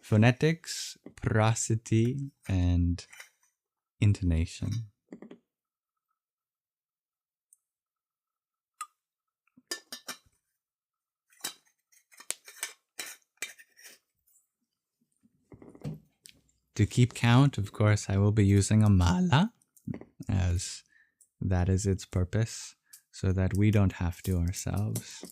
phonetics, prosody, and intonation. To keep count, of course, I will be using a mala, as that is its purpose, so that we don't have to ourselves.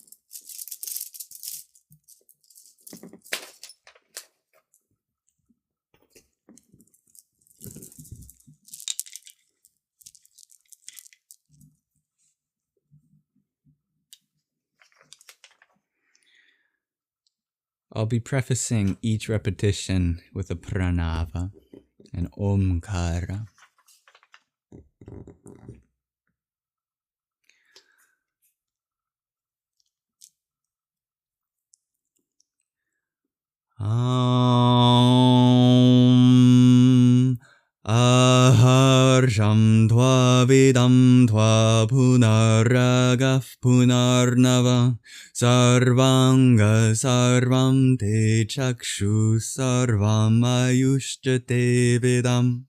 I'll be prefacing each repetition with a pranava, an omkara. Aharsham tva vidam tva punaragaf punarnava sarvanga sarvam te chakshu sarvam ayushte vidam.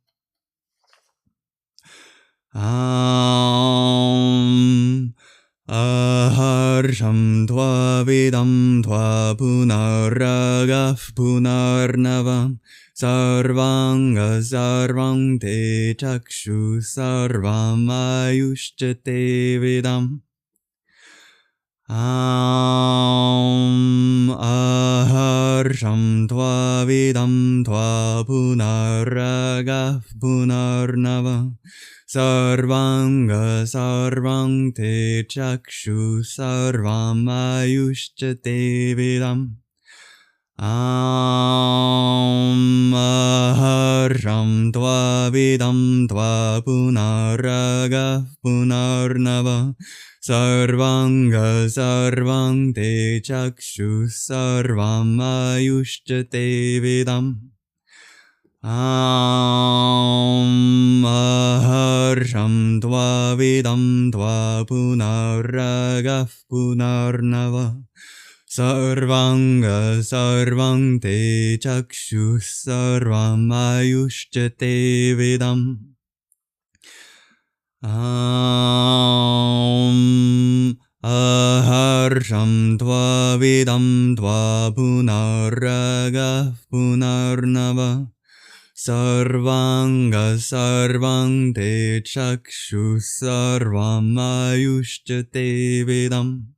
Aharsham tva vidam tva punaragaf punarnava sarvanga sarvam te chakshu sarvam ayushte vidam. Aharsham tva vidam tva punaragaf punarnava sarvanga sarvam te chakshu sarvam ayushte vidam. Aharsham tva vidam tva punaragaf punarnava sarvanga sarvam te chakshu sarvam ayushte vidam. Aharsham tva vidam tva punaragaf punarnava sarvanga sarvam te chakshu sarvam ayushte vidam. Aharsham tva vidam tva punaragaf punarnava sarvanga sarvam te chakshu sarvam ayushte vidam.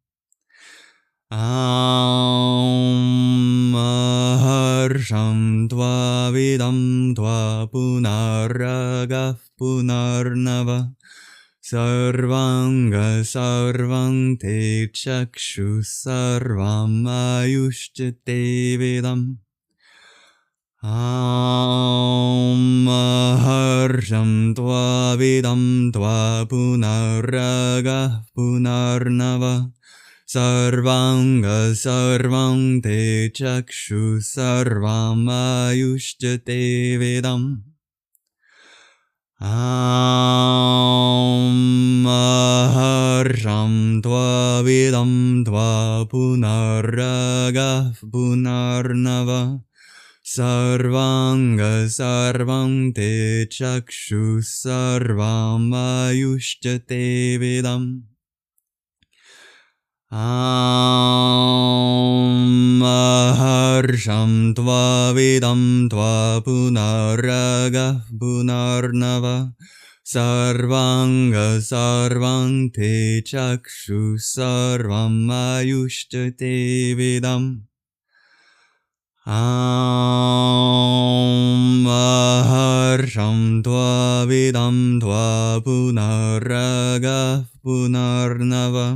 Aharsham tva vidam tva punaragaf punarnava sarvanga sarvam te chakshu sarvam ayushte vidam. Aharsham tva vidam tva punaragaf punarnava sarvanga sarvam te chakshu sarvam ayushte vidam. Aharsham tva vidam tva punaragaf punarnava sarvanga sarvam te chakshu sarvam ayushte vidam. Aharsham tva vidam tva punaragaf punarnava sarvanga sarvam te chakshu sarvam ayushte vidam. Aharsham tva vidam tva punaragaf punarnava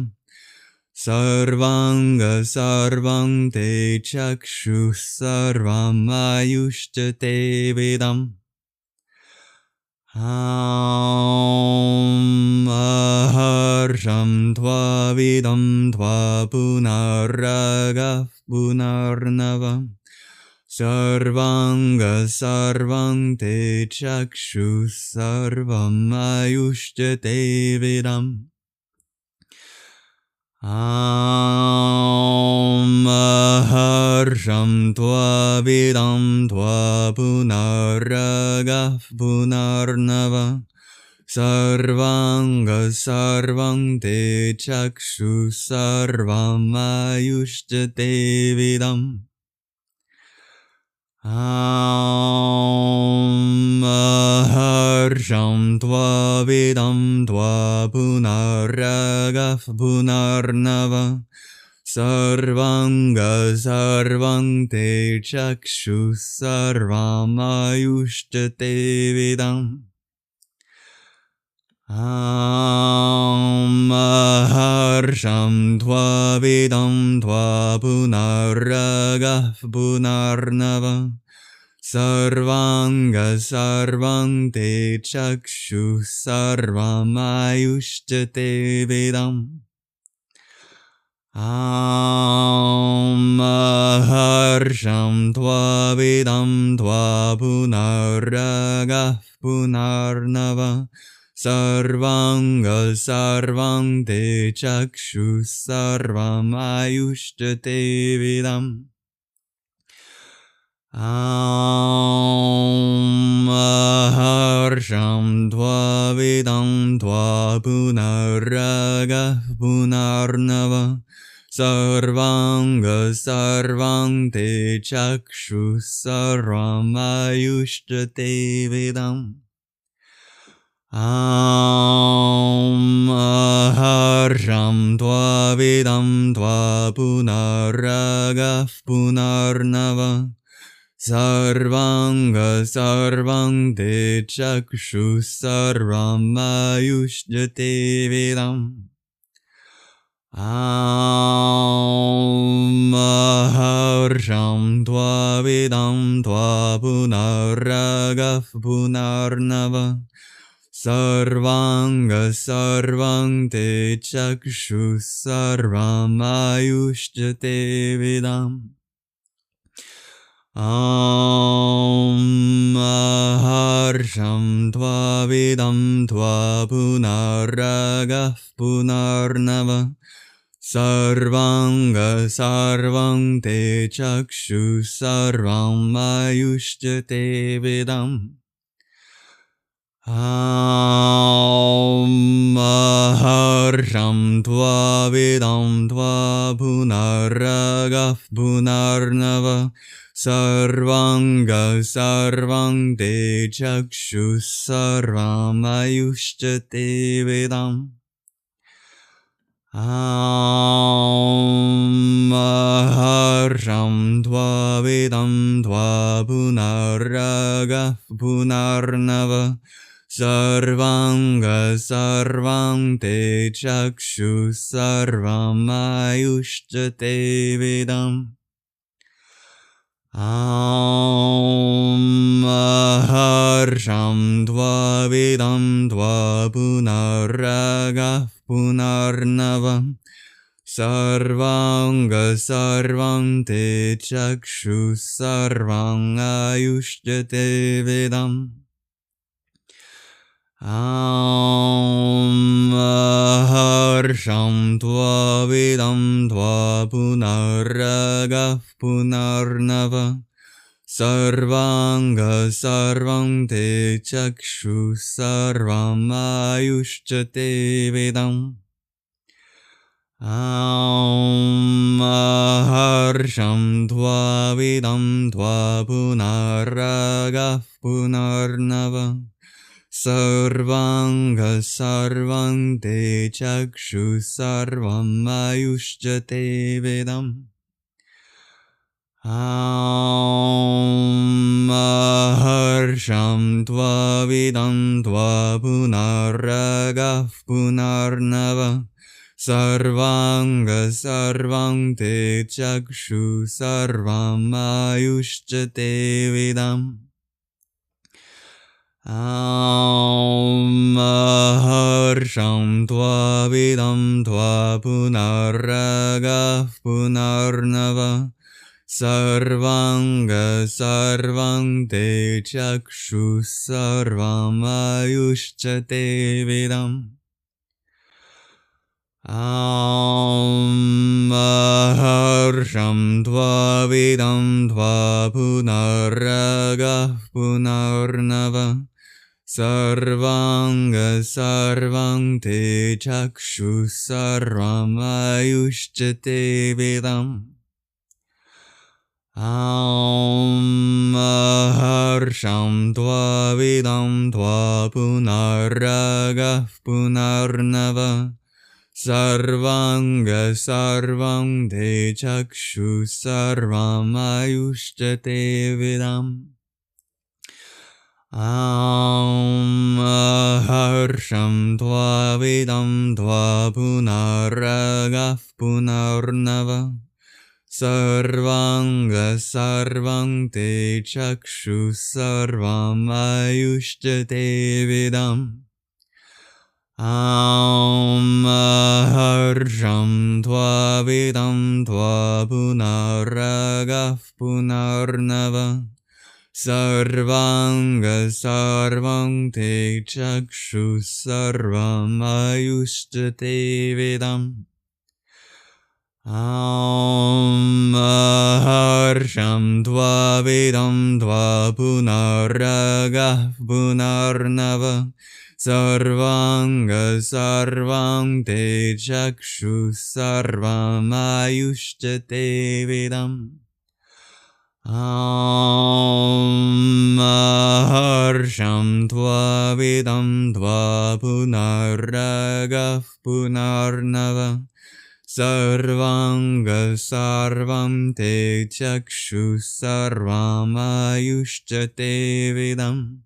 sarvanga sarvam te chakshu sarvam ayushte vidam. Aharsham tva vidam tva punaragaf punarnava sarvanga sarvam te chakshu sarvam ayushte vidam. Aharsham tva vidam tva punaragaf punarnava sarvanga sarvam te chakshu sarvam ayushte vidam. Aharsham harsham tva vidam tva punaragaf punarnava sarvanga sarvang te chakshu sarvam ayushtate vidam. Harsham tva vidam tva punaragaf punarnava sarvanga sarvang te chakshu sarvam ayushtate vidam. Harsham tva vidam tva punaragaf punarnava sarvanga sarvang te chakshu sarvam ayushtate vidam. Harsham tva vidam tva punaragaf punarnava sarvanga sarvang te chakshu sarvam ayushtate vidam. Harsham tva vidam tva punaragaf punarnava sarvanga sarvang te chakshu sarvam ayushtate vidam. Harsham tva vidam tva punaragaf punarnava sarvanga sarvang te chakshu sarvam ayushtate vidam. Harsham tva vidam tva punaragaf punarnava sarvanga sarvang te chakshu sarvam ayushtate vidam. Harsham tva vidam tva punaragaf punarnava sarvanga sarvang te chakshu sarvam ayushtate vidam. Harsham tva vidam tva punaragaf punarnava sarvanga sarvang te chakshu sarvam ayushtate vidam. Harsham tva vidam tva punaragaf punarnava sarvanga sarvang te chakshu sarvam ayushtate vidam. Harsham tva vidam tva punaragaf punarnava sarvanga sarvang te chakshu sarvam ayushtate vidam. Harsham tva vidam tva punaragaf punarnava sarvanga sarvang te chakshu sarvam ayushtate vidam. Harsham tva vidam tva punaragaf punarnava sarvanga sarvang te chakshu sarvam ayushtate vidam. Harsham tva vidam tva punaragaf punarnava sarvanga sarvang te chakshu sarvam ayushtate vidam. Harsham tva vidam tva punaragaf punarnava sarvanga sarvang te chakshu sarvam ayushtate vidam. Harsham tva vidam tva punaragah punarnava sarvanga sarvam te chakshu sarvam ayushtate vidam. Harsham tva vidam tva punaragah punarnava sarvanga sarvam te chakshu sarvam ayushtate vidam. Harsham tva vidam tva punaragah punarnava sarvanga sarvam te chakshu sarvam ayushtate vidam. Harsham tva vidam tva punaragah punarnava sarvanga sarvam te chakshu sarvam ayushtate vidam. Harsham tva vidam tva punaragah punarnava sarvanga sarvam te chakshu sarvam ayushtate vidam.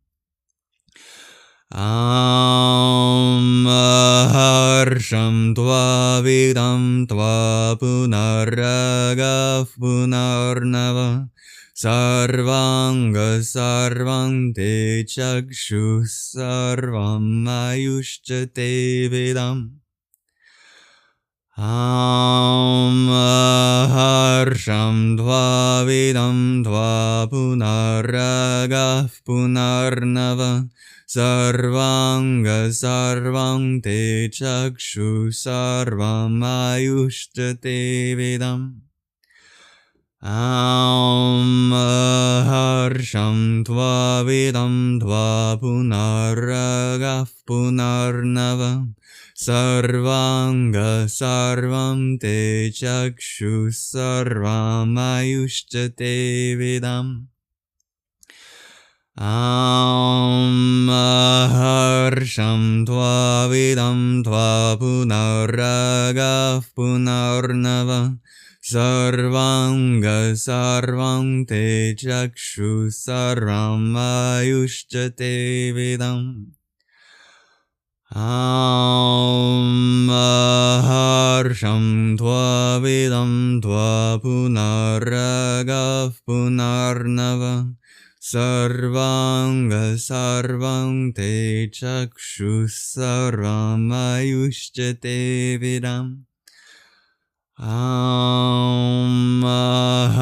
Harsham tva vidam tva punaragah punarnava sarvanga sarvam te chakshu sarvam ayushtate vidam. Harsham tva vidam tva punaragah punarnava sarvanga sarvam te chakshu sarvam ayushtate vidam. Harsham tva vidam tva punaragah punarnava sarvanga sarvam te chakshu sarvam ayushtate vidam. Harsham tva vidam tva punaragah punarnava sarvanga sarvam te chakshu sarvam ayushtate vidam. Harsham tva vidam tva punaragah punarnava sarvanga sarvam te chakshu sarvam ayushtate vidam.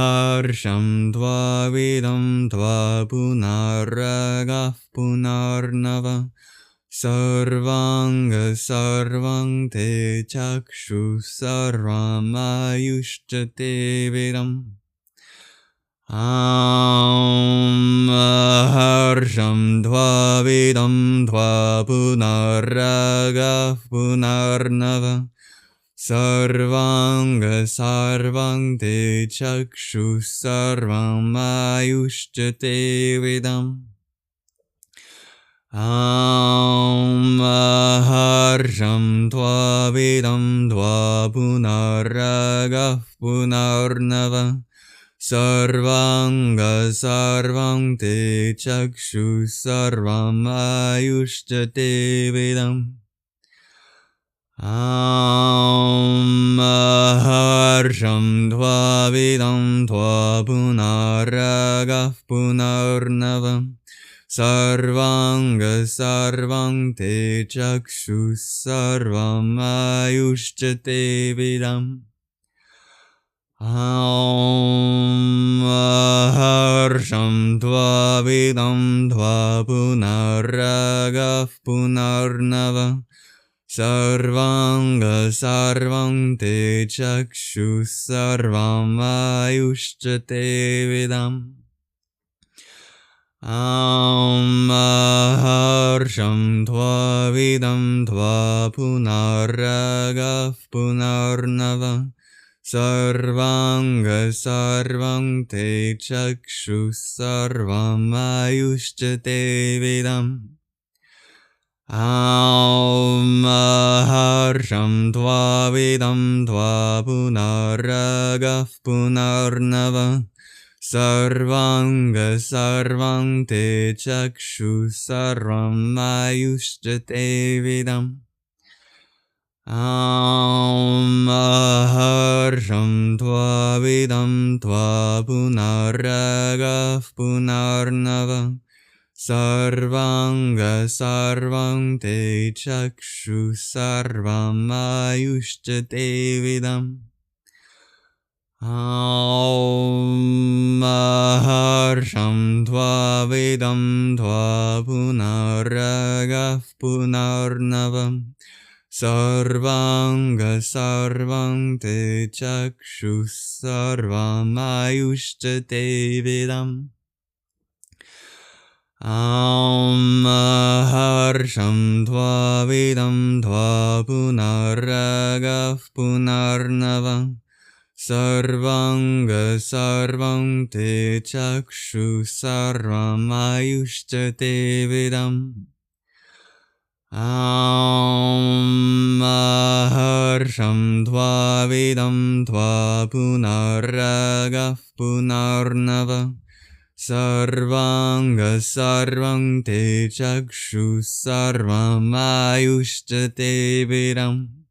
Harsham tva vidam tva punaragah punarnava sarvanga sarvam te chakshu sarvam ayushtate vidam. Harsham tva vidam tva punaragah punarnava sarvanga sarvam te chakshu sarvam ayushtate vidam. Harsham tva vidam tva punaragah punarnava sarvanga sarvam te chakshu sarvam ayushtate vidam. Harsham tva vidam tva punaragah punarnava sarvanga sarvam te chakshu sarvam ayushtate vidam. Harsham tva vidam tva punaragah punarnava sarvanga sarvam te chakshu sarvam ayushtate vidam. Harsham tva vidam tva punaragah punarnava Sarvanga sarvang te chakshu sarvam ayushchate vidam. Maharsham tva vidam tva punaragah punarnava. Sarvanga sarvang te chakshu sarvam ayushchate vidam. Maharsham tva vidam tva punaragah punarnava. Sarvanga sarvang te chakshu sarvam ayushchate vidam. Maharsham tva vidam tva punaragah punarnavam. Sarvanga sarvang te chakshu sarvam ayushchate vidam. Maharsham tva vidam tva punaragah punarnava. Sarvanga sarvang te chakshu sarvam ayushchate vidam. Maharsham tva vidam tva punaragah punarnava. Sarvanga sarvang te chakshu sarvam ayushchate vidam.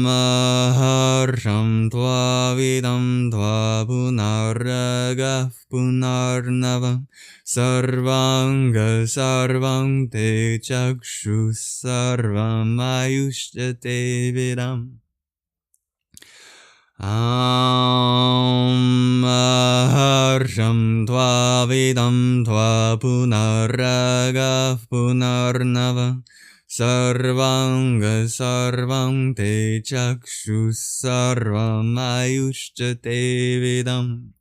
Maharsham tva vidam tva punaragah punarnava. Sarvanga sarvang te chakshu sarvam ayushchate vidam. Maharsham tva vidam tva punaragah punarnava. Sarvanga sarvang te chakshu sarvam ayushchate vidam.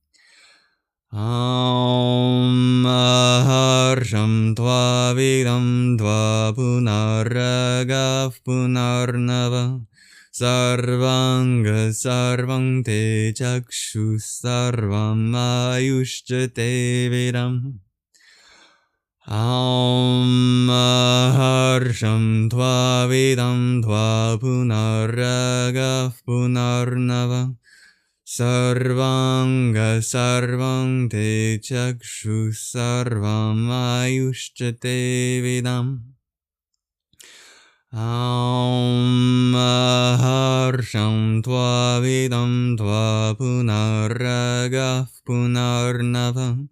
Maharsham tva vidam tva punaragah punarnava. Sarvanga sarvang te chakshu sarvam ayushchate vidam. Maharsham tva vidam tva punaragah punarnava. Sarvanga sarvang te chakshu sarvam ayushchate vidam. Maharsham tva vidam tva punaragah punarnava.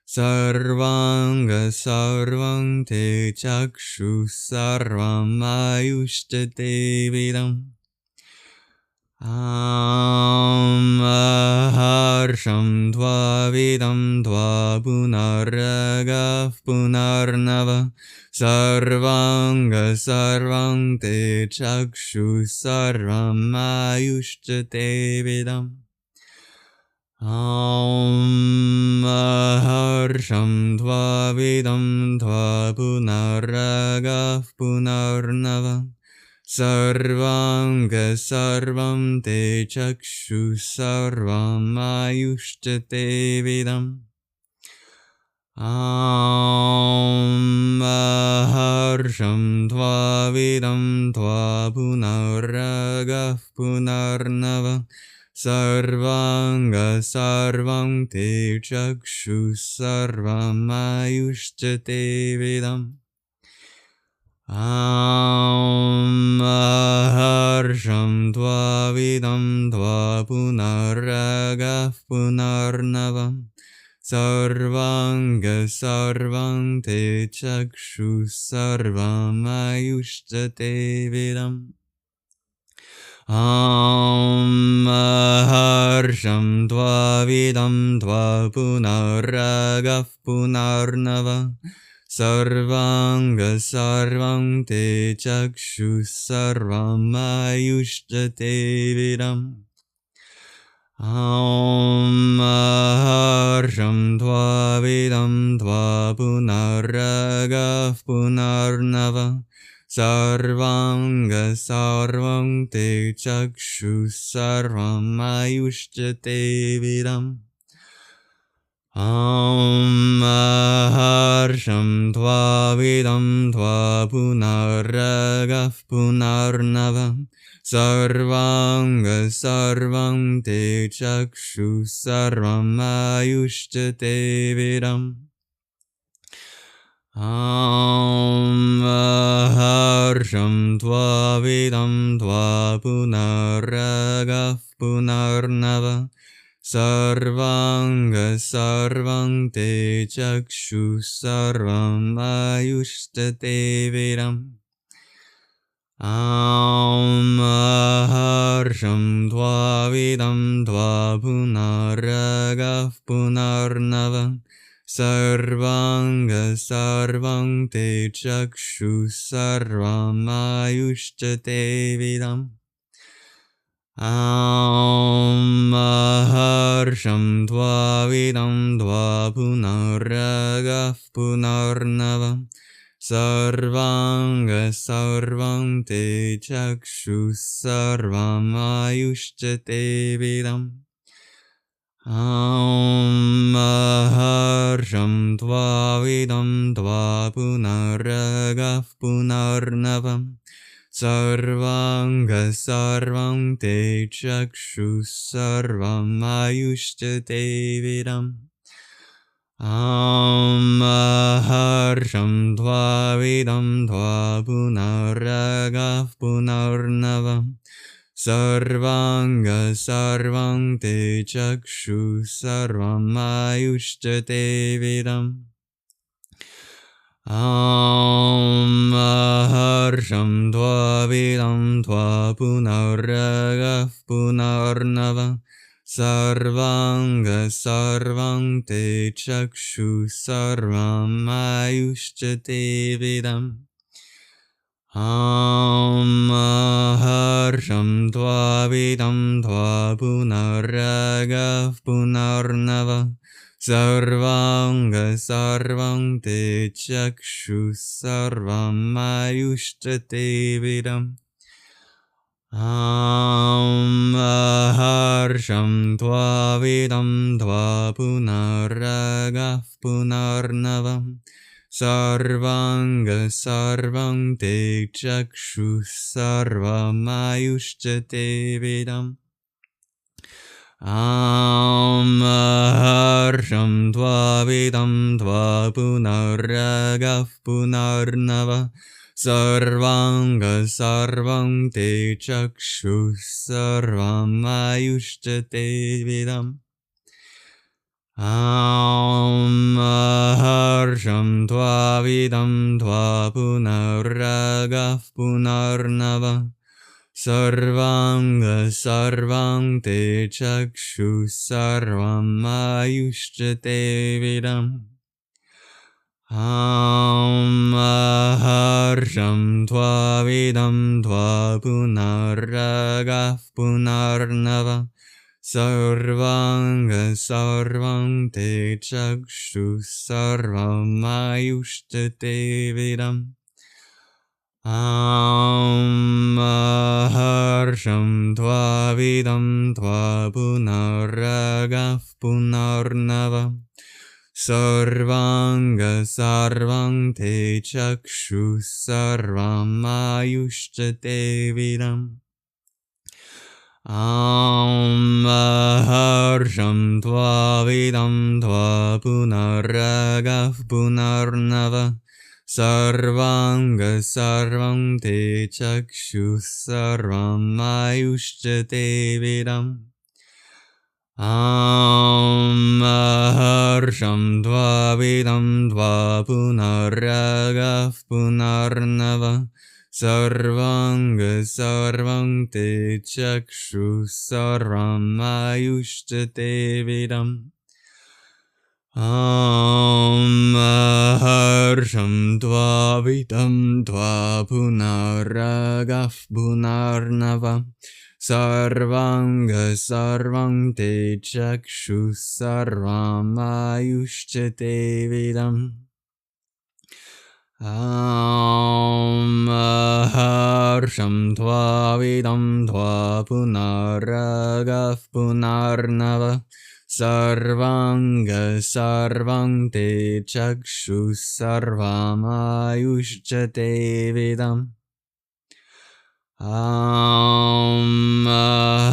Sarvanga sarvang te chakshu sarvam ayushchate vidam. Maharsham tva vidam tva punaragah punarnava. Sarvanga sarvang te chakshu sarvam ayushchate vidam. Maharsham tva vidam tva punaragah punarnava. Sarvanga sarvam te chakshu sarvam ayushchate vidam. Maharsham tva vidam tva punaragah punarnava. Sarvanga sarvam te chakshu sarvam ayushchate vidam. Maharsham tva vidam tva punaragah punarnava. Sarvanga sarvam te chakshu sarvam ayushchate vidam. Maharsham tva vidam tva punaragah punarnava. Sarvanga sarvam te chakshu sarvam ayushchate vidam. Maharsham tva vidam tva punaragah punarnava. Sarvanga sarvam te chakshu sarvam ayushjate vidam. Maharsham tva vidam tva punaragaf punarnavam. Sarvanga sarvam te chakshu sarvam ayushjate vidam. Maharsham tva vidam tva punaragaf punarnava. Sarvanga sarvam te chakshu sarvam ayushtate vidam. Maharsham tva vidam tva punaragaf punarnava. Sarvanga sarvam te chakshu sarvam ayushtate vidam. Maharsham tva vidam tva punaragaf punarnava. Sarvanga sarvam te chakshu sarvam ayushtate vidam. Maharsham tva vidam tva punaragaf punarnavam. Sarvanga sarvam te chakshu sarvam ayushtate vidam. Maharsham tva vidam tva punaragaf punarnavam. Sarvanga sarvam te chakshu sarvam ayushtate vidam. Maharsham tva vidam tva punaragaf punarnava. Sarvanga sarvam te chakshu sarvam ayushtate vidam. Maharsham tva vidam tva punaragaf punarnava. Sarvanga sarvam te chakshu sarvam ayushtate vidam. Maharsham tva vidam tva punaragaf punarnavam. Sarvanga sarvam te chakshu sarvam ayushtate vidam. Maharsham tva vidam tva punaragaf punarnava. Sarvanga sarvam te chakshu sarvam ayushtate vidam. Maharsham tva vidam tva punaragaf punarnava. Sarvanga sarvam te chakshu sarvam ayushtate vidam. Maharsham tva vidam tva punaragaf punarnava. Sarvanga sarvam te chakshu sarvam ayushtate vidam. Maharsham tva vidam tva punaragaf punarnava. Sarvanga sarvam te chakshu sarvam ayushtate vidam. Maharsham tva vidam tva punaragaf punarnava. Sarvanga sarvam te chakshu sarvam ayushtate vidam. Maharsham tva vidam tva punaragaf punarnava. Sarvanga sarvam te chakshu sarvam ayushtate vidam. Maharsham tva vidam tva punaragaf punarnava. Sarvanga sarvam te chakshu sarvam ayushtate vidam. Harsham tvavidam tva punaragaf punarnava sarvanga sarvang te chakshu sarvamayushchate vidam.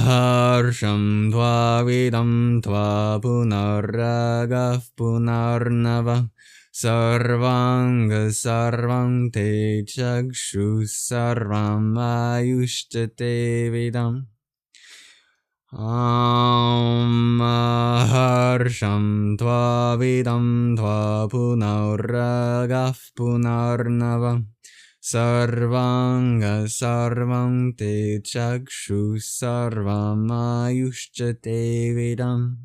Harsham tvavidam tva punaragaf punarnava sarvanga sarvang te chakshu sarvam ayushtate vidam. Harsham tvavidam tva punaragaf punarnava sarvanga sarvang te chakshu sarvam ayushchate vidam.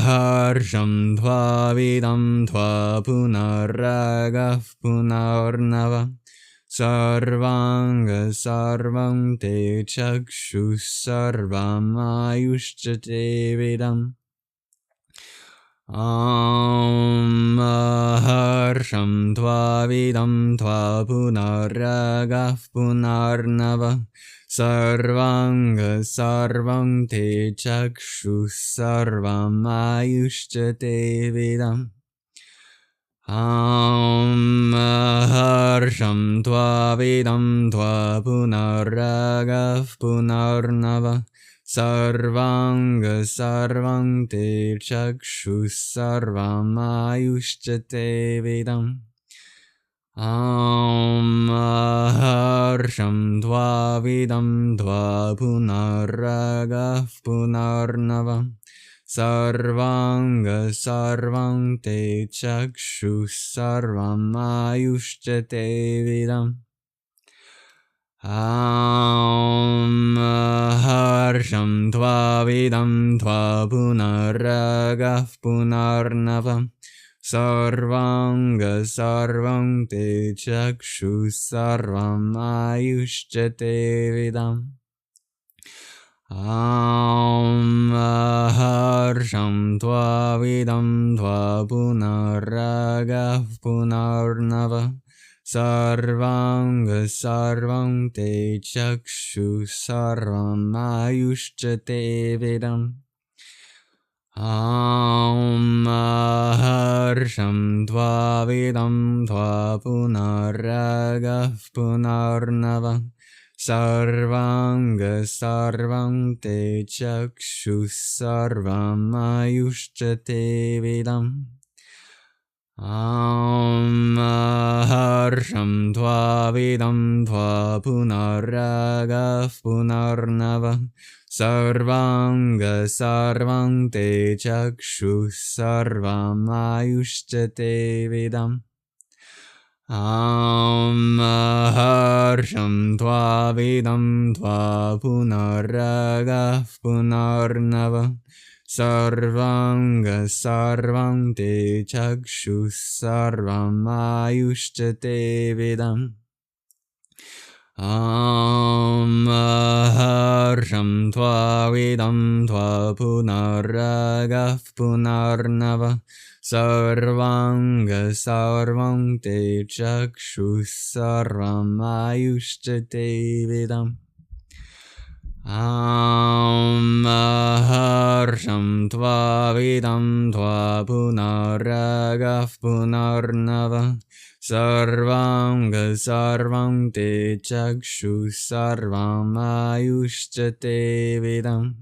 Harsham tvavidam tva punaragaf punarnava sarvanga sarvam te chakshu sarvam ayushchate vidam. Harsham tvavidam tva punaragaf punarnava sarvanga sarvam te chakshu sarvam ayushchate vidam. Harsham tvavidam tva punaragaf punarnava sarvanga sarvam te chakshu sarvam ayushchate vidam. Harsham tvavidam tva punaragaf punarnava sarvanga sarvam te chakshu sarvam ayushchate vidam. Harsham tvavidam tva punaragaf punarnava sarvanga sarvam te chakshu sarvam ayushchate vidam. Harsham tvavidam tva punaragaf punarnava sarvanga sarvam te chakshu sarvam ayushchate vidam. Harsham tvavidam tva punaragaf punarnava sarvanga sarvam te chakshu sarvam ayushchate vidam. Harsham tvavidam tva punaragaf punarnava sarvanga sarvam te chakshu sarvam ayushchate vidam. Harsham tvavidam tva punaragaf punarnava sarvanga sarvam te chakshu sarvam ayushchate vidam. Harsham tvavidam tva punaragaf punarnava sarvanga sarvam te chakshu sarvam ayushchate vidam. Harsham tvavidam tva punaragaf punarnava sarvanga sarvam te chakshu sarvam ayushchate vidam.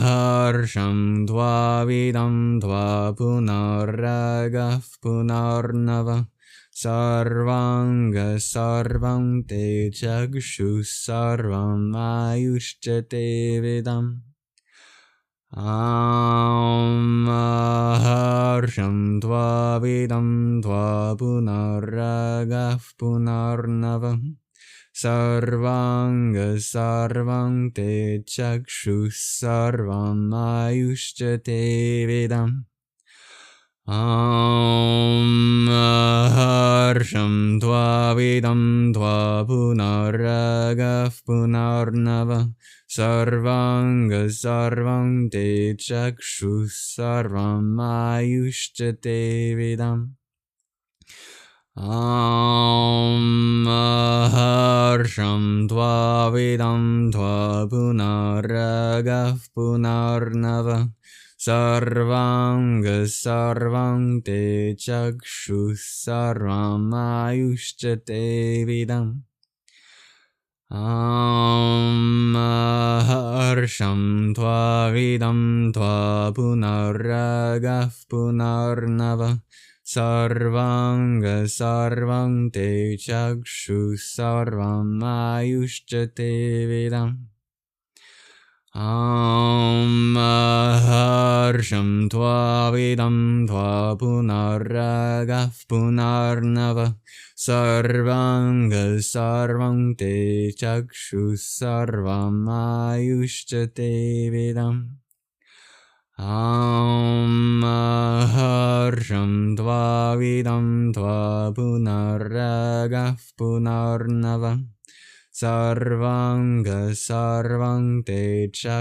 Harsham tvavidam tva punaragaf punarnava sarvanga sarvam te chakshu sarvam ayushchate vidam. Harsham tvavidam tva punaragaf punarnava sarvanga sarvam te chakshu sarvam ayushchate vidam. Harsham Tvavidam Tva Punaragah Punarnava Sarvanga Sarvam Te Chakshu Sarvam Ayushchate Vidam Harsham Tvavidam Tva Punaragah Punarnava Sarvanga Sarvam Te Chakshu Sarvam Ayushchate Vidam Harsham Tvavidam Tva Punaragah Punarnava Sarvanga Sarvam Te Chakshu Sarvam Ayushchate Vidam Harsham Tvavidam Tva Punaragah Punarnava Sarvanga Sarvam Te Chakshu Sarvam Ayushchate Vidam Harsham Tvavidam Tva Punaragah Punarnava Sarvanga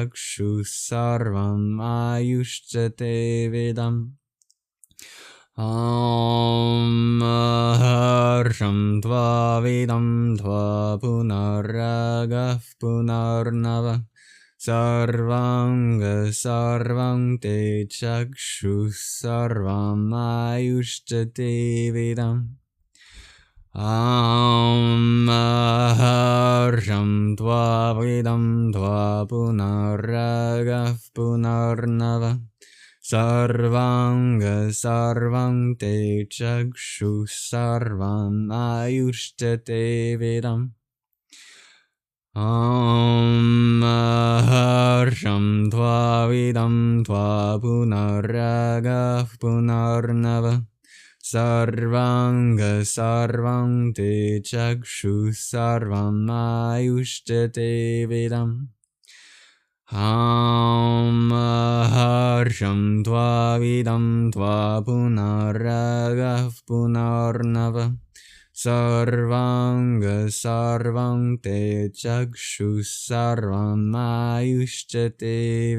Sarvam Te Chakshu Sarvam Ayushchate Vidam Harsham Tvavidam Tva Punaragah Punarnava Sarvanga Sarvam Te Chakshu Sarvam Ayushchate Vidam Harsham Tvavidam Tva Punaragah Punarnava Sarvanga Sarvam Te Chakshu Sarvam Ayushchate Vidam Harsham Tvavidam Tva Punaragah Punarnava Sarvanga Sarvam Te Chakshu Sarvam Ayushchate Vidam Harsham Tvavidam Tva Punaragah Punarnava Sarvanga Sarvam Te Chakshu Sarvam Ayushchate Vidam Harsham Tvavidam Tva Punaragah Punarnava Sarvanga Sarvam Te Chakshu Sarvam Ayushchate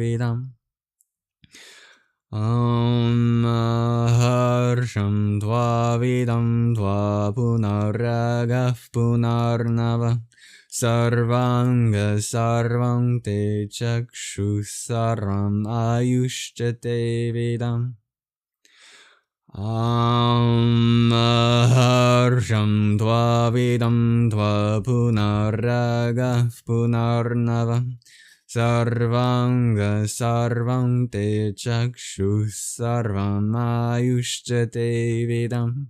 Vidam Harsham Tvavidam Tva Punaragah Punarnava Sarvanga Sarvam Te Chakshu Sarvam Ayushchate Vidam Harsham Tvavidam Tva Punaragah Punarnava Sarvanga Sarvam Te Chakshu Sarvam Ayushchate Vidam Harsham Tvavidam Tva Punaragah Punarnava Sarvanga Sarvam Te Chakshu Sarvam Ayushchate Vidam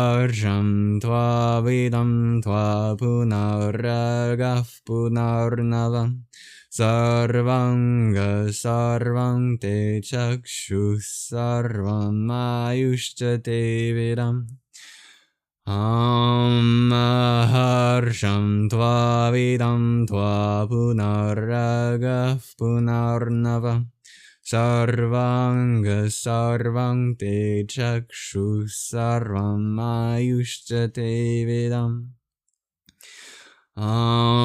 Harsham Tvavidam Tva Punaragah Punarnava Sarvanga Sarvam Te Chakshu Sarvam Ayushchate Vidam Harsham Tvavidam Tva Punaragah Punarnava Sarvanga Sarvam Te Chakshu Sarvam Ayushchate Vidam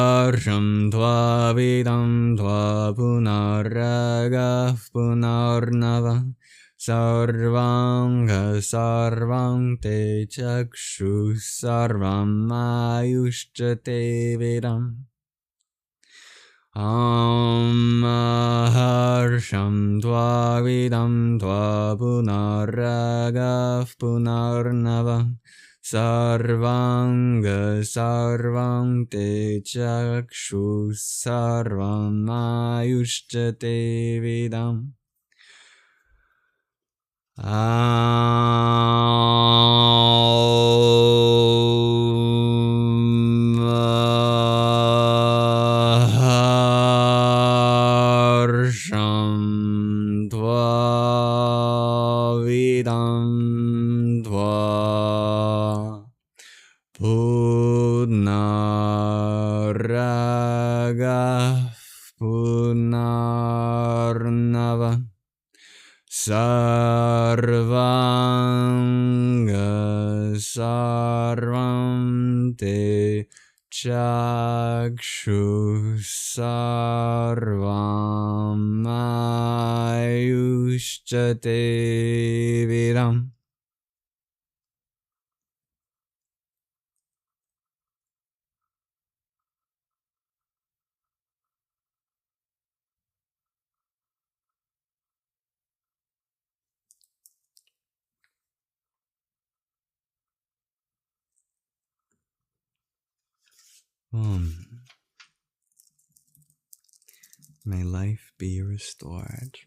Harsham Tvavidam Tva Punaragah Punarnava Sarvanga Sarvam Te Chakshu Sarvam Ayushchate Vidam Harsham Tvavidam Tva Punaragah Punarnava Sarvanga Sarvam Te Chakshu Sarvam Ayushchate Vidam Harsham Tvavidam Tva Punaragah Punarnava Sarvanga Sarvam Te Chakshu Sarvam Ayushchate Vidam Sarvanga sarvam te chakshu sarvam ayushchate viram. May life be restored.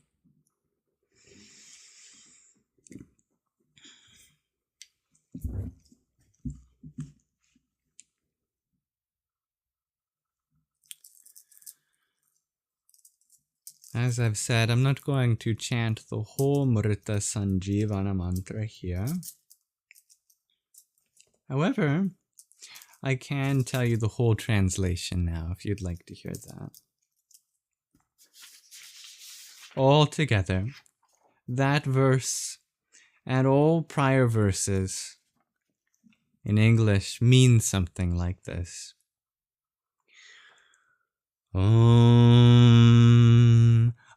As I've said, I'm not going to chant the whole Mrita Sanjeevana Mantra here. However, I can tell you the whole translation now, if you'd like to hear that. All together, that verse and all prior verses in English mean something like this.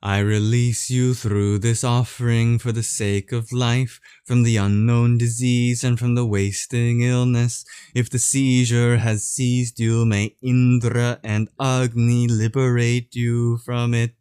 I release you through this offering for the sake of life, from the unknown disease and from the wasting illness. If the seizure has seized you, may Indra and Agni liberate you from it.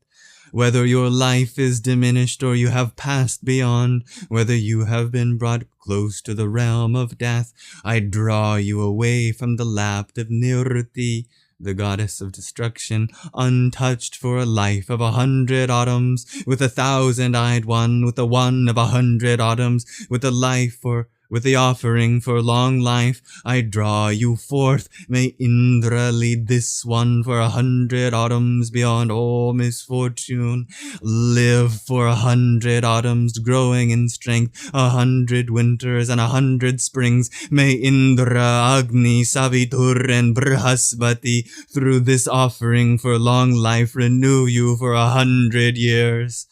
Whether your life is diminished or you have passed beyond, whether you have been brought close to the realm of death, I draw you away from the lap of Nirti, the goddess of destruction, untouched for a life of 100 autumns, with 1,000-eyed one, with the one of 100 autumns, with the offering for long life, I draw you forth. May Indra lead this one for 100 autumns beyond all misfortune. Live for 100 autumns, growing in strength, 100 winters and 100 springs. May Indra, Agni, Savitur, and Brihaspati, through this offering for long life, renew you for 100 years.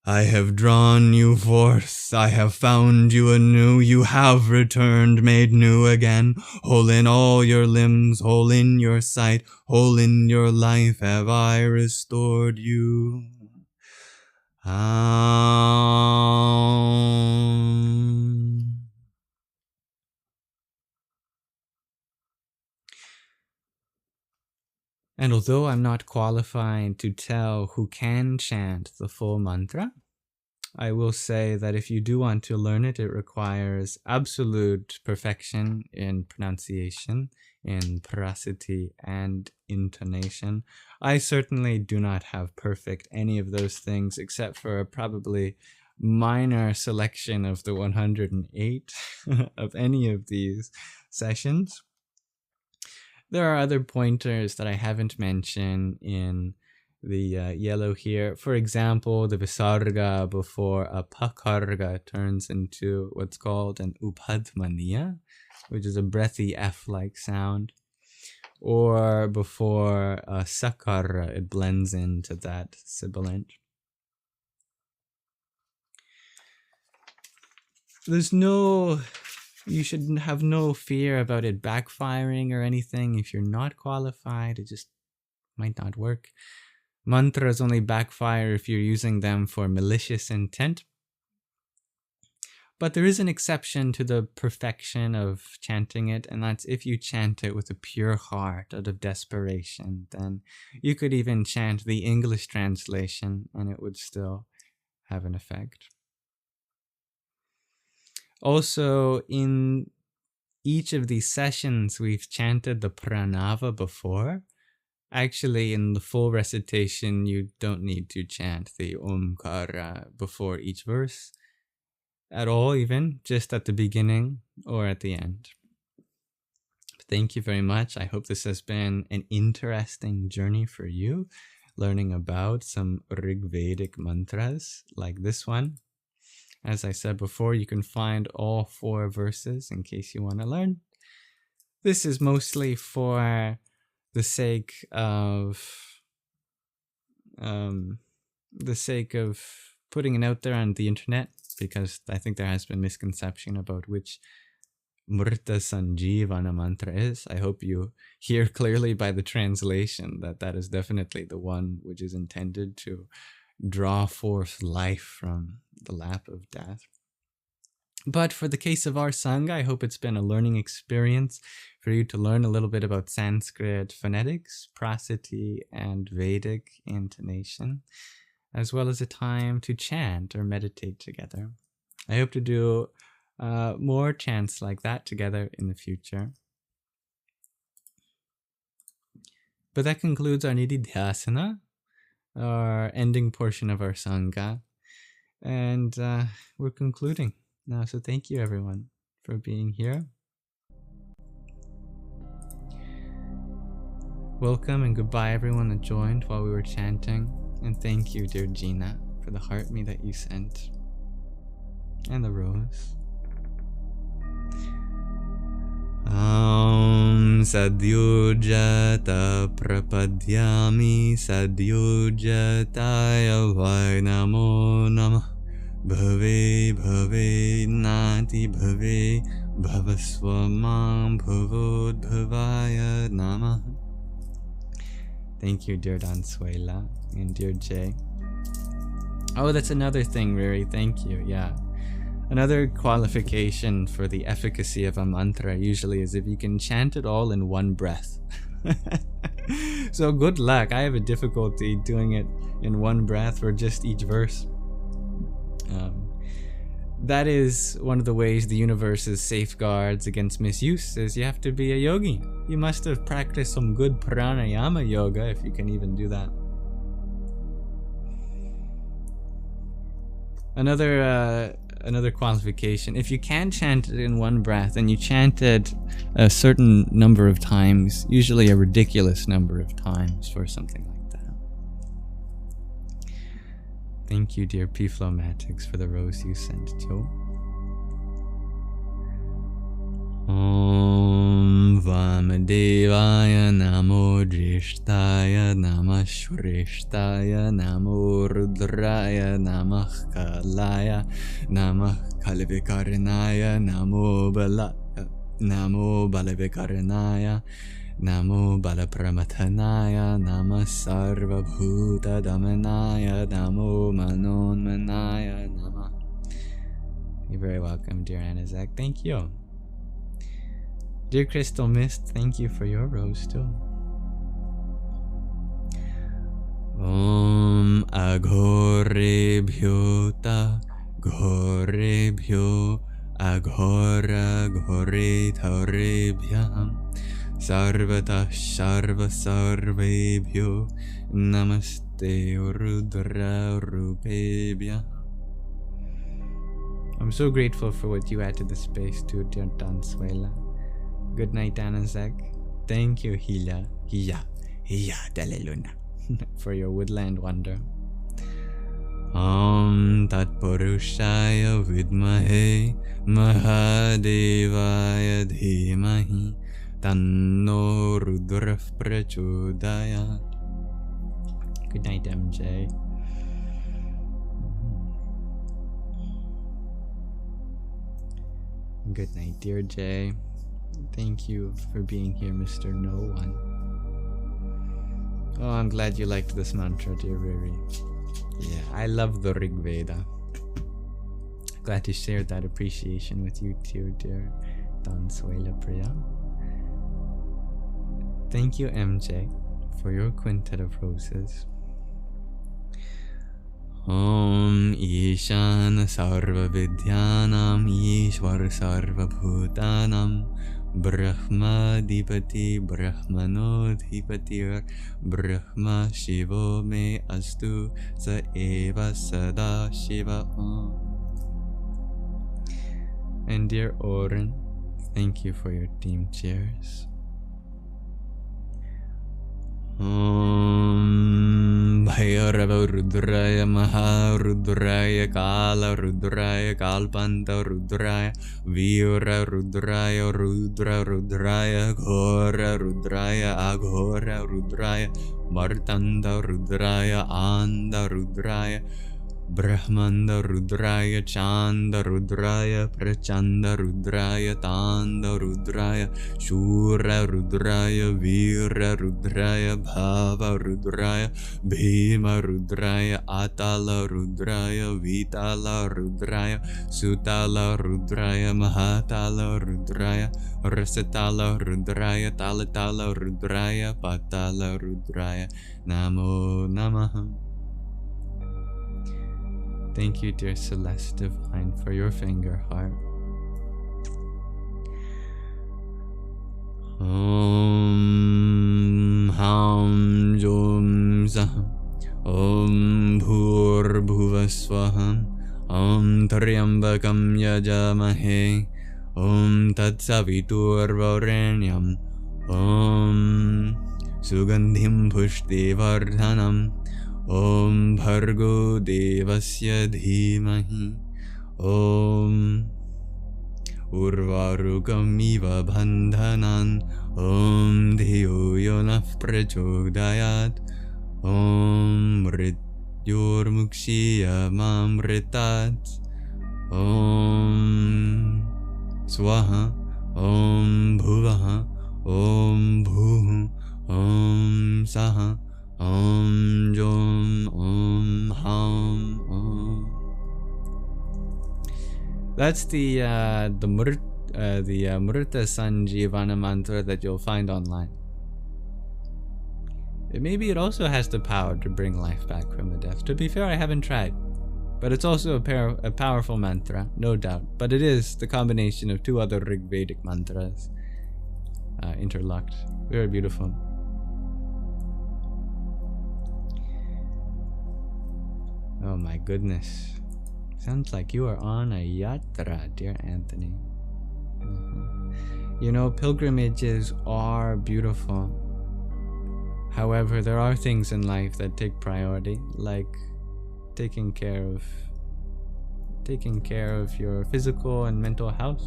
I have drawn you forth, I have found you anew, you have returned, made new again, whole in all your limbs, whole in your sight, whole in your life have I restored you. And although I'm not qualified to tell who can chant the full mantra, I will say that if you do want to learn it, it requires absolute perfection in pronunciation, in prosody, and intonation. I certainly do not have perfect any of those things, except for a probably minor selection of the 108 of any of these sessions. There are other pointers that I haven't mentioned in the yellow here. For example, the visarga before a pakarga turns into what's called an upadmaniya, which is a breathy F-like sound. Or before a sakara, it blends into that sibilant. You should have no fear about it backfiring or anything. If you're not qualified, it just might not work. Mantras only backfire if you're using them for malicious intent. But there is an exception to the perfection of chanting it, and that's if you chant it with a pure heart out of desperation. Then you could even chant the English translation and it would still have an effect. Also, in each of these sessions, we've chanted the pranava before. Actually, in the full recitation, you don't need to chant the omkara before each verse at all, even just at the beginning or at the end. Thank you very much. I hope this has been an interesting journey for you, learning about some Rigvedic mantras like this one. As I said before, you can find all 4 verses in case you want to learn. This is mostly for the sake of putting it out there on the internet because I think there has been misconception about which Mrita Sanjeevana Mantra is. I hope you hear clearly by the translation that that is definitely the one which is intended to draw forth life from the lap of death. But for the case of our Sangha, I hope it's been a learning experience for you to learn a little bit about Sanskrit phonetics, prosody, and Vedic intonation, as well as a time to chant or meditate together. I hope to do more chants like that together in the future. But that concludes our Nididhyasana, our ending portion of our Sangha, and we're concluding now. So thank you everyone for being here. Welcome and goodbye everyone that joined while we were chanting, and thank you dear Gina for the heart me that you sent and the rose. Sadyujata prapadyami sadyujataya vai namo namah bhave bhave nati bhave bhavaswamam bhavodbhavaya namah. Thank you dear Dansuela and dear Jay. Oh, that's another thing, Riri. Thank you. Yeah. Another qualification for the efficacy of a mantra usually is if you can chant it all in one breath. So good luck. I have a difficulty doing it in one breath for just each verse. That is one of the ways the universe's safeguards against misuse is you have to be a yogi. You must have practiced some good pranayama yoga if you can even do that. Another qualification, if you can chant it in one breath and you chant it a certain number of times, usually a ridiculous number of times for something like that. Thank you dear P-Flomatics for the rose you sent, Joe. Om Vamadevaya Namo Jishtaya Namah Shreshtaya Namo Rudraya Namah Kalaya Namah Kalivikaranaya Namo Balivikaranaya Namo Balapramathanaya Namah Sarvabhuta Damanaya Namo Manonmanaya Namah. You're very welcome, dear Anazak. Thank you. Dear Crystal Mist, thank you for your rose too. Om Aghorebhyo Ta Ghorebhyo Aghora Ghore Thorebhyam Sarvata Sarva Sarvebhyo Namaste Rudra Rupebhyam. I'm so grateful for what you add to the space too, dear Dansuela. Good night, Anazak. Thank you, Hiya Daleluna, for your woodland wonder. Om Tat Purushaya Vidmahe Mahadevaya Dhimahi Tanno Rudra Prachodaya. Good night, MJ. Good night, dear Jay. Thank you for being here, Mr. No One. Oh, I'm glad you liked this mantra, dear Riri. Yeah, I love the Rig Veda. Glad to share that appreciation with you too, dear Dansuela Priya. Thank you, MJ, for your quintet of roses. Om Ishana Sarva Vidyanam Ishwar Sarva Bhutanam Brahma Dipati Brahmano Dipatir Brahma Shivo Me Astu Sa Eva Sada Shiva Om. And dear Oren, thank you for your team cheers. Om Bhairava Rudraya Maha Rudraya Kala Rudraya Kalpanta Rudraya Vira Rudraya Rudra Rudraya Ghora Rudraya Aghora Rudraya Martanda Rudraya Anda Rudraya Brahmanda Rudraya Chanda Rudraya Prachanda Rudraya Tanda Rudraya Shura Rudraya Veera Rudraya Bhava Rudraya Bhima Rudraya Atala Rudraya Vitala Rudraya Sutala Rudraya Mahatala Rudraya Rasatala Rudraya Talatala Rudraya Patala Rudraya Namo Namaha. Thank you, dear Celeste Divine, for your finger heart. Om Ham Jom Saham Om Bhur Bhuvaswaham Om Taryambakam Yajamahe Om Tatsavitur Varenyam Om Sugandhim Pushti Vardhanam Om Bhargo Devasya Dhimahi Om Urvarukam Iva Bandhanan Om Dhiyo Yonah Prachodayat Om Mrityor Mukshiya Mamritat Om Swaha Om Bhuvaha Om Bhuhu Om Saha Om Jom Om Ham Om. That's the Mrita Sanjeevana Mantra that you'll find online. Maybe it also has the power to bring life back from the death. To be fair, I haven't tried, but it's also a powerful mantra, no doubt. But it is the combination of two other Rig Vedic mantras interlocked. Very beautiful. Oh my goodness. Sounds like you are on a yatra, dear Anthony. You know, pilgrimages are beautiful. However, there are things in life that take priority, like taking care of your physical and mental health.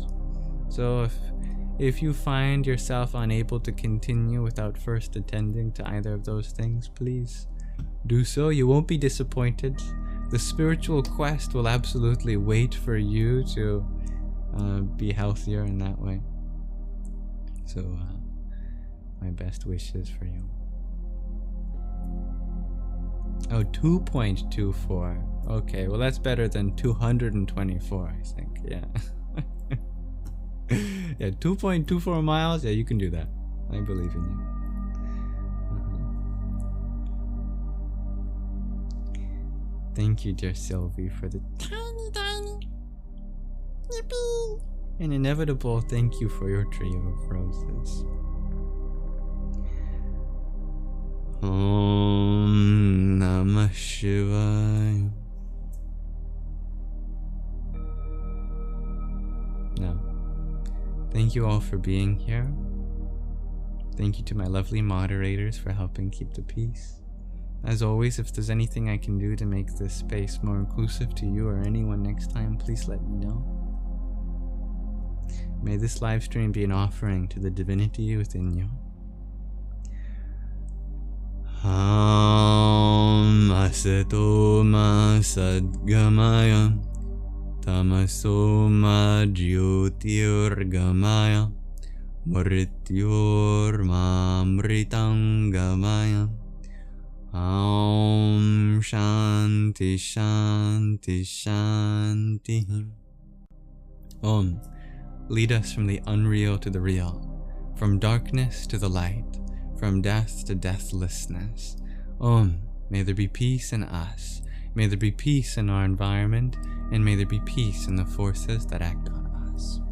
So if you find yourself unable to continue without first attending to either of those things, please do so. You won't be disappointed. The spiritual quest will absolutely wait for you to be healthier in that way. So my best wishes for you. Oh, 2.24. Okay, well that's better than 224, I think. Yeah. Yeah, 2.24 miles. Yeah, you can do that. I believe in you. Thank you, dear Sylvie, for the tiny yippee and inevitable thank you for your trio of roses. Om Namah Shivaya. Now, thank you all for being here. Thank you to my lovely moderators for helping keep the peace. As always, if there's anything I can do to make this space more inclusive to you or anyone next time, please let me know. May this live stream be an offering to the divinity within you. Ham Asato Ma Sadgamaya Tamaso Ma Jyotirgamaya Mrityor Ma Mritangamaya. Om Shanti Shanti Shanti. Om, lead us from the unreal to the real, from darkness to the light, from death to deathlessness. Om, may there be peace in us, may there be peace in our environment, and may there be peace in the forces that act on us.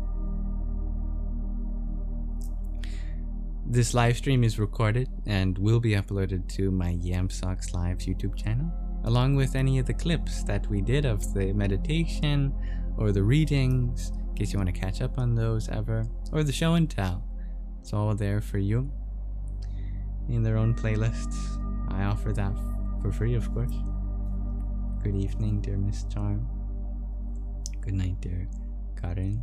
This live stream is recorded and will be uploaded to my Yamsox Lives YouTube channel, along with any of the clips that we did of the meditation or the readings, in case you want to catch up on those ever, or the show and tell. It's all there for you in their own playlists. I offer that for free, of course. Good evening, dear Miss Charm. Good night, dear Karina.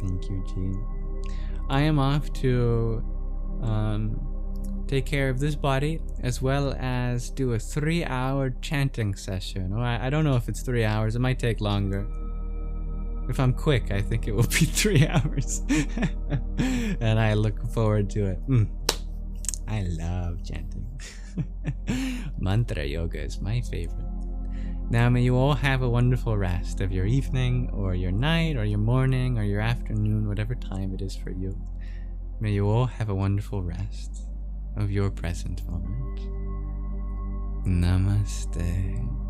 Thank you, Jean. I am off to take care of this body, as well as do a 3-hour chanting session. Oh, I don't know if it's 3 hours, it might take longer. If I'm quick, I think it will be 3 hours. And I look forward to it. I love chanting. Mantra yoga is my favorite. Now, may you all have a wonderful rest of your evening, or your night, or your morning, or your afternoon, whatever time it is for you. May you all have a wonderful rest of your present moment. Namaste.